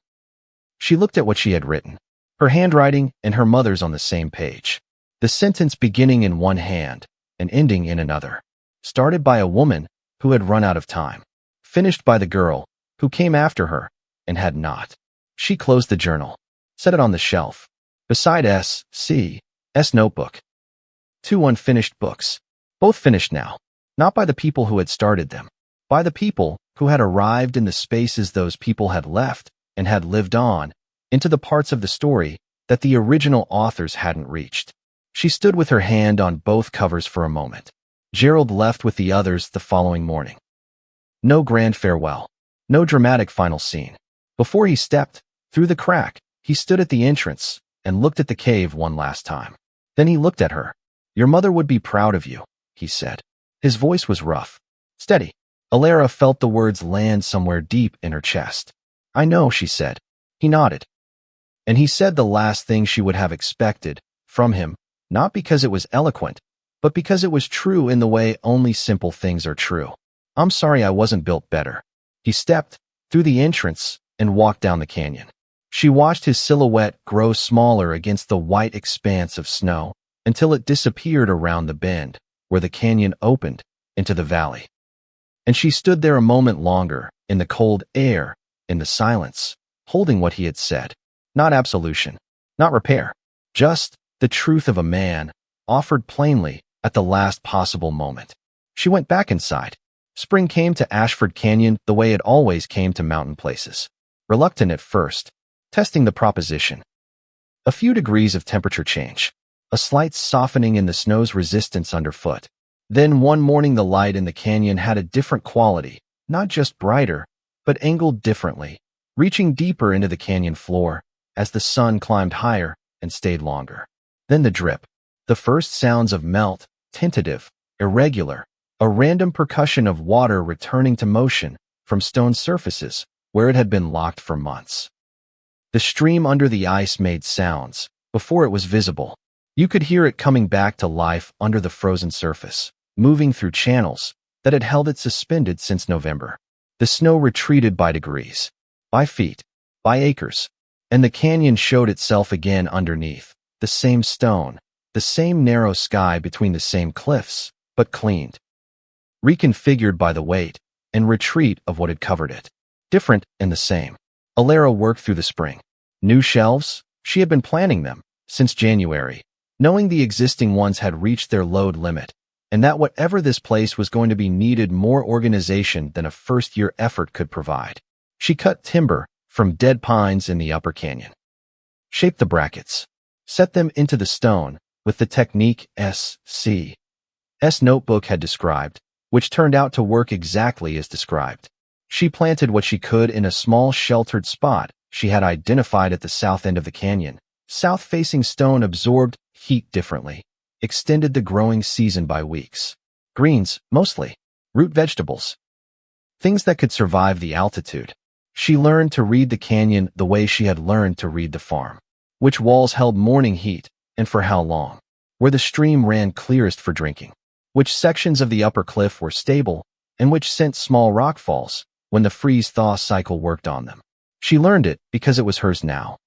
Speaker 1: She looked at what she had written, her handwriting and her mother's on the same page, the sentence beginning in one hand and ending in another, started by a woman who had run out of time, finished by the girl who came after her and had not. She closed the journal, set it on the shelf, beside S.C.'s notebook. 2 unfinished books, both finished now, not by the people who had started them, by the people who had arrived in the spaces those people had left and had lived on, into the parts of the story that the original authors hadn't reached. She stood with her hand on both covers for a moment. Gerald left with the others the following morning. No grand farewell, no dramatic final scene. Before he stepped through the crack, he stood at the entrance and looked at the cave one last time. Then he looked at her. Your mother would be proud of you, he said. His voice was rough, steady. Alara felt the words land somewhere deep in her chest. I know, she said. He nodded. And he said the last thing she would have expected from him, not because it was eloquent, but because it was true in the way only simple things are true. I'm sorry I wasn't built better. He stepped through the entrance and walked down the canyon. She watched his silhouette grow smaller against the white expanse of snow until it disappeared around the bend where the canyon opened into the valley. And she stood there a moment longer, in the cold air, in the silence, holding what he had said. Not absolution. Not repair. Just the truth of a man, offered plainly at the last possible moment. She went back inside. Spring came to Ashford Canyon the way it always came to mountain places. Reluctant at first, testing the proposition. A few degrees of temperature change. A slight softening in the snow's resistance underfoot. Then one morning the light in the canyon had a different quality, not just brighter, but angled differently, reaching deeper into the canyon floor as the sun climbed higher and stayed longer. Then the drip. The first sounds of melt, tentative, irregular, a random percussion of water returning to motion from stone surfaces where it had been locked for months. The stream under the ice made sounds before it was visible. You could hear it coming back to life under the frozen surface, moving through channels that had held it suspended since November. The snow retreated by degrees, by feet, by acres, and the canyon showed itself again underneath, the same stone, the same narrow sky between the same cliffs, but cleaned. Reconfigured by the weight and retreat of what had covered it. Different and the same. Alara worked through the spring. New shelves? She had been planning them since January, knowing the existing ones had reached their load limit, and that whatever this place was going to be needed more organization than a first-year effort could provide. She cut timber from dead pines in the upper canyon. Shaped the brackets. Set them into the stone with the technique S.C.'s notebook had described, which turned out to work exactly as described. She planted what she could in a small sheltered spot she had identified at the south end of the canyon. South-facing stone absorbed heat differently, extended the growing season by weeks. Greens, mostly. Root vegetables. Things that could survive the altitude. She learned to read the canyon the way she had learned to read the farm. Which walls held morning heat, and for how long. Where the stream ran clearest for drinking. Which sections of the upper cliff were stable, and which sent small rockfalls when the freeze-thaw cycle worked on them. She learned it because it was hers now.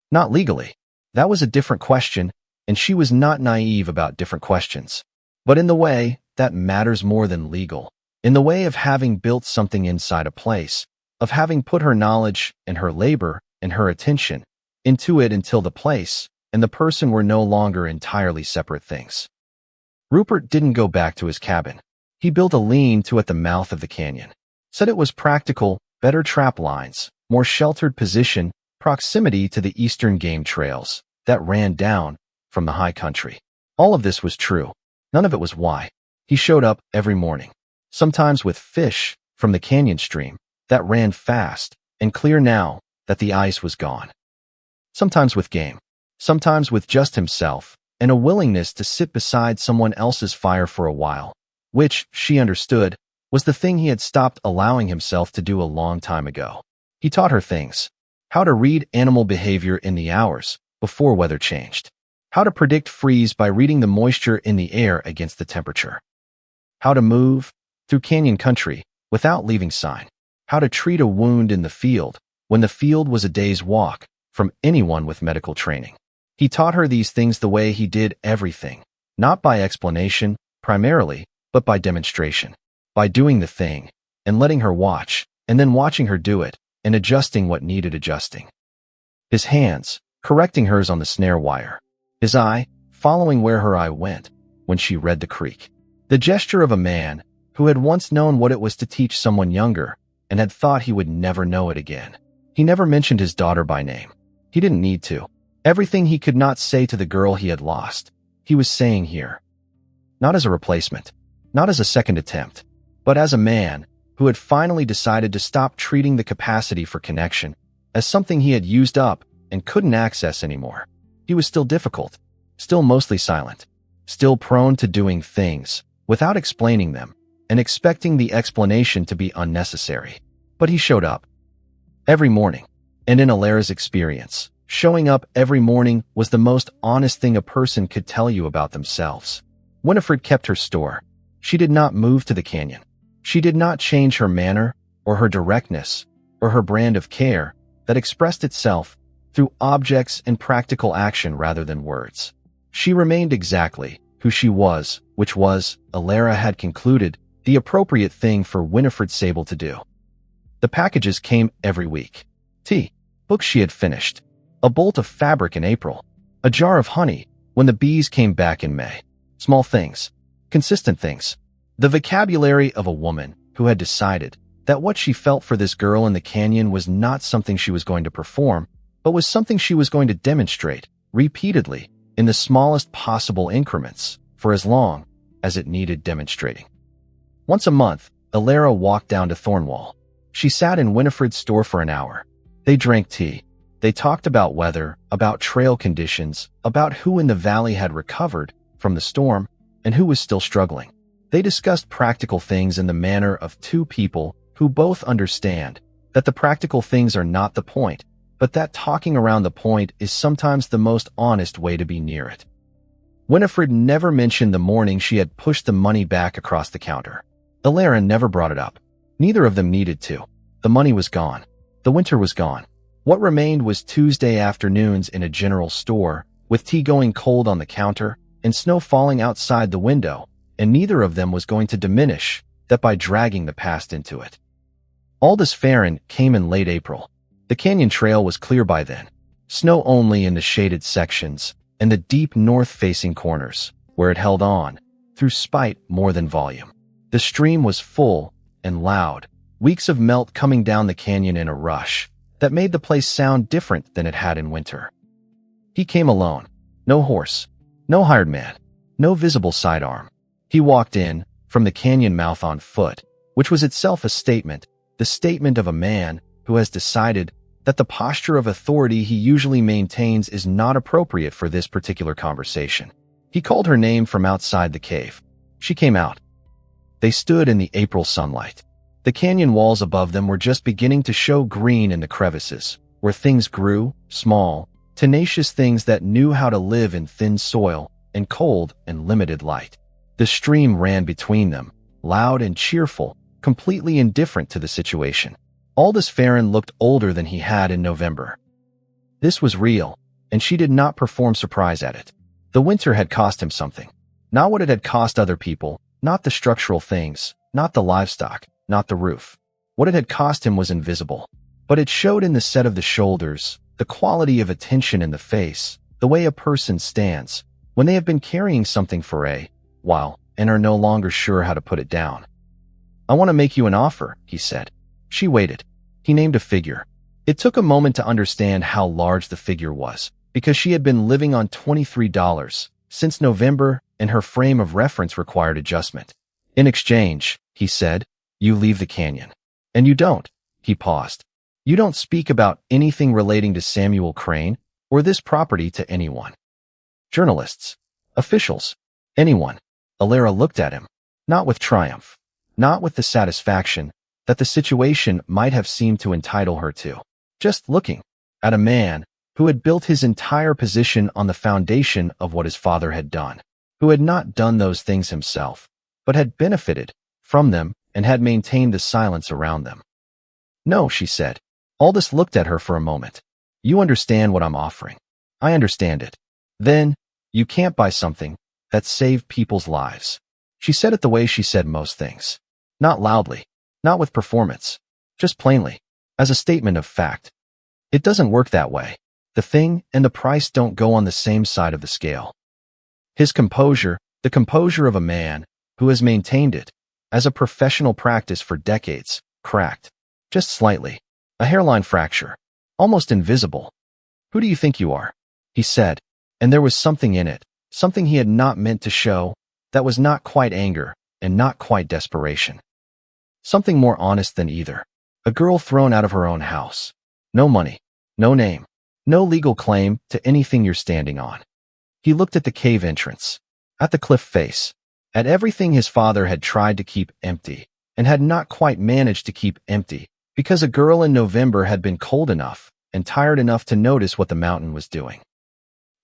Speaker 1: Not legally. That was a different question, and she was not naive about different questions. But in the way that matters more than legal. In the way of having built something inside a place, of having put her knowledge and her labor and her attention into it until the place and the person were no longer entirely separate things. Rupert didn't go back to his cabin. He built a lean-to at the mouth of the canyon. Said it was practical, better trap lines, more sheltered position, proximity to the eastern game trails that ran down from the high country. All of this was true. None of it was why. He showed up every morning, sometimes with fish from the canyon stream that ran fast and clear now that the ice was gone. Sometimes with game, sometimes with just himself, and a willingness to sit beside someone else's fire for a while, which, she understood, was the thing he had stopped allowing himself to do a long time ago. He taught her things. How to read animal behavior in the hours before weather changed. How to predict freeze by reading the moisture in the air against the temperature. How to move through canyon country without leaving sign. How to treat a wound in the field when the field was a day's walk from anyone with medical training. He taught her these things the way he did everything, not by explanation, primarily, but by demonstration. By doing the thing, and letting her watch, and then watching her do it, and adjusting what needed adjusting. His hands, correcting hers on the snare wire. His eye, following where her eye went, when she read the creek. The gesture of a man who had once known what it was to teach someone younger, and had thought he would never know it again. He never mentioned his daughter by name. He didn't need to. Everything he could not say to the girl he had lost, he was saying here. Not as a replacement, not as a second attempt, but as a man who had finally decided to stop treating the capacity for connection as something he had used up and couldn't access anymore. He was still difficult, still mostly silent, still prone to doing things without explaining them and expecting the explanation to be unnecessary. But he showed up. Every morning, and in Alara's experience, showing up every morning was the most honest thing a person could tell you about themselves. Winifred kept her store. She did not move to the canyon. She did not change her manner or her directness or her brand of care that expressed itself through objects and practical action rather than words. She remained exactly who she was, which was, Alara had concluded, the appropriate thing for Winifred Sable to do. The packages came every week. Tea, books she had finished, a bolt of fabric in April, a jar of honey when the bees came back in May. Small things, consistent things. The vocabulary of a woman who had decided that what she felt for this girl in the canyon was not something she was going to perform, but was something she was going to demonstrate repeatedly in the smallest possible increments for as long as it needed demonstrating. Once a month, Alara walked down to Thornwall. She sat in Winifred's store for an hour. They drank tea. They talked about weather, about trail conditions, about who in the valley had recovered from the storm and who was still struggling. They discussed practical things in the manner of two people who both understand that the practical things are not the point, but that talking around the point is sometimes the most honest way to be near it. Winifred never mentioned the morning she had pushed the money back across the counter. Alara never brought it up. Neither of them needed to. The money was gone. The winter was gone. What remained was Tuesday afternoons in a general store, with tea going cold on the counter and snow falling outside the window, and neither of them was going to diminish that by dragging the past into it. Aldous Farron came in late April. The canyon trail was clear by then, snow only in the shaded sections and the deep north-facing corners, where it held on, through spite more than volume. The stream was full and loud, weeks of melt coming down the canyon in a rush that made the place sound different than it had in winter. He came alone. No horse, no hired man, no visible sidearm. He walked in from the canyon mouth on foot, which was itself a statement, the statement of a man who has decided that the posture of authority he usually maintains is not appropriate for this particular conversation. He called her name from outside the cave. She came out. They stood in the April sunlight. The canyon walls above them were just beginning to show green in the crevices, where things grew, small, tenacious things that knew how to live in thin soil and cold and limited light. The stream ran between them, loud and cheerful, completely indifferent to the situation. Aldous Farron looked older than he had in November. This was real, and she did not perform surprise at it. The winter had cost him something. Not what it had cost other people, not the structural things, not the livestock, not the roof. What it had cost him was invisible. But it showed in the set of the shoulders, the quality of attention in the face, the way a person stands, when they have been carrying something for a while and are no longer sure how to put it down. "I want to make you an offer," he said. She waited. He named a figure. It took a moment to understand how large the figure was, because she had been living on $23 since November, and her frame of reference required adjustment. "In exchange," he said, "you leave the canyon. And you don't." He paused. "You don't speak about anything relating to Samuel Crane or this property to anyone. Journalists, officials, anyone." Alara looked at him, not with triumph, not with the satisfaction that the situation might have seemed to entitle her to, just looking at a man who had built his entire position on the foundation of what his father had done, who had not done those things himself, but had benefited from them and had maintained the silence around them. "No," she said. Aldous looked at her for a moment. "You understand what I'm offering. I understand it. Then, you can't buy something that saved people's lives." She said it the way she said most things. Not loudly, not with performance, just plainly, as a statement of fact. It doesn't work that way. The thing and the price don't go on the same side of the scale. His composure, the composure of a man who has maintained it as a professional practice for decades, cracked. Just slightly. A hairline fracture. Almost invisible. "Who do you think you are?" he said, and there was something in it, something he had not meant to show, that was not quite anger and not quite desperation. Something more honest than either. A girl thrown out of her own house. No money, no name, no legal claim to anything you're standing on. He looked at the cave entrance, at the cliff face, at everything his father had tried to keep empty and had not quite managed to keep empty because a girl in November had been cold enough and tired enough to notice what the mountain was doing.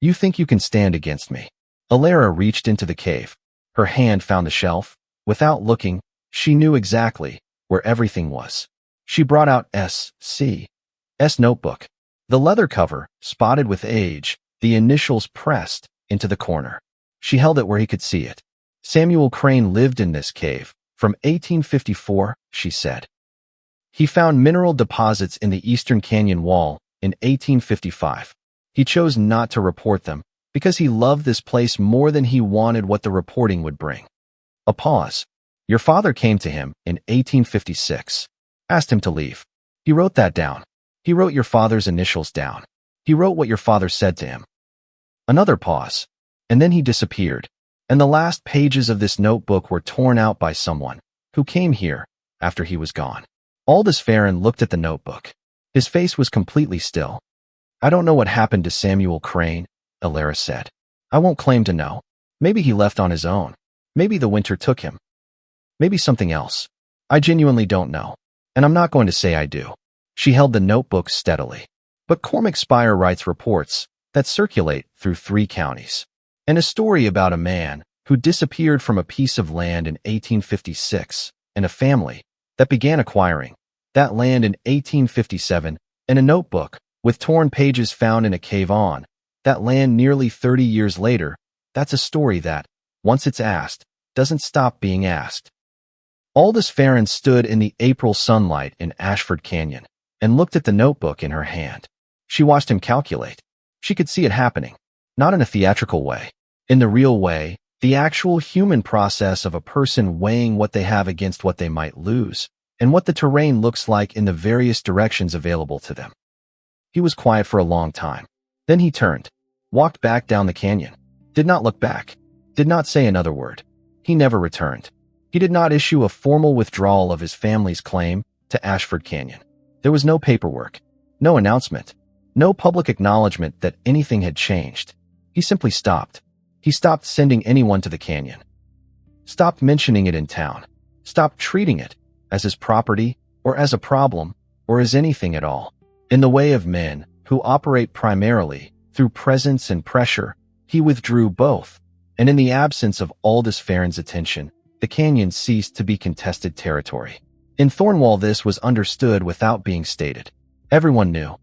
Speaker 1: "You think you can stand against me?" Alara reached into the cave. Her hand found the shelf. Without looking, she knew exactly where everything was. She brought out S.C.'s notebook. The leather cover, spotted with age, the initials pressed into the corner. She held it where he could see it. "Samuel Crane lived in this cave from 1854, she said. He found mineral deposits in the eastern canyon wall in 1855. He chose not to report them because he loved this place more than he wanted what the reporting would bring. A pause. Your father came to him in 1856. Asked him to leave. He wrote that down. He wrote your father's initials down. He wrote what your father said to him. Another pause. And then he disappeared. And the last pages of this notebook were torn out by someone who came here after he was gone. Aldous Farron looked at the notebook. His face was completely still. I don't know what happened to Samuel Crane, Alara said. I won't claim to know. Maybe he left on his own. Maybe the winter took him. Maybe something else. I genuinely don't know. And I'm not going to say I do. She held the notebook steadily. But Cormac Spire writes reports that circulate through 3 counties. And a story about a man who disappeared from a piece of land in 1856 and a family that began acquiring that land in 1857 and a notebook with torn pages found in a cave on that land nearly 30 years later. That's a story that, once it's asked, doesn't stop being asked. Aldous Farron stood in the April sunlight in Ashford Canyon and looked at the notebook in her hand. She watched him calculate. She could see it happening, not in a theatrical way, in the real way, the actual human process of a person weighing what they have against what they might lose, and what the terrain looks like in the various directions available to them. He was quiet for a long time. Then he turned, walked back down the canyon, did not look back, did not say another word. He never returned. He did not issue a formal withdrawal of his family's claim to Ashford Canyon. There was no paperwork, no announcement, no public acknowledgement that anything had changed. He simply stopped. He stopped sending anyone to the canyon. Stopped mentioning it in town. Stopped treating it as his property or as a problem or as anything at all. In the way of men who operate primarily through presence and pressure, he withdrew both, and in the absence of Aldous Farron's attention, the canyon ceased to be contested territory. In Thornwall this was understood without being stated. Everyone knew.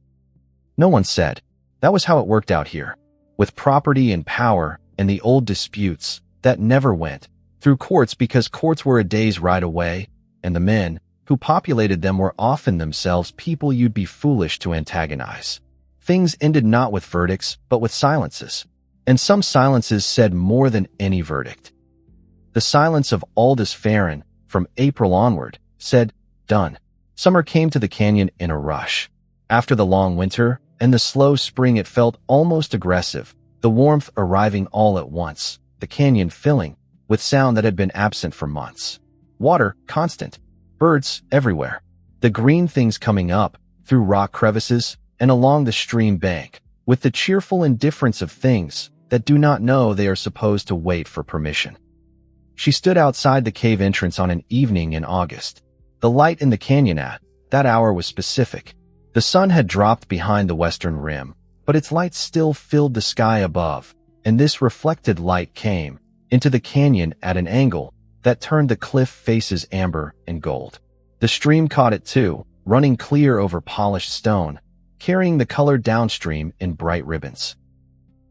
Speaker 1: No one said. That was how it worked out here, with property and power and the old disputes that never went through courts because courts were a day's ride away, and the men who populated them were often themselves people you'd be foolish to antagonize. Things ended not with verdicts, but with silences. And some silences said more than any verdict. The silence of Aldous Farron, from April onward, said, done. Summer came to the canyon in a rush. After the long winter and the slow spring it felt almost aggressive, the warmth arriving all at once, the canyon filling with sound that had been absent for months. Water, constant. Birds, everywhere. The green things coming up, through rock crevices, and along the stream bank, with the cheerful indifference of things that do not know they are supposed to wait for permission. She stood outside the cave entrance on an evening in August. The light in the canyon at that hour was specific. The sun had dropped behind the western rim, but its light still filled the sky above, and this reflected light came into the canyon at an angle that turned the cliff faces amber and gold. The stream caught it too, running clear over polished stone, carrying the color downstream in bright ribbons.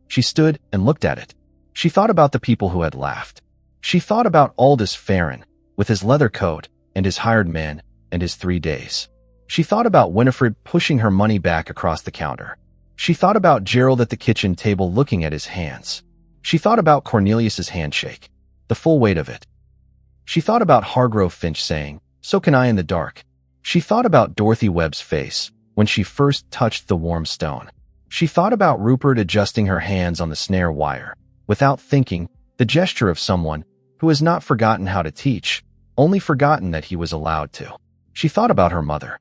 Speaker 1: She stood and looked at it. She thought about the people who had laughed. She thought about Aldous Farron, with his leather coat and his hired men and his 3 days. She thought about Winifred pushing her money back across the counter. She thought about Gerald at the kitchen table looking at his hands. She thought about Cornelius's handshake, the full weight of it. She thought about Hargrove Finch saying, "So can I in the dark." She thought about Dorothy Webb's face when she first touched the warm stone. She thought about Rupert adjusting her hands on the snare wire, without thinking, the gesture of someone who has not forgotten how to teach, only forgotten that he was allowed to. She thought about her mother.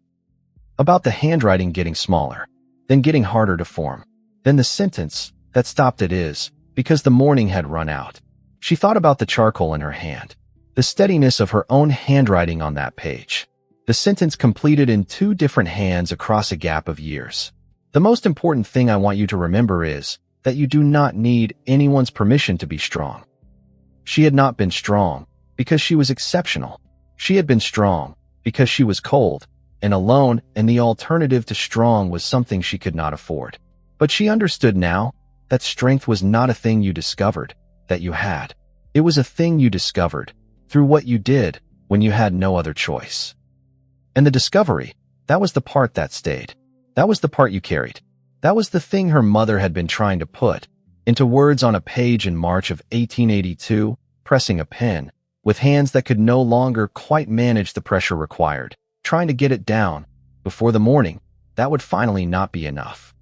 Speaker 1: About the handwriting getting smaller, then getting harder to form. Then the sentence that stopped it is, because the morning had run out. She thought about the charcoal in her hand, the steadiness of her own handwriting on that page. The sentence completed in 2 different hands across a gap of years. The most important thing I want you to remember is that you do not need anyone's permission to be strong. She had not been strong because she was exceptional. She had been strong because she was cold and alone, and the alternative to strong was something she could not afford. But she understood now that strength was not a thing you discovered, that you had. It was a thing you discovered through what you did when you had no other choice. And the discovery, that was the part that stayed. That was the part you carried. That was the thing her mother had been trying to put into words on a page in March of 1882, pressing a pen, with hands that could no longer quite manage the pressure required, trying to get it down. Before the morning, that would finally not be enough.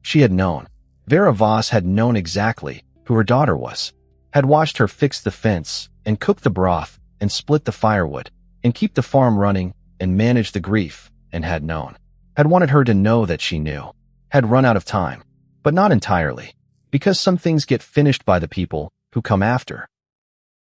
Speaker 1: She had known. Vera Voss had known exactly who her daughter was, had watched her fix the fence and cook the broth and split the firewood and keep the farm running and manage the grief, and had known. Had wanted her to know that she knew. Had run out of time, but not entirely, because some things get finished by the people who come after.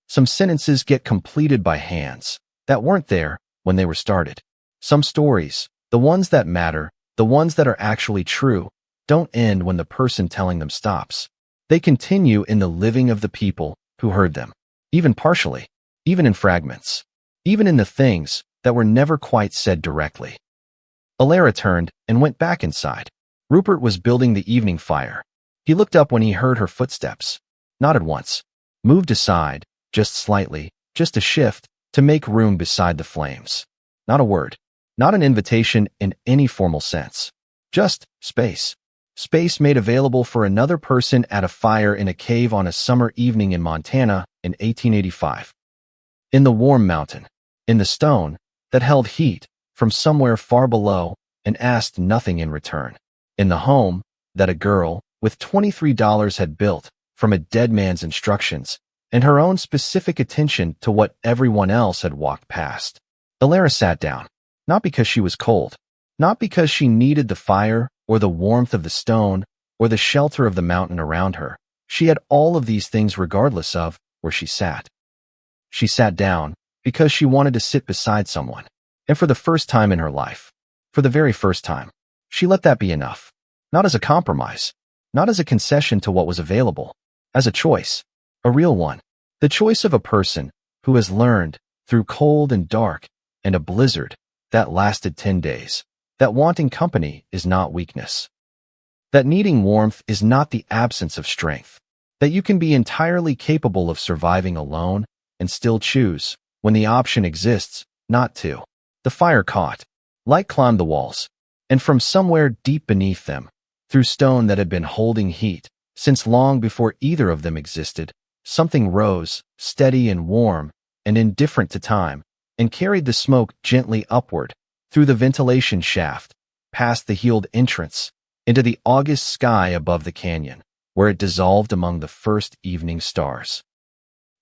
Speaker 1: Some sentences get completed by hands that weren't there when they were started. Some stories, the ones that matter, the ones that are actually true, don't end when the person telling them stops. They continue in the living of the people who heard them, even partially, even in fragments, even in the things that were never quite said directly. Alara turned and went back inside. Rupert was building the evening fire. He looked up when he heard her footsteps, nodded once, moved aside, just slightly, just a shift, to make room beside the flames. Not a word, not an invitation in any formal sense. Just space. Space made available for another person at a fire in a cave on a summer evening in Montana in 1885. In the warm mountain, in the stone that held heat from somewhere far below and asked nothing in return. In the home that a girl with $23 had built from a dead man's instructions and her own specific attention to what everyone else had walked past. Alara sat down, not because she was cold, not because she needed the fire or the warmth of the stone or the shelter of the mountain around her. She had all of these things regardless of where she sat. She sat down because she wanted to sit beside someone. And for the first time in her life, for the very first time, she let that be enough. Not as a compromise, not as a concession to what was available, as a choice, a real one. The choice of a person who has learned, through cold and dark and a blizzard that lasted 10 days, that wanting company is not weakness. That needing warmth is not the absence of strength. That you can be entirely capable of surviving alone and still choose, when the option exists, not to. The fire caught. Light climbed the walls, and from somewhere deep beneath them, through stone that had been holding heat since long before either of them existed, something rose, steady and warm and indifferent to time, and carried the smoke gently upward, through the ventilation shaft, past the healed entrance, into the August sky above the canyon, where it dissolved among the first evening stars.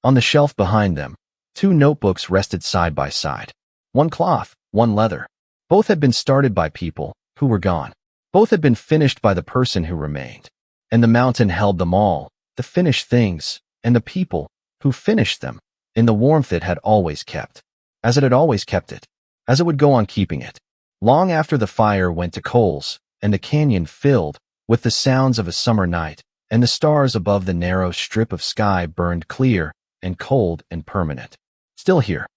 Speaker 1: On the shelf behind them, 2 notebooks rested side by side. One cloth, one leather. Both had been started by people who were gone. Both had been finished by the person who remained. And the mountain held them all, the finished things, and the people who finished them, in the warmth it had always kept, as it had always kept it, as it would go on keeping it, long after the fire went to coals, and the canyon filled with the sounds of a summer night, and the stars above the narrow strip of sky burned clear and cold and permanent. Still here,